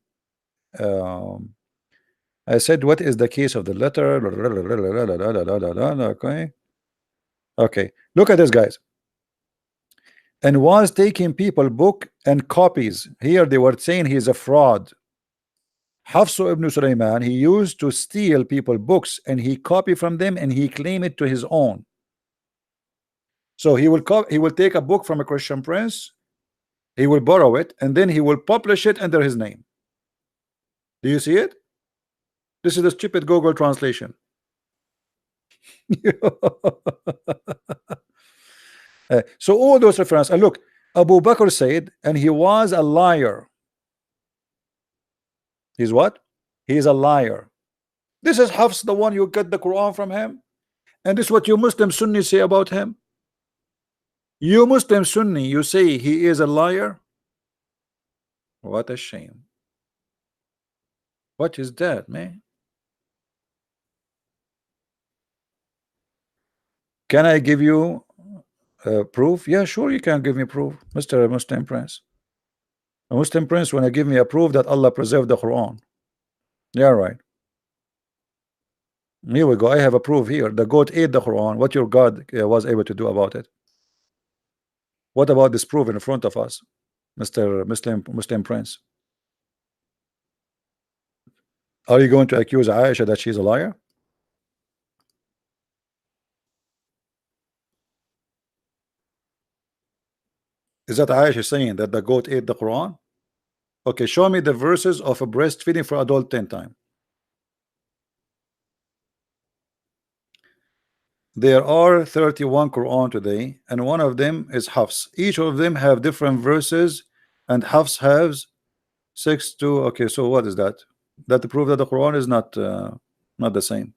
I said, what is the case of the letter? Okay. Okay. Look at this, guys. And was taking people book and copies. Here they were saying he's a fraud. Hafsu ibn Sulaiman, he used to steal people books and he copy from them and he claim it to his own. So he will take a book from a Christian prince, he will borrow it, and then he will publish it under his name. Do you see it? This is the stupid Google translation. So all those references, and look, Abu Bakr said, and he was a liar. He's what? He's a liar. This is Hafs, the one you get the Quran from him, and this is what you Muslim Sunni say about him. You Muslim Sunni, you say he is a liar. What a shame. What is that, man? Can I give you proof? Yeah, sure, you can give me proof, Mr. Muslim Prince. A Muslim Prince want to give me a proof that Allah preserved the Quran. Yeah, right. Here we go. I have a proof here. The goat ate the Quran. What your God was able to do about it? What about this proof in front of us, Mr. Muslim Prince? Are you going to accuse Aisha that she's a liar? Is that Aisha saying that the goat ate the Quran? Okay, show me the verses of a breastfeeding for adult 10 times. There are 31 Quran today, and one of them is Hafs. Each of them have different verses, and Hafs has 6 to. Okay, so what is that? That to prove that the Quran is not the same.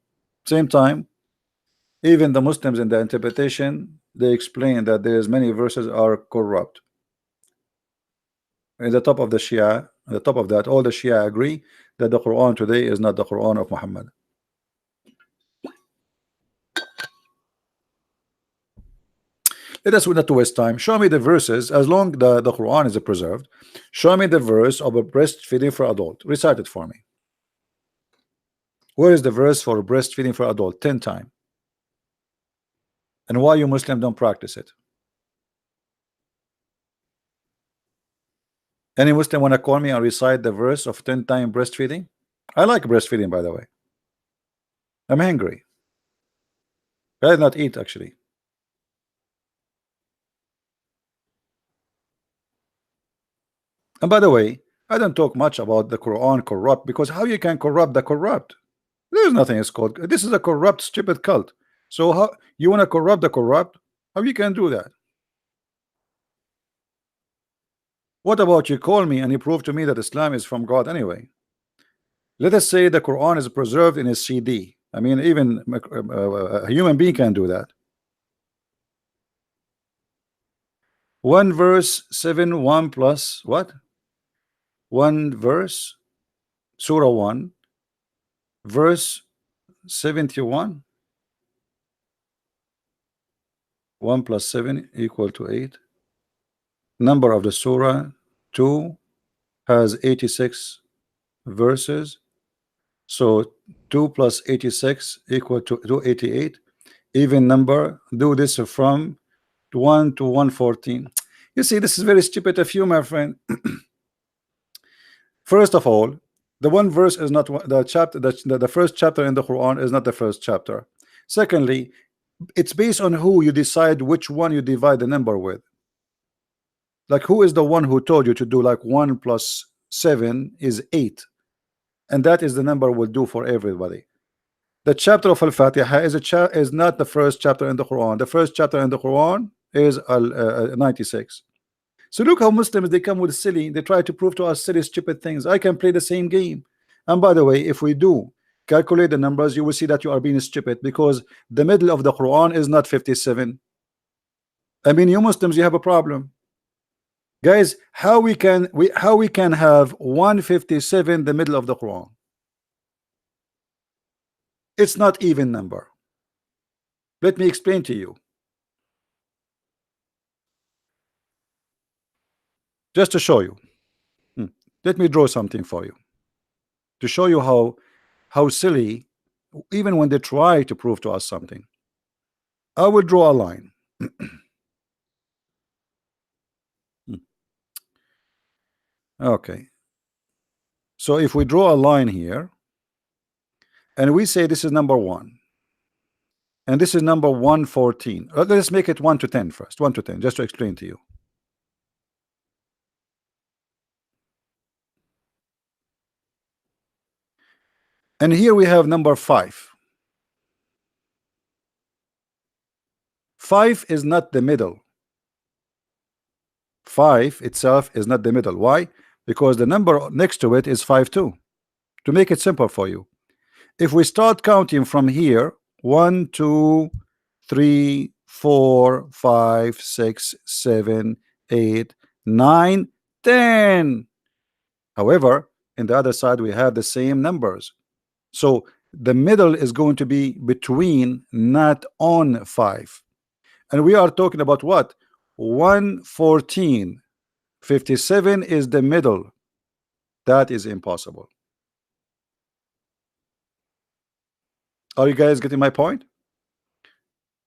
Same time, even the Muslims in the interpretation, they explain that there's many verses are corrupt. In the top of the Shia, at the top of that, all the Shia agree that the Quran today is not the Quran of Muhammad. Let us not to waste time. Show me the verses. As long the Quran is preserved, show me the verse of a breastfeeding for adult. Recite it for me. Where is the verse for breastfeeding for adult? 10 times. And why you Muslim don't practice it? Any Muslim want to call me and recite the verse of 10 times breastfeeding? I like breastfeeding, by the way. I'm hungry. I did not eat actually. And by the way, I don't talk much about the Quran corrupt, because how you can corrupt the corrupt? There's nothing is called. This is a corrupt, stupid cult. So how you want to corrupt the corrupt? How you can do that? What about you call me and you prove to me that Islam is from God anyway? Let us say the Quran is preserved in a CD. I mean, even a human being can do that. 1 verse 7, 1 plus what? 1 verse, Surah 1, verse 71. 1 plus 7 equal to 8. Number of the Surah 2 has 86 verses. So 2 plus 86 equal to 288. Even number. Do this from 1 to 114. You see, this is very stupid of you, my friend. First of all, the one verse is not the chapter. The first chapter in the Quran is not the first chapter. Secondly, it's based on who you decide which one you divide the number with. Like, who is the one who told you to do like 1 plus 7 is 8, and that is the number will do for everybody. The chapter of Al-Fatiha is not the first chapter in the Quran. The first chapter in the Quran is 96. So look how Muslims, they come with silly, they try to prove to us silly stupid things. I can play the same game. And by the way, if we do calculate the numbers, you will see that you are being stupid, because the middle of the Quran is not 57. I mean, you Muslims, you have a problem, guys. How we can have 157 the middle of the Quran? It's not even number. Let me explain to you. Just to show you. Let me draw something for you to show you how how silly, even when they try to prove to us something. I will draw a line. Okay. So if we draw a line here, and we say this is number 1, and this is number 114. Let's make it 1 to 10 first. 1 to 10, just to explain to you. And here we have number 5. 5 is not the middle. 5 itself is not the middle. Why? Because the number next to it is 5 too. To make it simple for you, if we start counting from here, 1 2 3 4 5 6 7 8 9 10. However, in the other side we have the same numbers, so the middle is going to be between, not on 5. And we are talking about what? 114. 57 is the middle. That is impossible. Are you guys getting my point?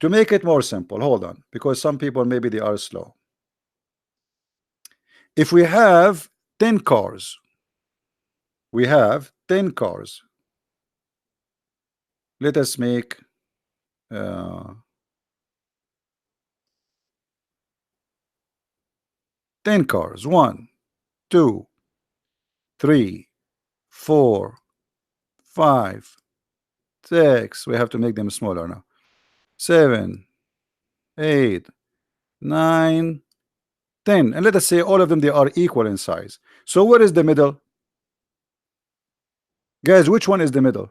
To make it more simple, hold on, because some people maybe they are slow. If we have 10 cars, we have 10 cars. Let us make 10 cars. 1 2 3 4 5 6. We have to make them smaller now. 7 8 9 10. And let us say all of them, they are equal in size. So what is the middle? Guys, which one is the middle?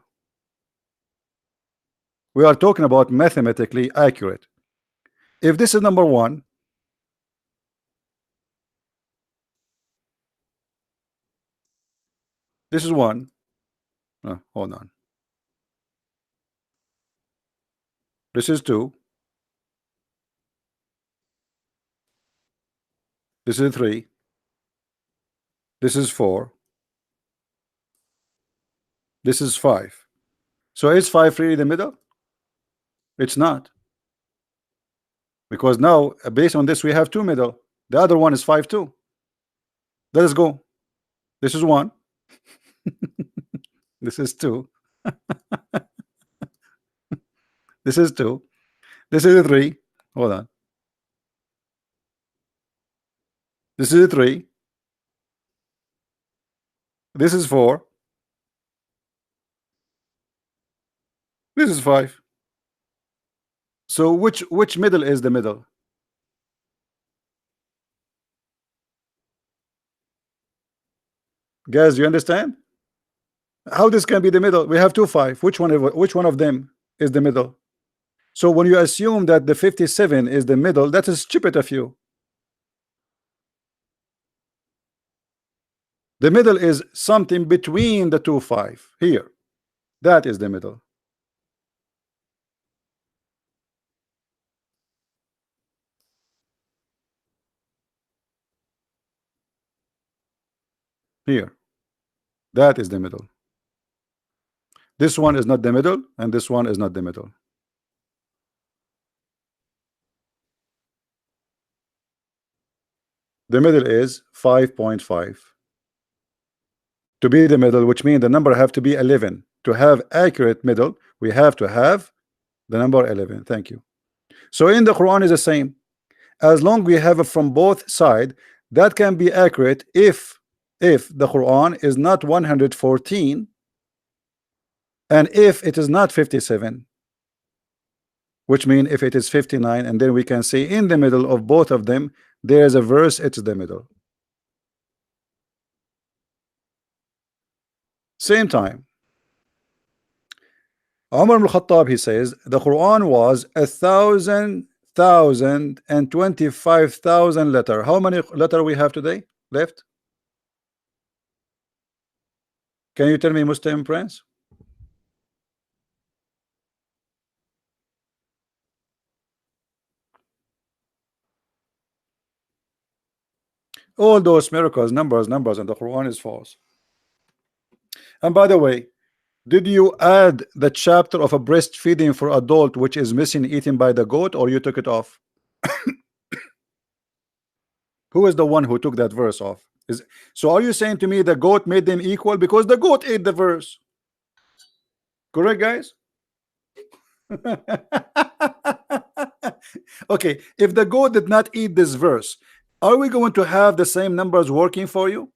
We are talking about mathematically accurate. If this is number 1, this is 1. Hold on. This is 2. This is 3. This is 4. This is 5. So is 5 really the middle? It's not. Because now, based on this, we have 2 middle. The other one is 5 too. Let us go. This is 1. This is 2. This is 2. This is a 3. Hold on. This is a 3. This is 4. This is 5. So which middle is the middle? Guys, you understand? How this can be the middle? We have 2 5. Which one of them is the middle? So when you assume that the 57 is the middle, that is stupid of you. The middle is something between the 2 5 here. That is the middle. Here. That is the middle. This one is not the middle, and this one is not the middle. The middle is 5.5. To be the middle, which means the number have to be 11. To have accurate middle, we have to have the number 11. Thank you. So in the Quran is the same. As long we have it from both sides, that can be accurate if the Quran is not 114 and if it is not 57, which means if it is 59, and then we can say in the middle of both of them there is a verse, it's the middle. Same time, Umar ibn Khattab, he says the Quran was 1,025,000 letter. How many letter we have today left? Can you tell me, Muslim Prince? All those miracles, numbers, and the Quran is false. And by the way, Did you add the chapter of a breastfeeding for adult which is missing eaten by the goat, or you took it off? Who is the one who took that verse off? So are you saying to me the goat made them equal because the goat ate the verse? Correct, guys? Okay, if the goat did not eat this verse, are we going to have the same numbers working for you?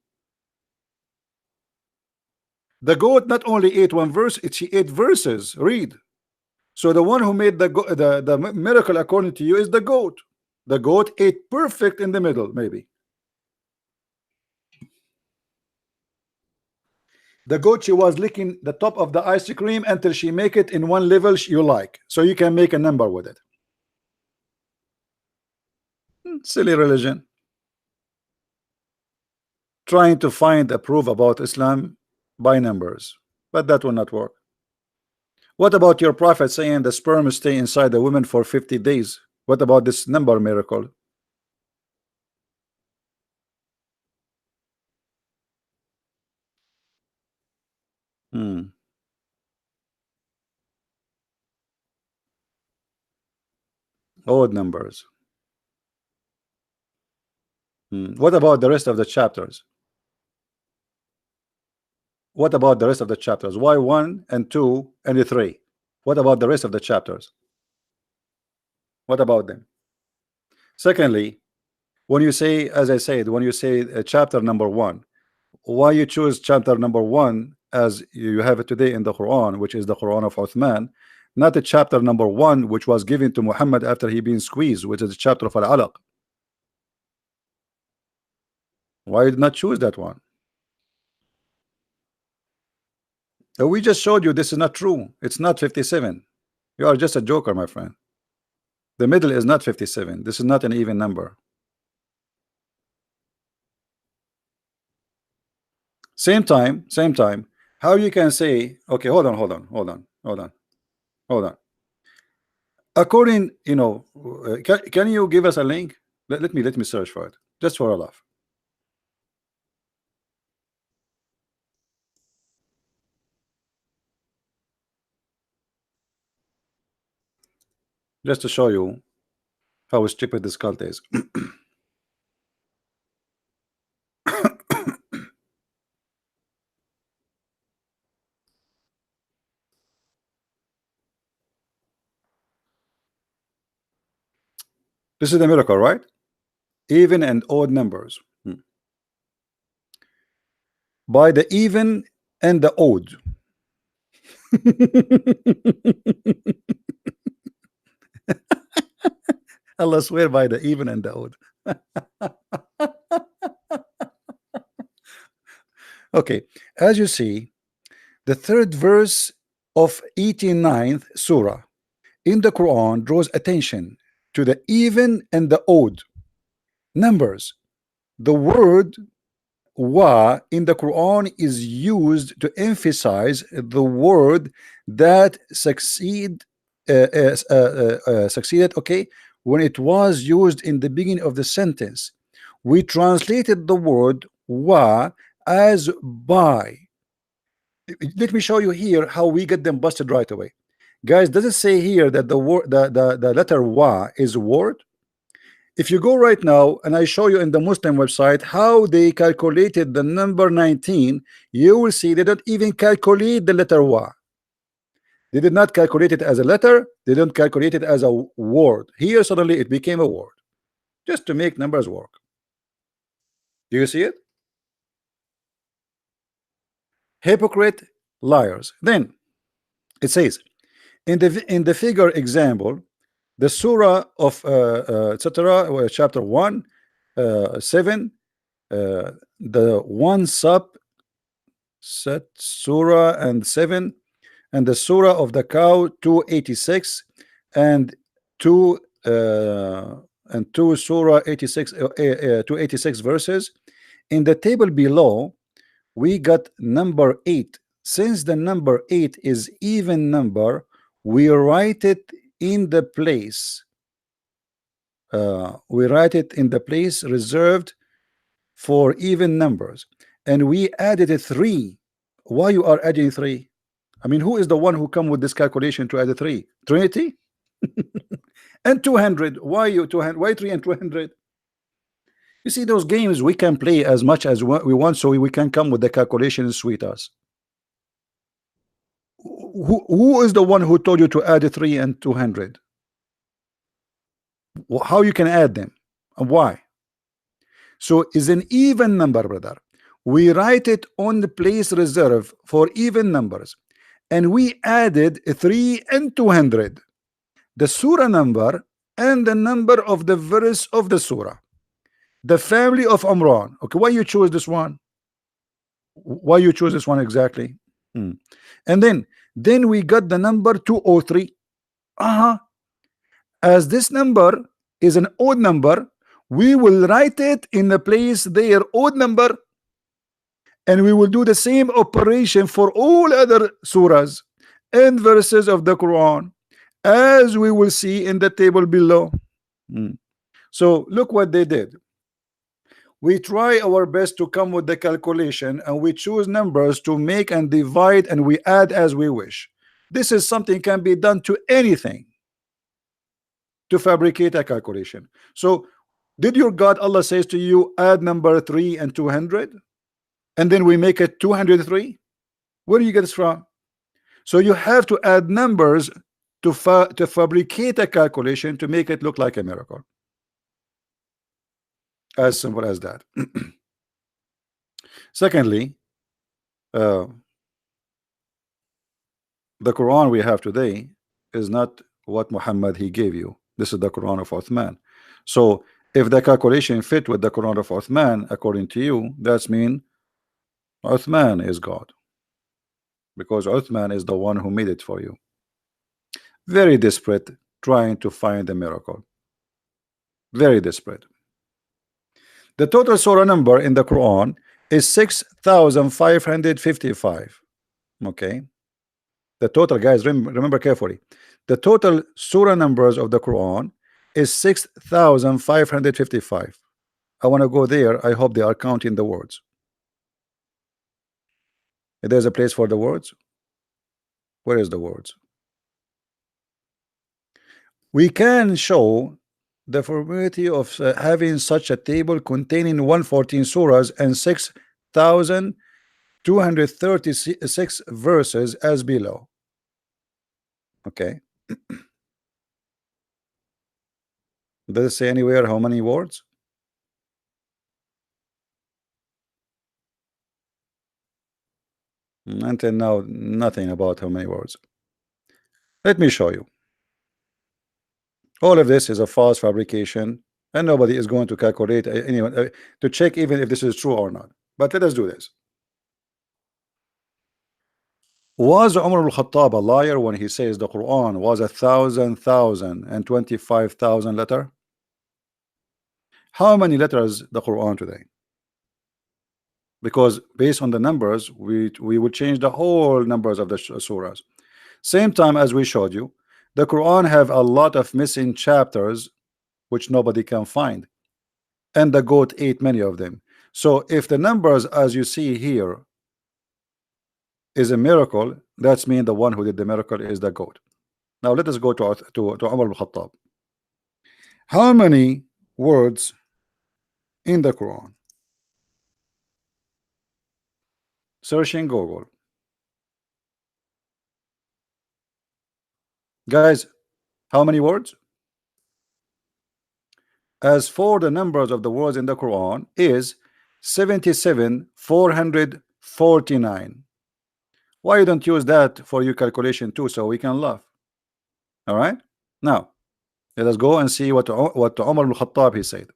The goat not only ate one verse, she ate verses. Read. So the one who made the miracle according to you is the goat. The goat ate perfect in the middle, maybe. The goat, she was licking the top of the ice cream until she make it in one level you like, so you can make a number with it. Silly religion. Trying to find a proof about Islam by numbers, but that will not work. What about your prophet saying the sperm stay inside the woman for 50 days? What about this number miracle? Odd numbers. What about the rest of the chapters? What about the rest of the chapters? Why 1 and 2 and 3? What about the rest of the chapters? What about them? Secondly, when you say, as I said, when you say chapter number 1, why you choose chapter number 1 as you have it today in the Quran, which is the Quran of Uthman, not the chapter number 1 which was given to Muhammad after he been squeezed, which is the chapter of Al-Alaq? Why did not choose that one? We just showed you this is not true. It's not 57. You are just a joker, my friend. The middle is not 57. This is not an even number. Same time, how you can say, okay, hold on. According, can you give us a link? Let me search for it, just for a laugh. Just to show you how stupid this cult is. This is the miracle, right? Even and odd numbers. By the even and the odd. Allah swear by the even and the odd. Okay, as you see, the third verse of 89th surah in the Quran draws attention to the even and the odd numbers. The word wa in the Quran is used to emphasize the word that succeeded, okay, when it was used in the beginning of the sentence. We translated the word wa as by. Let me show you here how we get them busted right away. Guys, does it say here that the word, the letter wa is a word? If you go right now and I show you in the Muslim website how they calculated the number 19, you will see they don't even calculate the letter wa. They did not calculate it as a letter, they don't calculate it as a word. Here suddenly it became a word, just to make numbers work. Do you see it? Hypocrite, liars. Then it says in the figure example, the surah of etc. chapter 1 7, the one sub set surah and 7, and the surah of the cow 286 and 2 surah 86 286 verses. In the table below we got number 8. Since the number 8 is even number, we write it in the place reserved for even numbers, and we added a 3. Why you are adding 3? I mean, who is the one who come with this calculation to add a 3? Trinity? And 200. Why you 200? Why 3 and 200? You see, those games we can play as much as we want, so we can come with the calculation and sweet us. Who is the one who told you to add a 3 and 200? How you can add them and why? So is an even number, brother. We write it on the place reserve for even numbers, and we added a 3 and 200, the surah number and the number of the verse of the surah, the family of Umran. Okay, why you choose this one? Why you choose this one exactly? And then we got the number 203. As this number is an odd number, we will write it in the place their odd number, and we will do the same operation for all other surahs and verses of the Quran, as we will see in the table below. So look what they did. We try our best to come with the calculation, and we choose numbers to make and divide, and we add as we wish. This is something can be done to anything to fabricate a calculation. So did your God Allah says to you, add number 3 and 200, and then we make it 203? Where do you get this from? So you have to add numbers to fabricate a calculation to make it look like a miracle. As simple as that. Secondly, the Quran we have today is not what Muhammad he gave you. This is the Quran of Uthman. So if the calculation fit with the Quran of Uthman, according to you, that's mean Uthman is God, because Uthman is the one who made it for you. Very desperate, trying to find a miracle. Very desperate. The total surah number in the Quran is 6,555. Okay. The total, guys, remember carefully. The total surah numbers of the Quran is 6,555. I want to go there. I hope they are counting the words. If there's a place for the words, where is the words? We can show the probability of having such a table containing 114 surahs and 6,236 verses as below. Okay. Does it say anywhere how many words? Until now, nothing about how many words. Let me show you. All of this is a false fabrication, and nobody is going to calculate anyone to check even if this is true or not. But let us do this. Was Umar al-Khattab a liar when he says the Quran was 1,025,000 letter? How many letters the Quran today? Because based on the numbers, we would change the whole numbers of the surahs. Same time as we showed you, the Quran have a lot of missing chapters which nobody can find, and the goat ate many of them. So if the numbers as you see here is a miracle, that's mean the one who did the miracle is the goat. Now let us go to Umar al-Khattab. How many words in the Quran? Searching Google. Guys, how many words? As for the numbers of the words in the Quran is 77,449. Why you don't use that for your calculation too, so we can laugh? All right. Now let us go and see what Umar al-Khattab he said.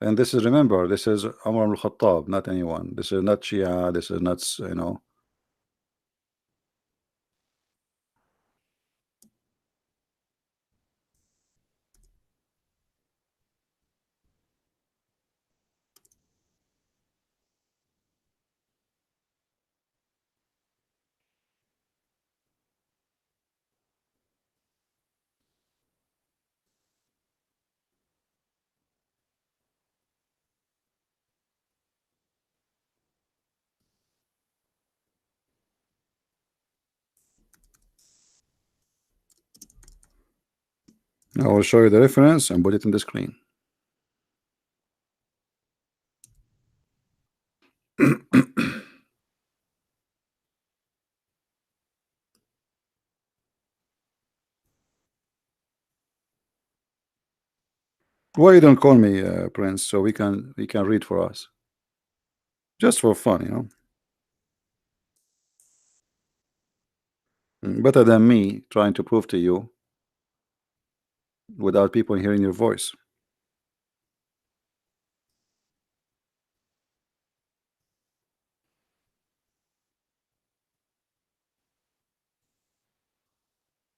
And this is, remember, this is Umar al-Khattab, not anyone. This is not Shia. This is not, you know. I will show you the reference and put it in the screen. Why you don't call me Prince, so we can read for us, just for fun, you know. Better than me trying to prove to you without people hearing your voice.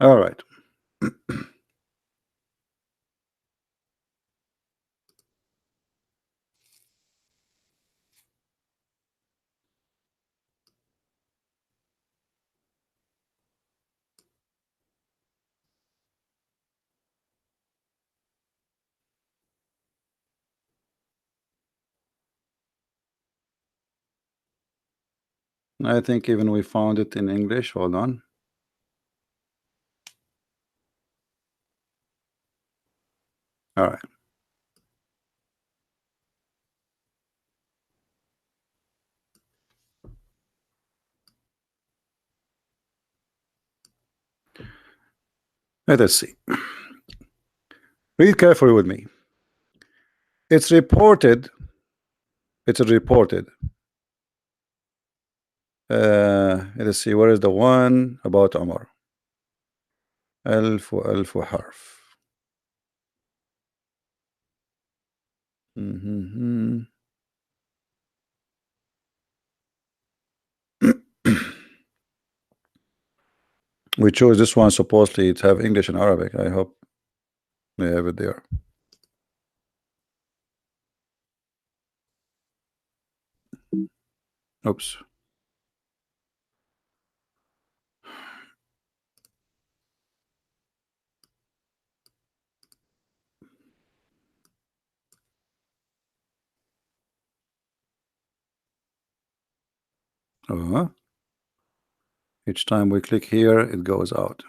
All right. I think even we found it in English. Hold on. All right. Let us see. Read carefully with me. It's reported. It's reported. Let's see. Where is the one about Umar? ألف حرف. We chose this one supposedly to have English and Arabic. I hope they have it there. Oops. Each time we click here, it goes out.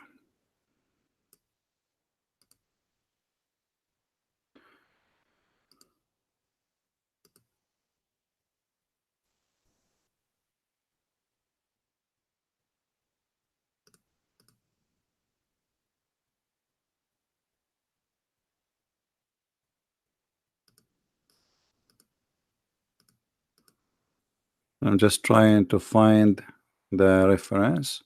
I'm just trying to find the reference.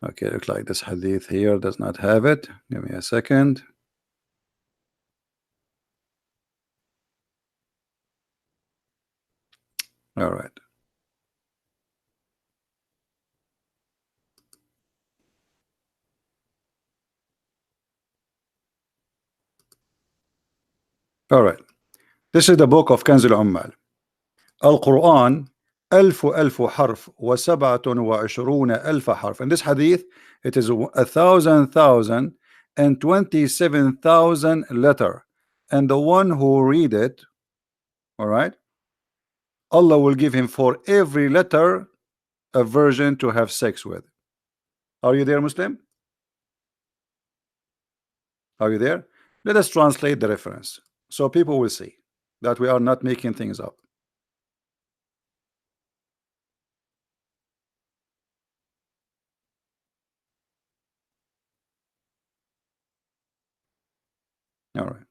Okay, looks like this hadith here does not have it. Give me a second. All right. All right. This is the book of Kanz al-Ummal. Al-Quran ألف حرف و27 ألف حرف. In this hadith, it is 1,027,000 letter. And the one who read it, all right, Allah will give him for every letter a virgin to have sex with. Are you there, Muslim? Are you there? Let us translate the reference so people will see that we are not making things up. All right.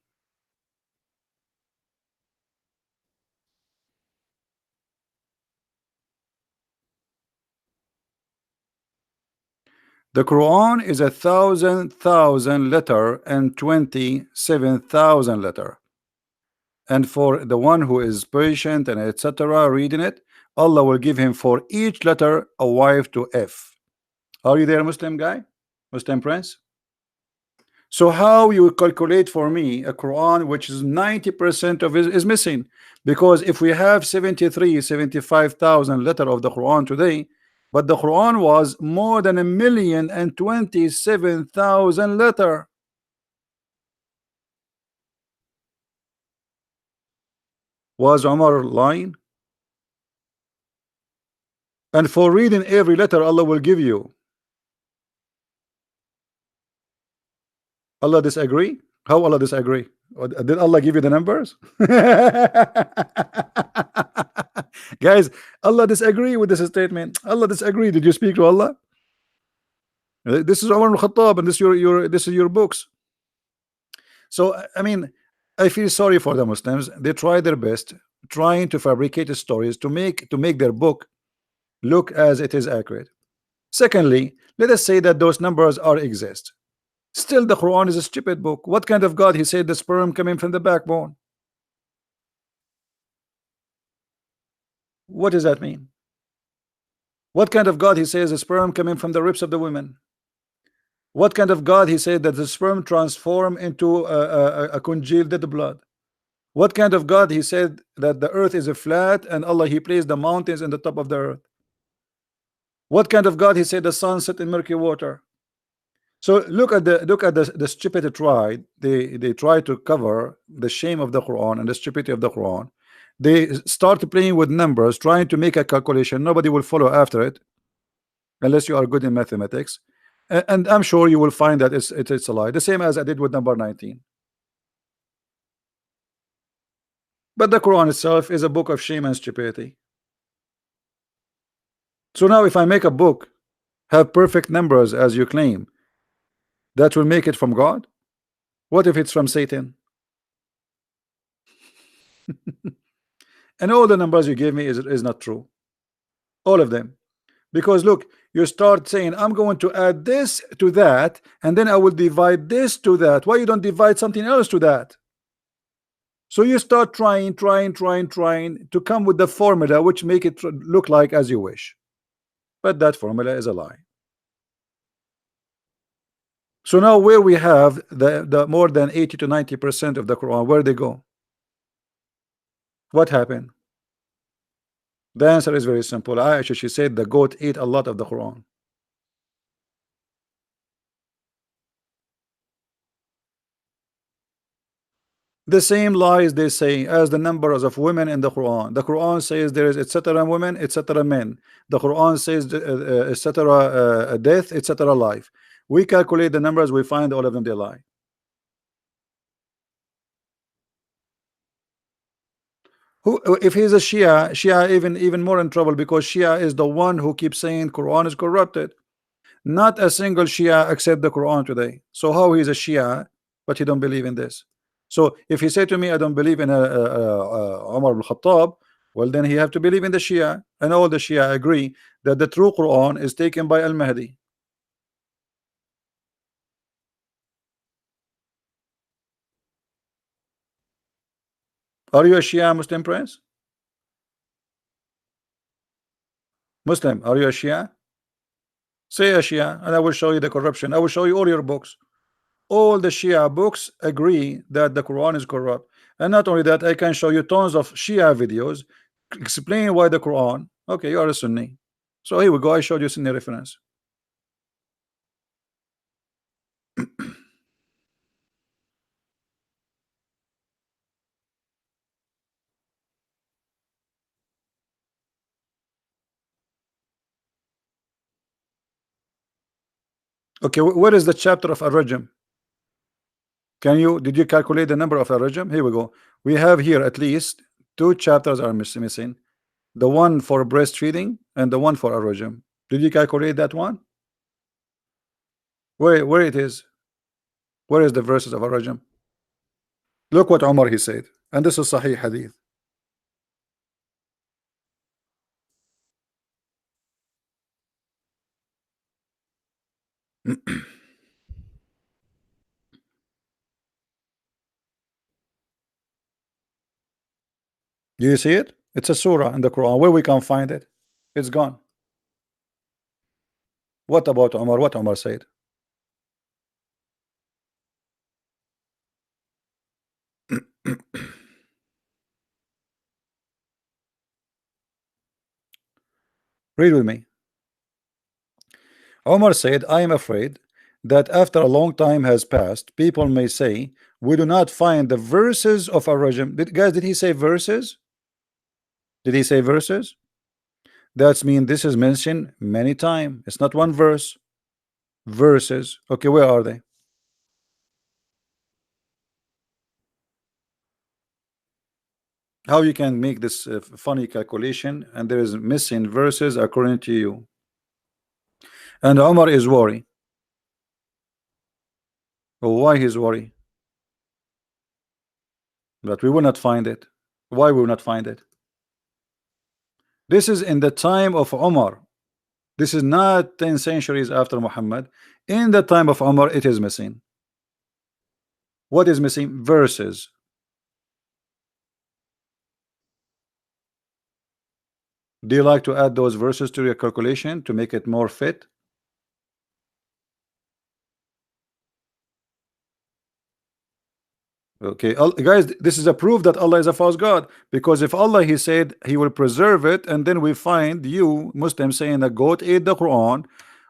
The Quran is 1,000 letter and 27,000 letter. And for the one who is patient and etc. reading it, Allah will give him for each letter a wife to F. Are you there, Muslim guy? Muslim prince? So how you calculate for me a Quran which is 90% of it is missing? Because if we have 75,000 letter of the Quran today, but the Quran was more than 1,027,000 letter. Was Umar lying? And for reading every letter Allah will give you. Allah disagree? How Allah disagree? Did Allah give you the numbers? Guys, Allah disagree with this statement. Allah disagree. Did you speak to Allah? This is Umar al-Khattab, and this is your books. So I mean, I feel sorry for the Muslims. They try their best, trying to fabricate stories to make their book look as it is accurate. Secondly, let us say that those numbers are exist. Still, the Quran is a stupid book. What kind of God he said the sperm coming from the backbone? What does that mean? What kind of God he says the sperm coming from the ribs of the women? What kind of God he said that the sperm transform into a congealed dead blood? What kind of God he said that the earth is a flat and Allah he placed the mountains in the top of the earth? What kind of God he said the sun set in murky water? So look at the stupid try. They try to cover the shame of the Quran and the stupidity of the Quran. They start playing with numbers, trying to make a calculation. Nobody will follow after it unless you are good in mathematics. And I'm sure you will find that it's a lie. The same as I did with number 19. But the Quran itself is a book of shame and stupidity. So now if I make a book have perfect numbers as you claim, that will make it from God? What if it's from Satan? And all the numbers you gave me is not true. All of them. Because look, you start saying I'm going to add this to that, and then I will divide this to that. Why you don't divide something else to that? So you start trying to come with the formula which make it look like as you wish. But that formula is a lie. So now where we have the more than 80 to 90% of the Quran, where they go? What happened? The answer is very simple. Aisha, she said the goat ate a lot of the Quran. The same lies they say as the numbers of women in the Quran. The Quran says there is etc. women, etc. men. The Quran says etc. Death, etc. life. We calculate the numbers, we find all of them they lie. Who, if he's a Shia even more in trouble, because Shia is the one who keeps saying Quran is corrupted. Not a single Shia accept the Quran today. So how he's a Shia, but he don't believe in this? So if he say to me, I don't believe in Umar al-Khattab, well then he have to believe in the Shia, and all the Shia agree that the true Quran is taken by Al-Mahdi. Are you a Shia Muslim, Prince? Muslim, are you a Shia? Say a Shia, and I will show you the corruption. I will show you all your books. All the Shia books agree that the Quran is corrupt. And not only that, I can show you tons of Shia videos explaining why the Quran. Okay, you are a Sunni. So here we go. I showed you Sunni reference. Okay, where is the chapter of Ar-Rajm? Did you calculate the number of Ar-Rajm? Here we go. We have here at least 2 chapters are missing. The one for breastfeeding and the one for Ar-Rajm. Did you calculate that one? Where it is? Where is the verses of Ar-Rajm? Look what Umar he said, and this is Sahih Hadith. Do you see it? It's a surah in the Quran. Where we can find it? It's gone. What about Umar? What Umar said? Read with me. Umar said, I am afraid that after a long time has passed, people may say, we do not find the verses of Ar-Rajm. Guys, did he say verses? Did he say verses? That's mean this is mentioned many times. It's not one verse. Verses. Okay, where are they? How you can make this funny calculation and there is missing verses according to you? And Omar is worried. Why he's worried? But we will not find it. Why we will not find it? This is in the time of Omar. This is not 10 centuries after Muhammad. In the time of Omar, it is missing. What is missing? Verses. Do you like to add those verses to your calculation to make it more fit? Okay, guys, this is a proof that Allah is a false God, because if Allah, he said he will preserve it, and then we find you Muslims saying the goat ate the Quran.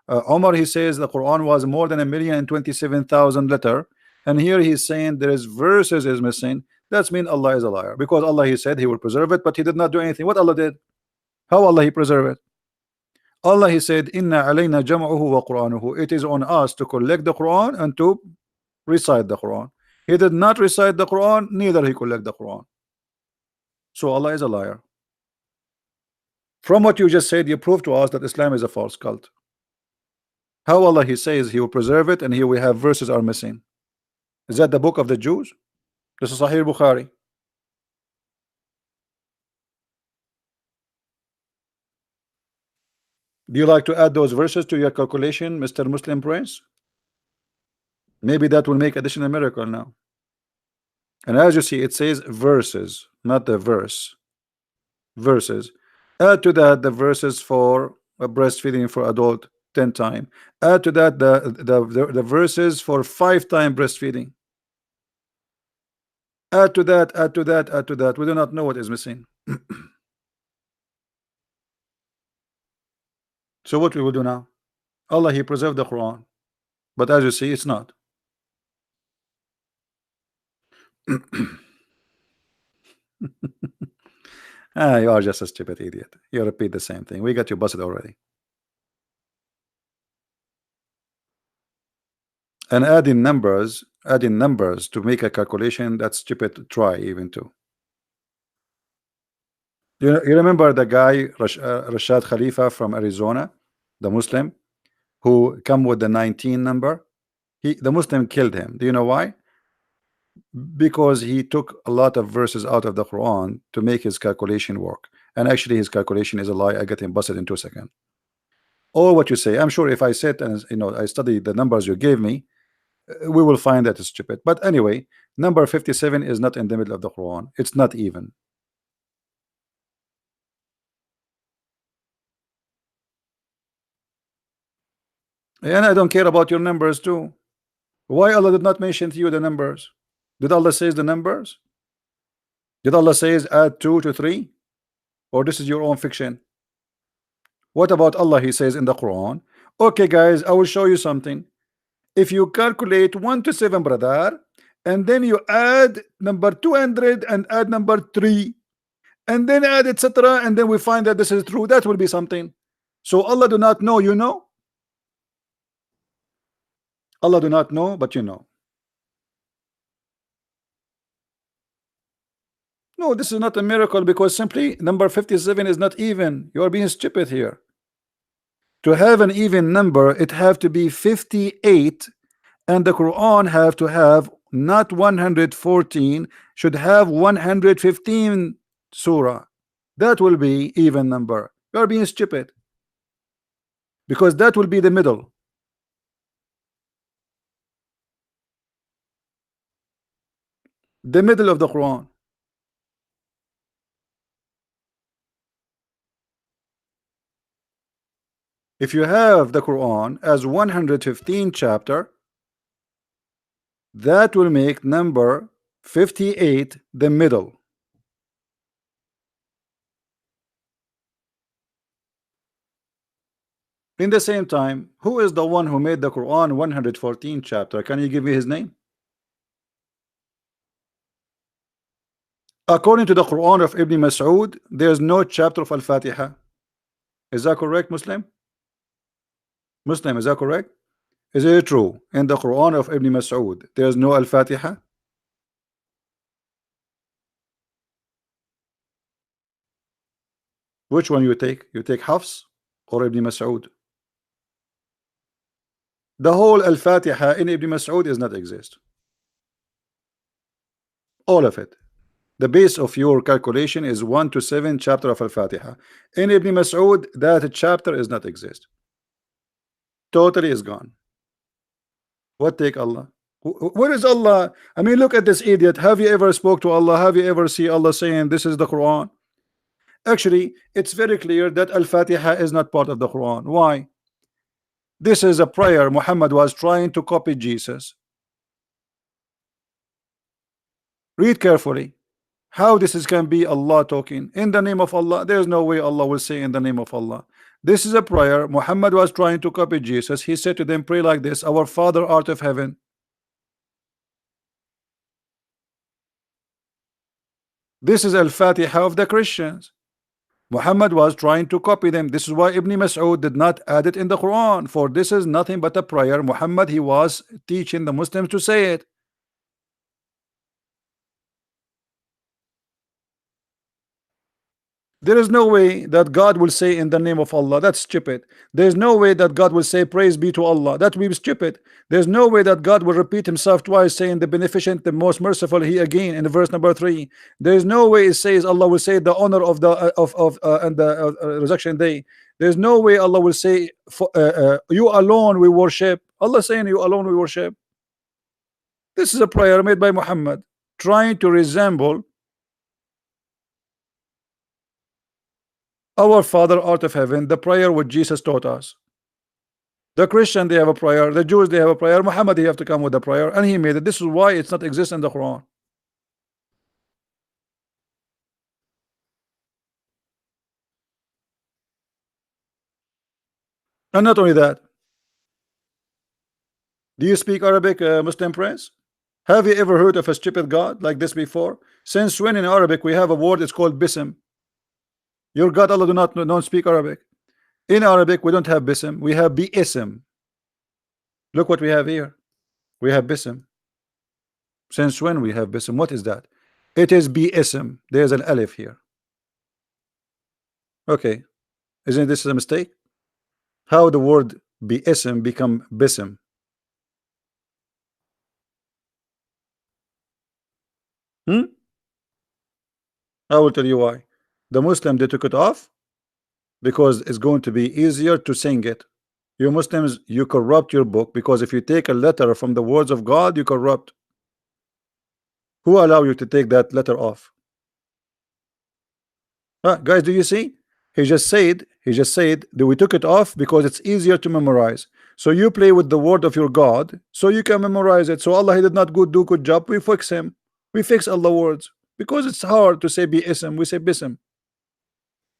Omar, he says the Quran was more than 1,027,000 letter, and here he's saying there is verses is missing. That's mean Allah is a liar, because Allah, he said he will preserve it, but he did not do anything. What Allah did? How Allah he preserve it? Allah, he said, Inna alayna jam'uhu wa Qur'anuhu. It is on us to collect the Quran and to recite the Quran. He did not recite the Quran, neither he collect the Quran. So Allah is a liar. From what you just said, you prove to us that Islam is a false cult. How Allah, he says he will preserve it, and here we have verses are missing. Is that the book of the Jews? This is Sahih Bukhari. Do you like to add those verses to your calculation, Mr. Muslim Prince? Maybe that will make additional miracle now. And as you see, it says verses, not the verse. Verses. Add to that the verses for breastfeeding for adult 10 times. Add to that the verses for 5 times breastfeeding. Add to that, add to that, add to that. We do not know what is missing. So what we will do now? Allah, he preserved the Quran, but as you see, it's not. You are just a stupid idiot. You repeat the same thing. We got you busted already. And adding numbers to make a calculation, that's stupid to try even to. You remember the guy Rashad Khalifa from Arizona, the Muslim who come with the 19 number? The Muslim killed him. Do you know why? Because he took a lot of verses out of the Quran to make his calculation work, and actually his calculation is a lie. I get him busted in 2 seconds. Or what you say, I'm sure if I sit and I study the numbers you gave me, we will find that it's stupid. But anyway, number 57 is not in the middle of the Quran. It's not even. And I don't care about your numbers too. Why Allah did not mention to you the numbers? Did Allah says the numbers? Did Allah says add 2 to 3? Or this is your own fiction? What about Allah? He says in the Quran, okay guys, I will show you something. If you calculate 1 to 7, brother, and then you add number 200 and add number 3, and then add etc., and then we find that this is true, that will be something. So Allah do not know, you know? Allah do not know, but you know. No, this is not a miracle, because simply number 57 is not even. You are being stupid here. To have an even number, it have to be 58, and the Quran have to have not 114, should have 115 surah. That will be even number. You are being stupid, because that will be the middle. The middle of the Quran. If you have the Quran as 115 chapter, that will make number 58 the middle. In the same time, who is the one who made the Quran 114 chapter? Can you give me his name? According to the Quran of Ibn Mas'ud, there is no chapter of Al-Fatiha. Is that correct, Muslim? Muslim, is that correct? Is it true in the Quran of Ibn Mas'ud there is no Al-Fatiha? Which one you take? You take Hafs or Ibn Mas'ud? The whole Al-Fatiha in Ibn Mas'ud does not exist. All of it. The base of your calculation is 1 to 7 chapter of Al-Fatiha. In Ibn Mas'ud, that chapter is not exist. Totally is gone. What take Allah? Where is Allah? I mean, look at this idiot. Have you ever spoke to Allah? Have you ever see Allah saying this is the Quran? Actually, it's very clear that Al-Fatiha is not part of the Quran. Why? This is a prayer Muhammad was trying to copy Jesus. Read carefully. How this is can be Allah talking in the name of Allah? There's no way Allah will say in the name of Allah. This is a prayer Muhammad was trying to copy Jesus. He said to them, pray like this: Our Father art of heaven. This is Al-Fatiha of the Christians. Muhammad was trying to copy them. This is why Ibn Mas'ud did not add it in the Quran, for this is nothing but a prayer Muhammad he was teaching the Muslims to say it. There is no way that God will say in the name of Allah. That's stupid. There's no way that God will say praise be to Allah. That will be stupid. There's no way that God will repeat himself twice, saying the beneficent, the most merciful, he again in the verse number 3. There's no way it says Allah will say the honor of the and the resurrection day. There's no way Allah will say you alone we worship. Allah saying you alone we worship. This is a prayer made by Muhammad trying to resemble Our Father art of heaven, the prayer which Jesus taught us. The Christian they have a prayer, the Jews they have a prayer, Muhammad they have to come with a prayer, and he made it. This is why it's not exist in the Quran. And not only that, do you speak Arabic, Muslim Prince? Have you ever heard of a stupid God like this before? Since when in Arabic we have a word, it's called bism. Your God Allah don't speak Arabic. In Arabic we don't have bism, we have bi-ism. Look what we have here. We have bism. Since when we have bism? What is that? It is bi-ism. There's an alif here. Okay, isn't this a mistake? How the word bi-ism become bism? I will tell you why. The Muslim they took it off because it's going to be easier to sing it. You Muslims, you corrupt your book, because if you take a letter from the words of God, you corrupt. Who allow you to take that letter off? Guys, do you see? He just said that we took it off because it's easier to memorize. So you play with the word of your God so you can memorize it. So Allah he did not do good job. We fix him. We fix Allah words because it's hard to say bi-ism. We say bism.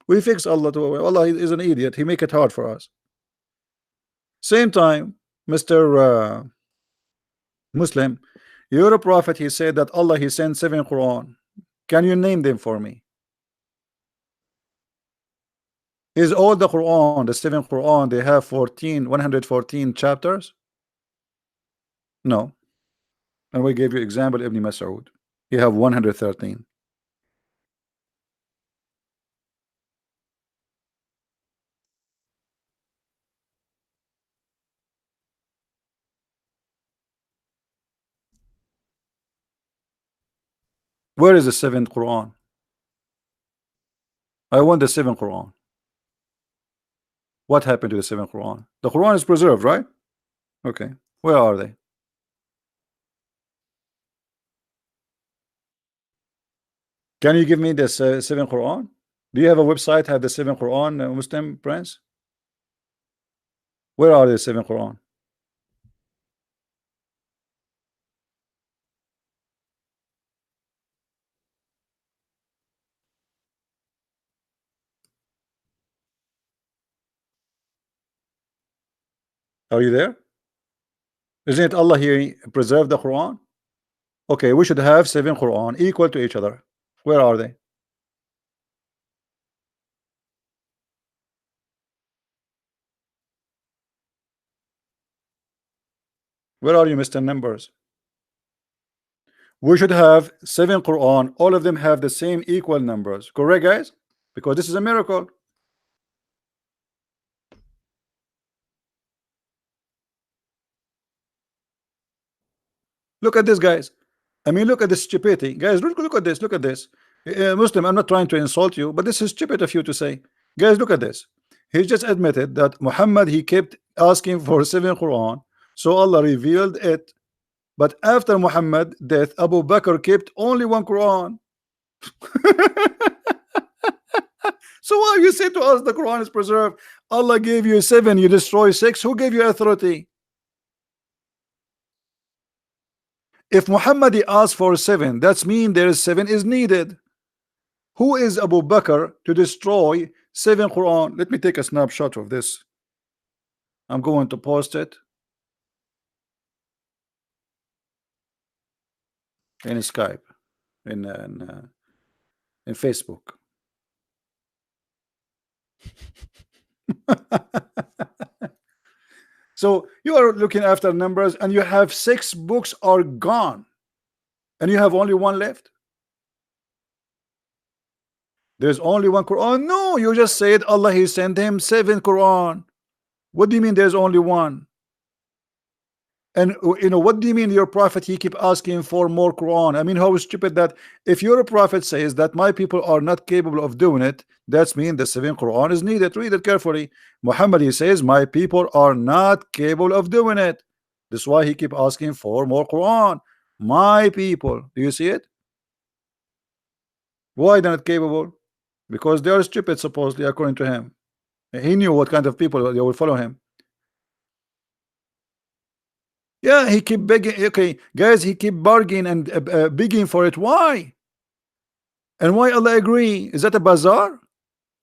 We fix Allah to Allah is an idiot. He make it hard for us. Same time, Mr. Muslim, you're a prophet. He said that Allah he sent 7 Quran. Can you name them for me? Is all the Quran, the 7 Quran, they have 114 chapters? No. And we gave you example Ibn Mas'ud. You have 113. Where is the 7th Quran? I want the 7th Quran. What happened to the 7th Quran? The Quran is preserved, right? Okay. Where are they? Can you give me the 7th Quran? Do you have a website have the 7th Quran, Muslim Prince? Where are the 7th Quran? Are you there? Isn't it Allah here preserve the Quran? Okay, we should have 7 Quran equal to each other. Where are they? Where are you, Mr. Numbers? We should have 7 Quran. All of them have the same equal numbers. Correct, guys? Because this is a miracle. Look at this, guys. I mean, look at this stupidity, guys. Look at this. Look at this. Muslim, I'm not trying to insult you, but this is stupid of you to say. Guys, look at this. He just admitted that Muhammad, he kept asking for 7 Quran, so Allah revealed it. But after Muhammad death, Abu Bakr kept only 1 Quran. So why you say to us the Quran is preserved? Allah gave you 7, you destroy 6. Who gave you authority? If Muhammad asked for 7, that's mean there is 7 is needed. Who is Abu Bakr to destroy 7 Quran? Let me take a snapshot of this. I'm going to post it in Skype, in Facebook. So you are looking after numbers, and you have 6 books are gone, and you have only 1 left. There's only 1 Quran. No, you just said Allah he sent him 7 Quran. What do you mean there's only 1? And you know, what do you mean your prophet he keep asking for more Quran? I mean, how stupid that if your prophet says that my people are not capable of doing it, that's mean the 7 Quran is needed. Read it carefully. Muhammad he says my people are not capable of doing it. That's why he keep asking for more Quran. My people, do you see it? Why they're not capable? Because they are stupid, supposedly, according to him. He knew what kind of people they will follow him. Yeah, he keep begging. Okay, guys, he keep bargaining and begging for it. Why? And why Allah agree? Is that a bazaar?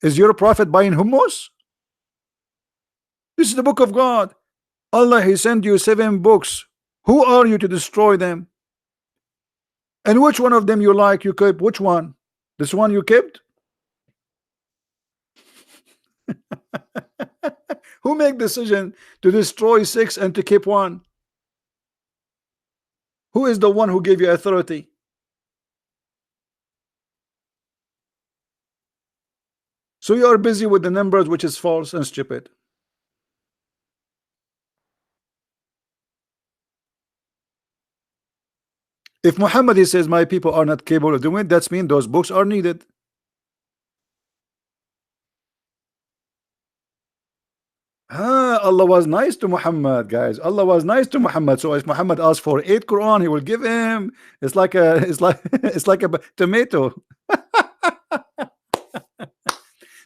Is your prophet buying hummus? This is the book of God. Allah he sent you 7 books. Who are you to destroy them? And which one of them you like? You keep which one? This one you kept? Who make decision to destroy 6 and to keep 1? Who is the one who gave you authority? So you are busy with the numbers, which is false and stupid. If Muhammad he says my people are not capable of doing it, that's mean those books are needed. Allah was nice to Muhammad, guys. Allah was nice to Muhammad. So if Muhammad asked for 8 Quran, he will give him. It's like a it's like a tomato.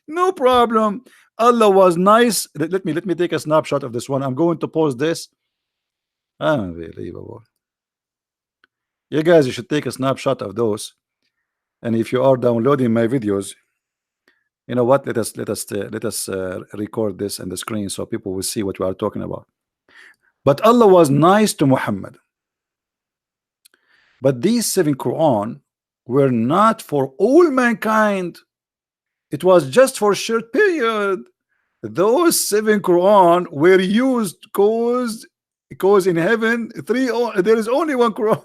No problem. Allah was nice. Let me take a snapshot of this one. I'm going to post this. Unbelievable. You guys, you should take a snapshot of those. And if you are downloading my videos, you know what? Let us record this on the screen so people will see what we are talking about. But Allah was nice to Muhammad. But these 7 Quran were not for all mankind. It was just for a short period. Those 7 Quran were used because in heaven there is only 1 Quran.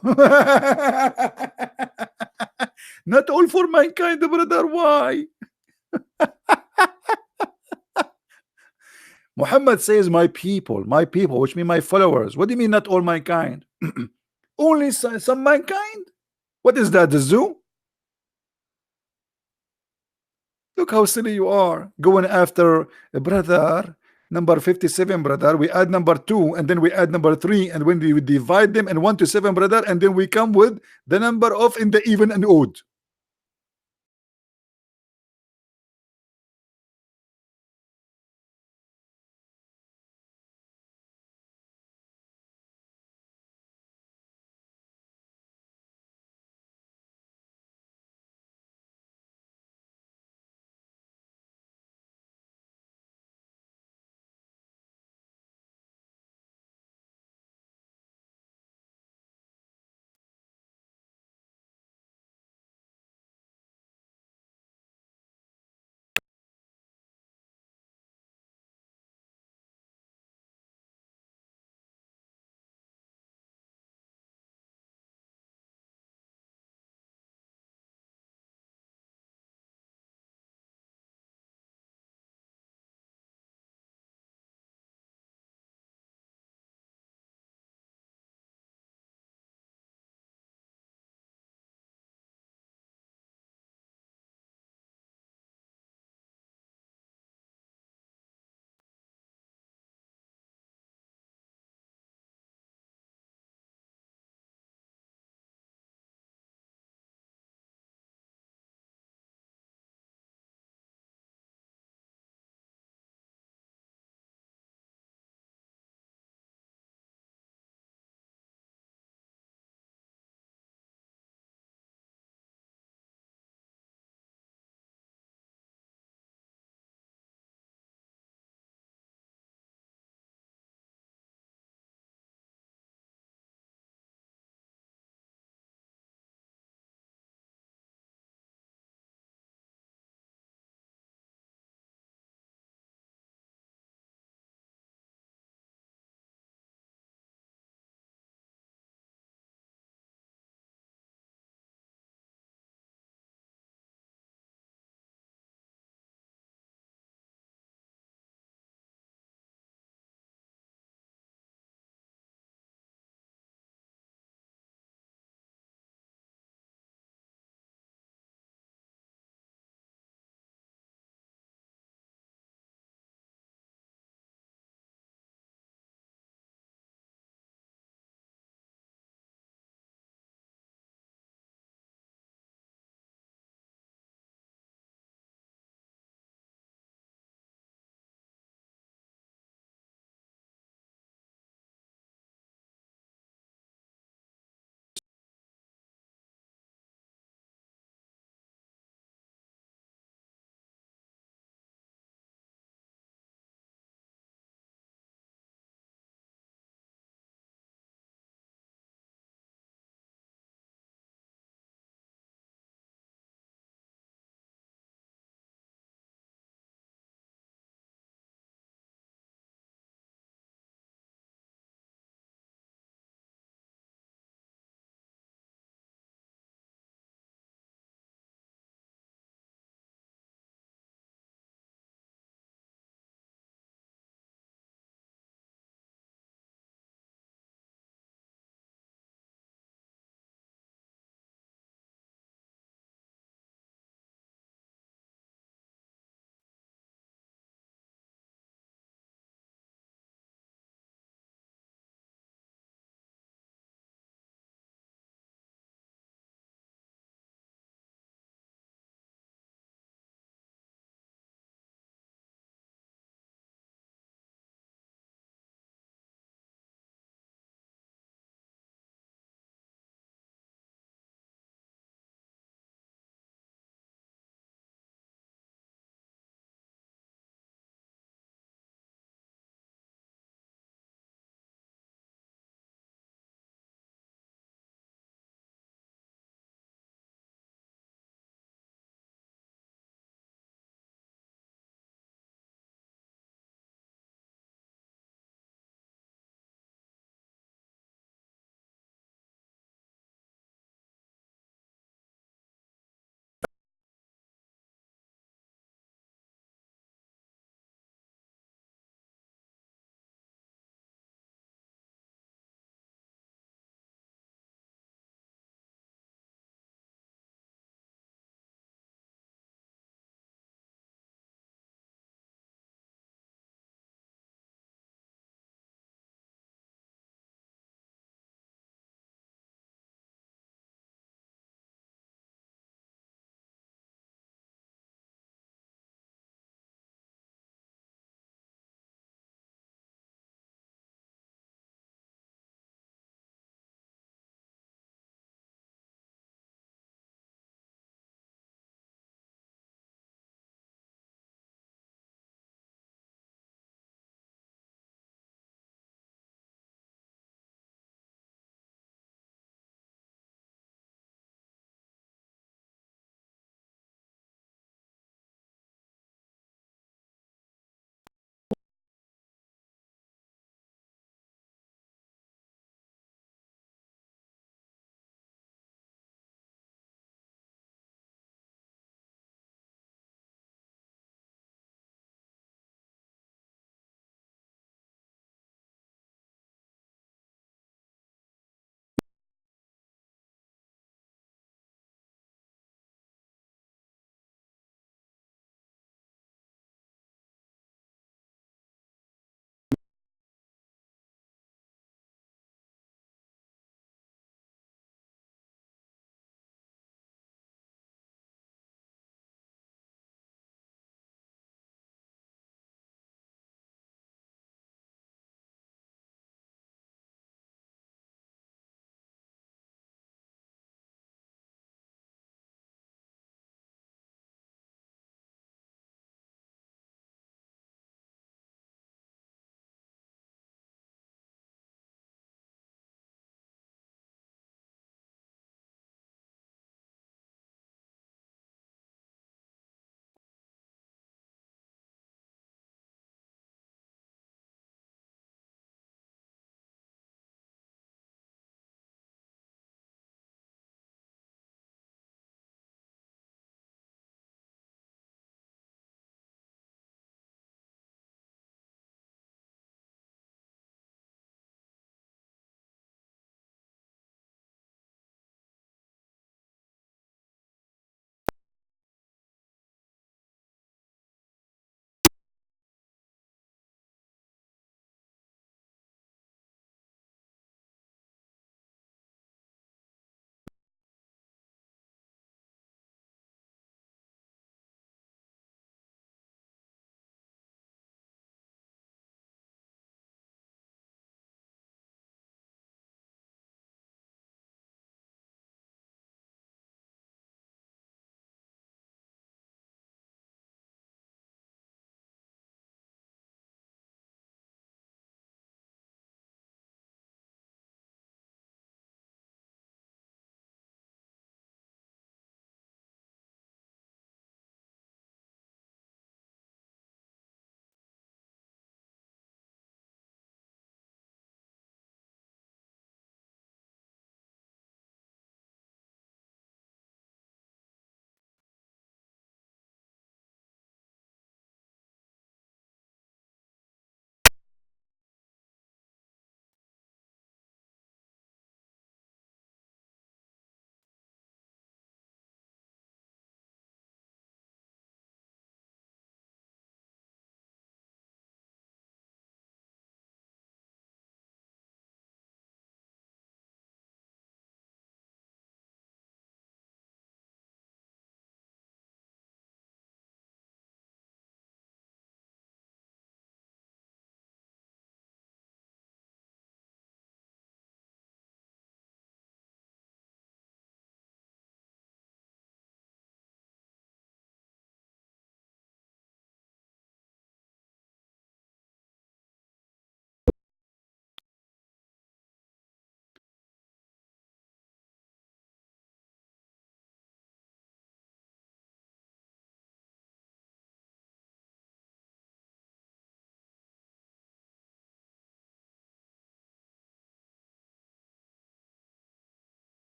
Not all for mankind, brother. Why? Muhammad says my people, which mean my followers. What do you mean not all mankind? Only some mankind? What is that, the zoo? Look how silly you are, going after a brother number 57, brother. We add number 2 and then we add number 3, and when we divide them in 1 to 7, brother, and then we come with the number of in the even and odd.